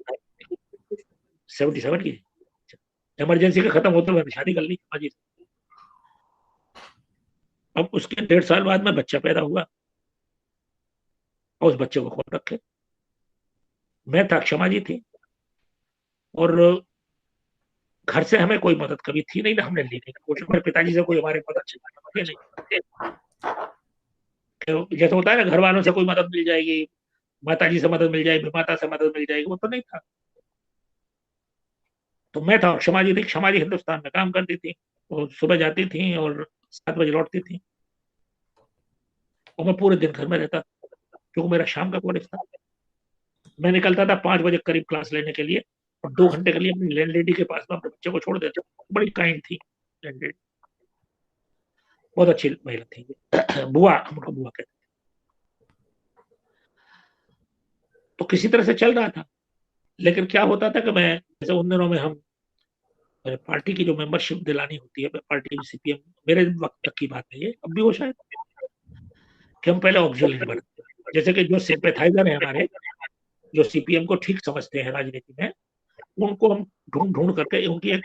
77 की। इमरजेंसी का खत्म होते मैंने शादी कर ली हाँ जी। अब उसके 1.5 साल बाद में बच्चा पैदा हुआ, और उस बच्चे को कौन रखे? मैं था, क्षमा जी थी, और घर से हमें कोई मदद कभी थी नहीं ना, हमने ली नहीं कोशिश। मेरे पिताजी से कोई हमारे मदद चाहिए नहीं। जैसे होता है ना, घर वालों से कोई मदद मिल जाएगी, माता जी से मदद मिल जाएगी, माता से मदद मिल जाएगी, वो तो नहीं था। तो मैं था और क्षमा जी थी। क्षमा जी हिंदुस्तान में काम करती थी, वो सुबह जाती थी और 7 बजे लौटती थी, और मैं पूरे दिन घर में रहता, क्योंकि मेरा शाम का कॉलेज था। मैं निकलता था 5 बजे करीब क्लास लेने के लिए, और 2 घंटे के लिए अपनी लैंड लेडी के पास में अपने बच्चे को छोड़ देता। बड़ी काइंड थी लैंड लेडी, बहुत अच्छी महिला थी। बुआ, हम उनको बुआ कहते। तो किसी तरह से चल रहा था। लेकिन क्या होता था कि मैं, जैसे उन दिनों में हम पार्टी की जो मेंबरशिप दिलानी होती है, पार्टी सीपीएम, मेरे वक्त तक की बात है ये, अब भी हो शायद, कि हम पहले ऑक्सिलरी बनते हैं। जैसे कि जो सिंपैथाइजर है हमारे, जो सीपीएम को ठीक समझते हैं राजनीति में, उनको हम ढूंढ ढूंढ करके उनकी एक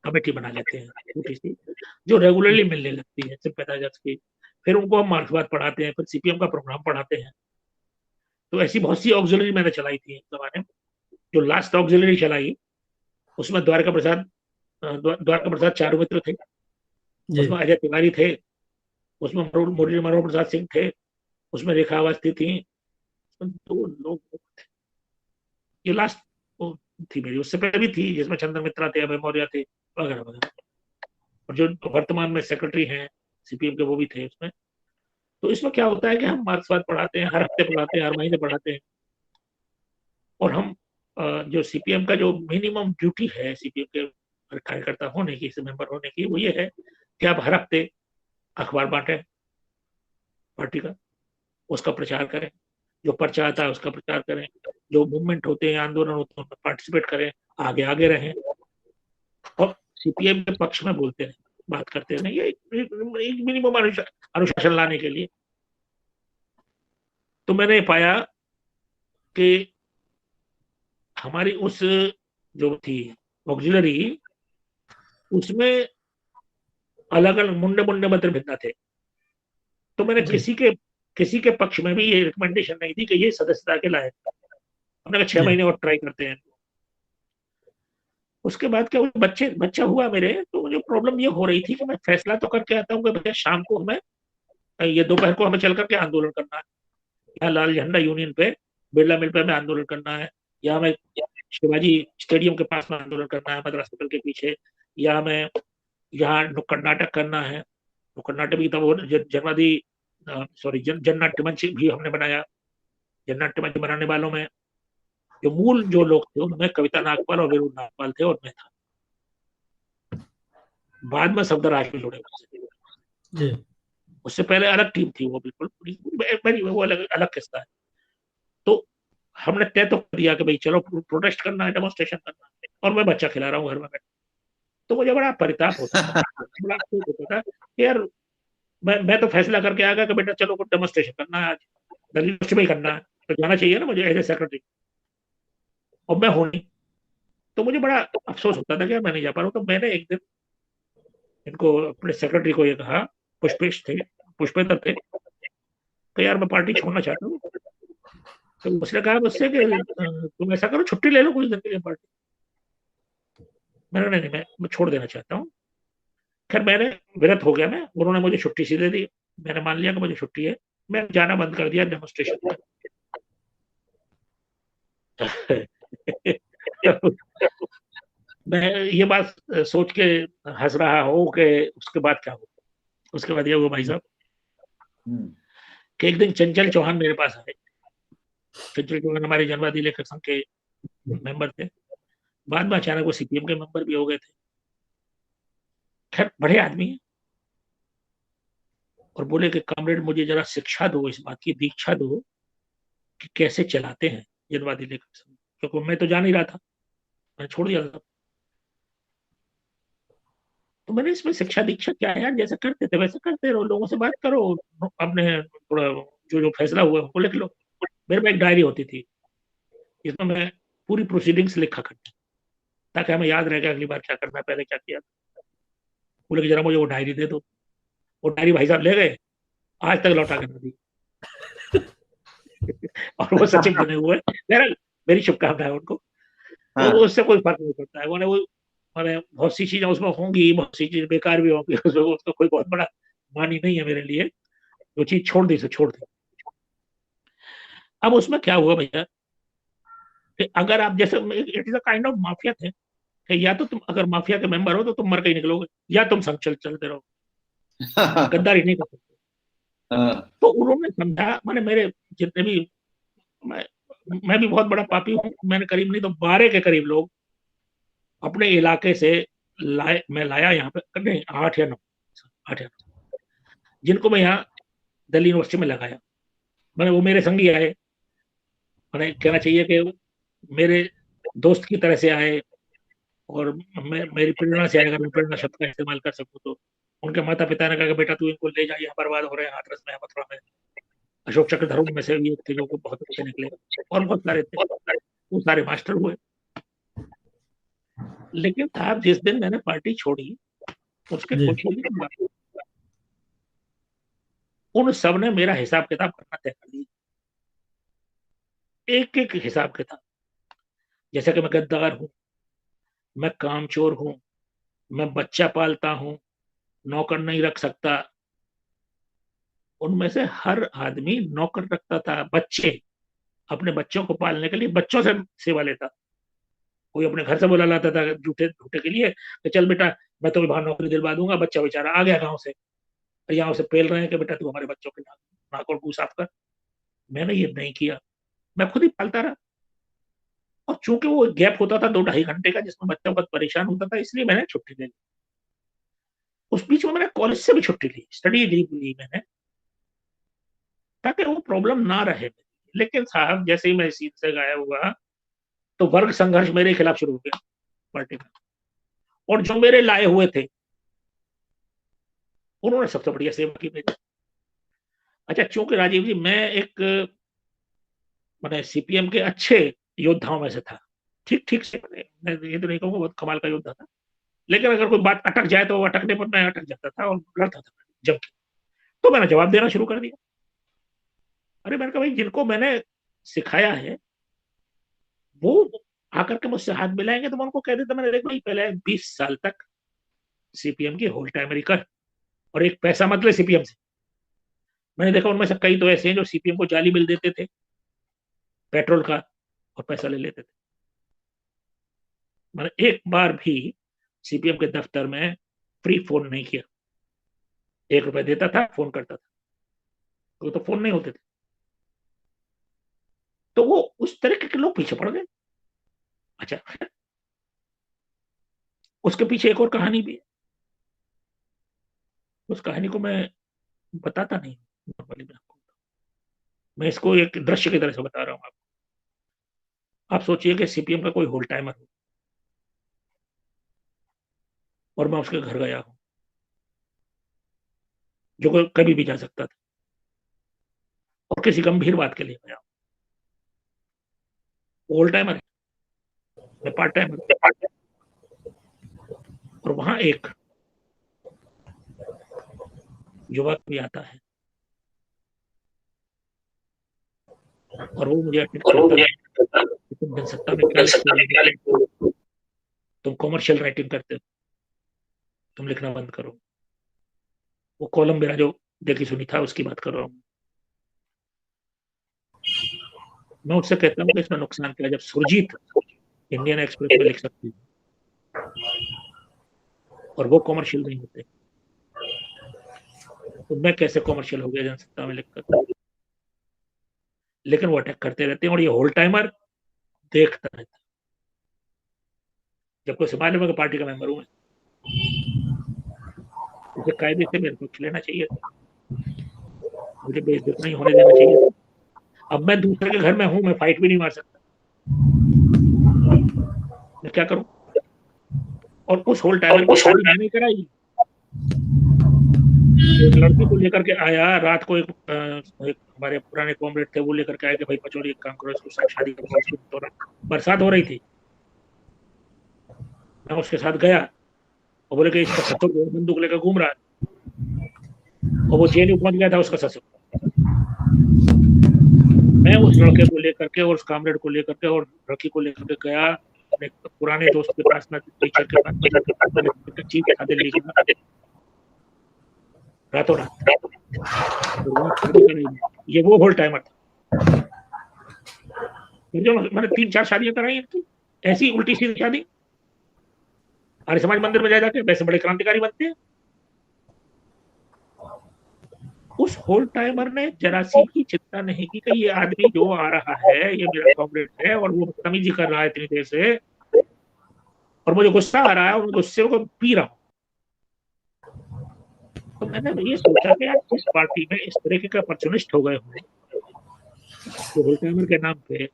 कमेटी बना लेते हैं छोटी सी, जो रेगुलरली मिलने लगती है सिंपैथाइजर्स की। फिर उनको हम मार्क्सवाद पढ़ाते हैं, फिर सीपीएम का प्रोग्राम पढ़ाते हैं। तो ऐसी बहुत सी ऑक्सिलरी मैंने चलाई थी इस जमाने में। जो लास्ट ऑक्सिलरी चलाई, उसमें द्वारका प्रसाद चारुमित्र थे, उसमें अजय तिवारी थे, उसमें मुरली मनोहर प्रसाद सिंह थे, उसमें रेखा अवस्थी थी, 2 लोग थे। ये लास्ट थी मेरी। उससे पहले भी थी, जिसमें चंद्र मित्रा थे, अभय मौर्य थे, वगैरह वगैरह। और जो वर्तमान में सेक्रेटरी हैं सीपीएम के, वो भी थे उसमें। तो इसमें क्या होता है कि हम मार्क्सवाद पढ़ाते हैं, हर हफ्ते पढ़ाते हैं, हर महीने पढ़ाते हैं। और हम जो सीपीएम का जो मिनिमम ड्यूटी है सीपीएम के कार्यकर्ता होने की, मेंबर होने की, वो ये है कि आप हर हफ्ते अखबार बांटें पार्टी का, उसका प्रचार करें, जो पर्चा आता है उसका प्रचार करें, जो मूवमेंट होते हैं, आंदोलन होते हैं, उनमें पार्टिसिपेट करें, आगे आगे रहें, और सीपीएम के पक्ष में बोलते रहे, बात करते रहे। ये एक मिनिमम अनुशासन लाने के लिए। तो मैंने पाया कि हमारी उस जो थी ऑक्सिलरी, उसमें अलग अलग मुंडे मुंडे मंत्र भिन्ना थे। तो मैंने किसी के पक्ष में भी ये रिकमेंडेशन नहीं दी कि ये सदस्यता के लायक। हमने कहा 6 महीने और ट्राई करते हैं। उसके बाद क्या, बच्चा हुआ मेरे, तो मुझे प्रॉब्लम ये हो रही थी कि मैं फैसला तो करके आता हूँ कि भैया शाम को हमें, ये दोपहर को हमें चल करके आंदोलन करना है, यहाँ लाल झंडा यूनियन पे, बिरला मिल पे हमें आंदोलन करना है, या हमें शिवाजी स्टेडियम के पास में आंदोलन करना है, मद्रास होटल के पीछे, या हमें यहाँ नुक्कड़ नाटक करना है। नुक्कड़ नाटक भी तब जनवादी, सॉरी, जन नाट्य मंच भी हमने बनाया। जन नाट्य मंच बनाने वालों में जो मूल जो लोग थे, उनमें कविता नागपाल और वीरू नागपाल थे, और मैं था। बाद में सफदर भी जुड़े हुए। उससे पहले अलग टीम थी, वो बिल्कुल वो अलग अलग किस्सा है। तो हमने तय तो कर दिया कि भाई चलो प्रोटेस्ट करना है, डेमोन्स्ट्रेशन करना है, और मैं बच्चा खिला रहा हूँ घर में बैठ। तो मुझे बड़ा परिताप होता था, बड़ा अफसोस होता था यार, मैं तो फैसला करके आ गया कि बेटा चलो कुछ डेमोन्स्ट्रेशन करना है, आज दिल्ली में करना है, तो जाना चाहिए ना मुझे एज ए सेक्रेटरी, और मैं हूं नहीं। तो मुझे बड़ा अफसोस होता था कि मैं नहीं जा पा रहा हूँ। तो मैंने एक दिन इनको, अपने सेक्रेटरी को ये कहा, पुष्पेश थे, पुष्पेंद्र थे, तो यार मैं पार्टी छोड़ना चाहता हूँ। तो उसने कहा मुझसे कि तुम ऐसा करो, छुट्टी ले लो कुछ दिन के लिए पार्टी। मैंने नहीं, मैं छोड़ देना चाहता हूँ। खैर मैंने विरत हो गया मैं, उन्होंने मुझे छुट्टी सी दे दी, मैंने मान लिया कि मुझे छुट्टी है, मैं जाना बंद कर दिया डेमोन्स्ट्रेशन में। मैं ये बात सोच के हंस रहा हूँ कि उसके बाद क्या हुआ। उसके बाद ये हुआ भाई साहब कि एक दिन चंचल चौहान मेरे पास आए, खिचड़ी चौहान हमारे जनवादी लेखक संघ के मेंबर थे, बाद में अचानक वो सीपीएम के मेंबर भी हो गए थे। खैर बड़े आदमी हैं, और बोले कि कॉमरेड मुझे जरा शिक्षा दो, इस बात की दीक्षा दो कि कैसे चलाते हैं जनवादी लेखक संघ, क्योंकि मैं तो जान ही रहा था, मैंने छोड़ दिया था। तो मैंने इसमें शिक्षा दीक्षा क्या है यार, जैसे करते थे वैसे करते रहो, लोगों से बात करो, अपने थोड़ा जो जो फैसला हुआ वो लिख लो। मेरे में एक डायरी होती थी जिसमें मैं पूरी प्रोसीडिंग्स लिखा करता, ताकि हमें याद रहेगा अगली बार क्या करना है, पहले क्या किया। बोले कि जरा मुझे वो डायरी दे दो। वो डायरी भाई साहब ले गए, आज तक लौटा कर दी। और वो सचिव बने हुए, मेरी शुभकामनाएं उनको। तो हाँ। उससे कोई फर्क नहीं पड़ता है, वो मैंने बहुत सी चीजें उसमें होंगी, बहुत सी चीजें बेकार भी होंगी, उसमें उसका कोई बहुत बड़ा मानी नहीं है मेरे लिए। जो चीज छोड़ दी सो छोड़ दी। अब उसमें क्या हुआ भैया कि अगर आप जैसे, it is a kind of mafia थे कि या तो तुम अगर माफिया के मेंबर हो तो तुम मर के ही निकलोगे, या तुम संग चलते रहो, गद्दारी नहीं कर सकते। हाँ। तो उन्होंने समझा, मैंने मेरे जितने भी, मैं, मैं भी बहुत बड़ा पापी हूँ, मैंने करीब नहीं तो 12 के करीब लोग अपने इलाके से मैं लाया यहाँ पे, नहीं 8 या 9, 8 या 9, जिनको मैं यहाँ दिल्ली यूनिवर्सिटी में लगाया। मैंने वो मेरे संगी आए, मैंने कहना चाहिए कि मेरे दोस्त की तरह से आए, और मेरी प्रेरणा से आए, अगर मैं प्रेरणा शब्द का इस्तेमाल कर सकूं तो। उनके माता पिता ने कहा कि बेटा तू इनको ले जा, यहाँ बर्बाद हो रहे हैं हाथरस में, मथुरा में। अशोक चक्रधरों में से भी एक थे जो बहुत अच्छे निकले, और बहुत सारे थे, वो सारे मास्टर हुए। लेकिन साहब जिस दिन मैंने पार्टी छोड़ी, उसके जी। कुछ ही दिन बाद उन सब ने मेरा हिसाब किताब करना तय कर दिया, एक एक हिसाब किताब। जैसे कि मैं गद्दार हूँ, मैं कामचोर हूँ, मैं बच्चा पालता हूँ, नौकर नहीं रख सकता। उनमें से हर आदमी नौकर रखता था, बच्चे, अपने बच्चों को पालने के लिए बच्चों से सेवा लेता। कोई अपने घर से बुला लाता था झूठे झूठे के लिए कि चल बेटा मैं तुम्हें बाहर नौकरी दिलवा दूंगा। बच्चा बेचारा आ गया गाँव से, और यहाँ से पेल रहे हैं कि बेटा तू हमारे बच्चों के नाक और मुंह साफ कर। मैंने ये नहीं किया, मैं खुद ही पालता रहा। और चूंकि वो गैप होता था 2-2.5 घंटे का, जिसमें बच्चा बहुत परेशान होता था, इसलिए मैंने छुट्टी ले ली। उस बीच में मैंने कॉलेज से भी छुट्टी ली, स्टडी लीव ली मैंने, ताकि वो प्रॉब्लम ना रहे। लेकिन साहब जैसे ही मैं इस सीट से गायब हुआ, तो वर्ग संघर्ष मेरे खिलाफ शुरू हो गया पार्टी में। और जो मेरे लाए हुए थे उन्होंने सबसे बढ़िया सेवा की मेरी। अच्छा, चूंकि राजीव जी मैं एक, मैंने सीपीएम के अच्छे योद्धाओं में से था, ठीक ठीक से, मैं ये तो नहीं कहूँगा बहुत कमाल का योद्धा था, लेकिन अगर कोई बात अटक जाए तो अटकने पर मैं अटक जाता था और लड़ता था जब। तो मैंने जवाब देना शुरू कर दिया। अरे मैंने कहा भाई जिनको मैंने सिखाया है वो आकर के मुझसे हाथ मिलाएंगे तो मैं उनको कह देता, मैंने देख भाई पहले 20 साल तक सीपीएम की होल टाइमरी कर, और एक पैसा मत ले सीपीएम से। मैंने देखा उनमें से कई तो ऐसे हैं जो सीपीएम को जाली बिल देते थे पेट्रोल का, और पैसा ले लेते थे। मैंने एक बार भी सीपीएम के दफ्तर में फ्री फोन नहीं किया। 1 रुपए देता था, फोन करता था, तो फोन नहीं होते थे। तो वो उस तरह के लोग पीछे पड़ गए। अच्छा, उसके पीछे एक और कहानी भी है, उस कहानी को मैं बताता नहीं नॉर्मली, मैं इसको एक दृश्य की तरह से बता रहा हूँ आपको। आप सोचिए कि सीपीएम का कोई होल टाइमर हो, और मैं उसके घर गया हूँ, जो कभी भी जा सकता था, और किसी गंभीर बात के लिए गया हूँ। होल टाइमर है, मैं पार्ट टाइमर, और वहां एक युवक भी आता है, और वो मुझे अटेंड करता है कि तुम जनसत्ता में क्या लिखते हो, तुम कॉमर्शियल राइटिंग करते हो, तुम लिखना बंद करो। वो कॉलम मेरा जो देखी सुनी था उसकी बात कर रहा हूँ। मैं उससे कहता हूँ कि इसमें नुकसान क्या है, जब सुरजीत इंडियन एक्सप्रेस में लिख सकती है और वो कॉमर्शियल नहीं होते, तो मैं कैसे कॉमर्शियल हो गया जनसत्ता में लिखकर। लेकिन वो अटैक करते रहते हैं और ये होल टाइमर देखता रहता है। जब कोई समाज में पार्टी का मेंबर हूं, उसे कायदे से मेरे पक्ष लेना चाहिए, मुझे बेइज्जत नहीं होने देना चाहिए। अब मैं दूसरे के घर में हूं, मैं फाइट भी नहीं मार सकता, मैं क्या करूं? और उस होल टाइमर की शादी मैंने कराई। एक लड़की को लेकर के आया रात को, एक हमारे पुराने कॉमरेड थे, वो लेकर के आए कि भाई पचौड़ी एक काम करो, इसको शादी करो, उसकी तो बरसात हो रही थी। मैं उसके साथ गया और बोले कि इसका ससुर बंदूक लेकर घूम रहा है, और वो जेएनयू पहुंच गया था उसका ससुर। मैं उस लड़के को लेकर के और उस कामरेड को लेकर के और लड़की को लेकर के गया अपने पुराने दोस्त के पास, मैं टीचर के पास, चीफ था दिल्ली का, रातों रात। ये वो होल टाइमर था। जो मैंने 3-4 शादियां कराई इनकी, ऐसी उल्टी सीधी शादी। आर्य समाज मंदिर में जाके वैसे बड़े क्रांतिकारी बनते हैं। उस होल टाइमर ने जरा सी भी चिंता नहीं की कि ये आदमी जो आ रहा है ये मेरा कॉमरेड है और वो बदतमीजी कर रहा है इतनी देर से, और मुझे गुस्सा आ रहा है और गुस्से को पी रहा हूं। तो मैंने ये सोचा कि यार इस पार्टी में इस तरीके का अपॉर्चुनिस्ट हो गए हों जो होल टाइमर के नाम पे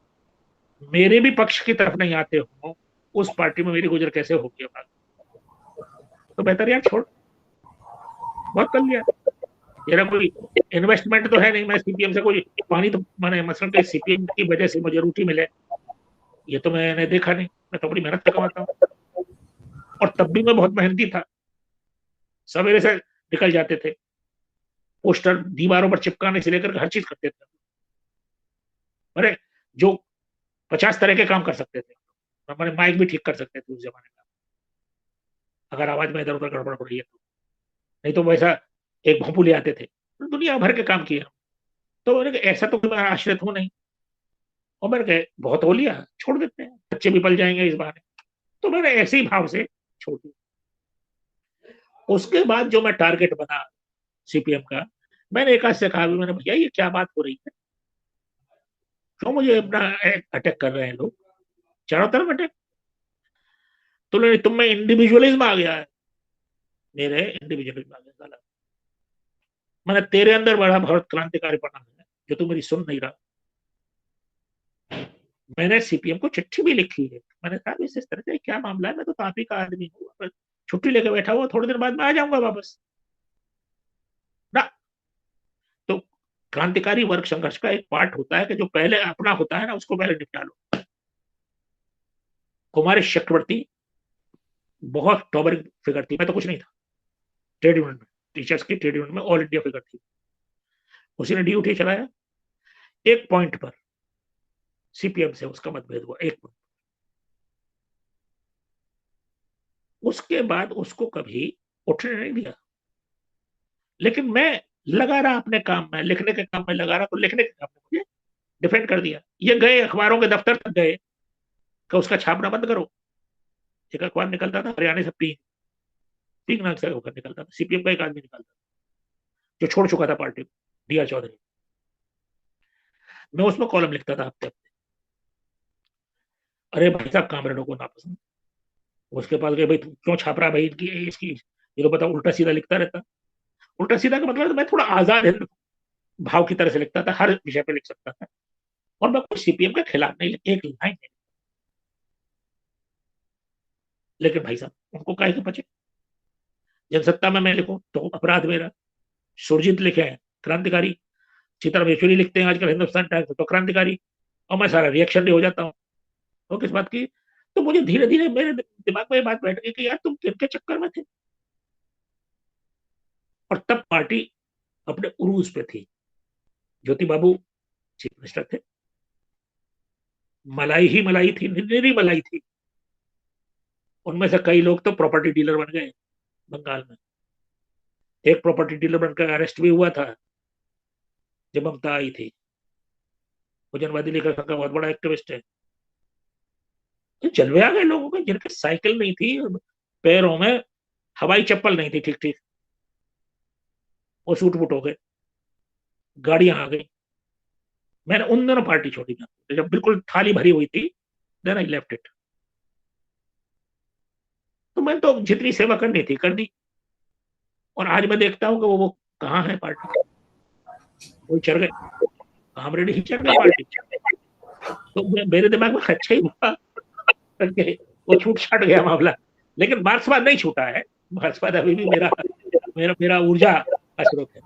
मेरे भी पक्ष की तरफ नहीं आते हों, उस पार्टी में मेरी गुजर कैसे होगी। तो बेहतर यार छोड़, बहुत कर लिया। मेरा कोई इन्वेस्टमेंट तो है नहीं, मैं सीपीएम से कोई पानी तो मैंने मसलन के सीपीएम की वजह से मुझे रोटी मिले, ये तो मैंने देखा नहीं। मैं तो बड़ी मेहनत से कमाता हूँ, और तब भी मैं बहुत मेहनती था। सवेरे से निकल जाते थे, पोस्टर दीवारों पर चिपकाने से लेकर हर चीज करते थे। अरे जो 50 तरह के काम कर सकते थे, हमारे माइक भी ठीक कर सकते थे उस जमाने में, अगर आवाज में इधर उधर गड़बड़ हो रही है तो। नहीं तो वैसा एक भोंपू ले आते थे, दुनिया भर के काम किए। तो ऐसा तो मैं आश्रित हूं नहीं, और मैंने कहा बहुत हो लिया, छोड़ देते हैं, बच्चे भी पल जाएंगे इस बारे। तो मैंने ऐसे ही भाव से छोड़ दिया। उसके बाद जो मैं टारगेट बना सीपीएम का, मैंने एक से कहा भी, मैंने भैया ये क्या बात हो रही है, क्यों मुझे अपना अटैक कर रहे हैं लोग, चारों तरफ अटैक। तो तुम में इंडिविजुअलिज्म आ गया है, मेरे इंडिविजुअलिज्म आ गया साला। मैंने तेरे अंदर बड़ा बहुत क्रांतिकारी पना है जो तू मेरी सुन नहीं रहा। मैंने सीपीएम को चिट्ठी भी लिखी है, मैंने कहा इस तरह से क्या मामला है, मैं तो आप ही का आदमी हूँ, छुट्टी लेकर बैठा हुआ, थोड़ी देर बाद में आ जाऊंगा वापस ना। तो क्रांतिकारी वर्ग संघर्ष का एक पार्ट होता है कि जो पहले अपना होता है ना उसको पहले निपटा लो। कुमारी चक्रवर्ती बहुत टॉपरिंग फिगर थी, मैं तो कुछ नहीं था। ट्रेड यूनियन में, टीचर्स की ट्रेड यूनियन में ऑल इंडिया फिगर थी। उसी ने ड्यूटी चलाया, एक पॉइंट पर सीपीएम से उसका मतभेद हुआ, एक पॉइंट। उसके बाद उसको कभी उठने नहीं दिया, लेकिन मैं लगा रहा अपने काम में, लिखने के काम में लगा रहा, तो लिखने के काम में मुझे डिफेंड कर दिया। ये गए अखबारों के दफ्तर तक गए कि उसका छापना बंद करो। एक अखबार निकलता था हरियाणा से, पींग पींग नाम से होकर निकलता था, सीपीएम का एक आदमी निकलता था जो छोड़ चुका था पार्टी को, डी आर चौधरी। मैं उसमें कॉलम लिखता था हफ्ते हफ्ते। अरे भाई साहब कामरेडों को नापसंद, उसके पास गए, भाई तू क्यों छाप रहा है भाई इनकी इसकी, ये तो बताओ, उल्टा सीधा लिखता रहता। उल्टा सीधा का मतलब मैं थोड़ा आजाद भाव की तरह से लिखता था, हर विषय पे लिख सकता था, और मैं कोई सीपीएम के खिलाफ नहीं, एक लाइन नहीं। लेकिन भाई साहब उनको काहे के बचे, जनसत्ता में मैं लिखूं तो अपराध मेरा। सुरजीत लिखे हैं क्रांतिकारी, सीताराम येचुरी लिखते हैं आजकल हिंदुस्तान टाइम्स तो क्रांतिकारी, और मैं सारा रिएक्शन भी हो जाता हूँ। तो किस बात की? तो मुझे धीरे धीरे मेरे दिमाग में ये बात बैठ गई कि यार तुम किनके चक्कर में थे। और तब पार्टी अपने उरूज पे थी, ज्योति बाबू चीफ मिनिस्टर थे, मलाई ही मलाई थी, निरी मलाई थी। उनमें से कई लोग तो प्रॉपर्टी डीलर बन गए बंगाल में। एक प्रॉपर्टी डीलर बनकर अरेस्ट भी हुआ था जब ममता आई थी। वो जनवादी लेखक संघ का बहुत बड़ा एक्टिविस्ट है। तो जलवे आ गए लोगों के, जिनके साइकिल नहीं थी, पैरों में हवाई चप्पल नहीं थी ठीक ठीक, वो सूट बूट हो गए, गाड़ियां आ गई, मैंने उन दिनों पार्टी छोड़ी ना, जब बिल्कुल थाली भरी हुई थी, देन आई लेफ्ट इट। तो मैं तो जितनी सेवा करनी थी कर दी, और आज मैं देखता हूँ कि वो कहाँ है पार्टी, वो चढ़ गए, कामरेड ही चढ़ गए पार्टी। तो मेरे दिमाग में अच्छा ही हुआ करके वो छूट छाट गया मामला। लेकिन मार्क्सवाद नहीं छूटा है, मार्क्सवाद अभी भी मेरा मेरा मेरा ऊर्जा का स्रोत है।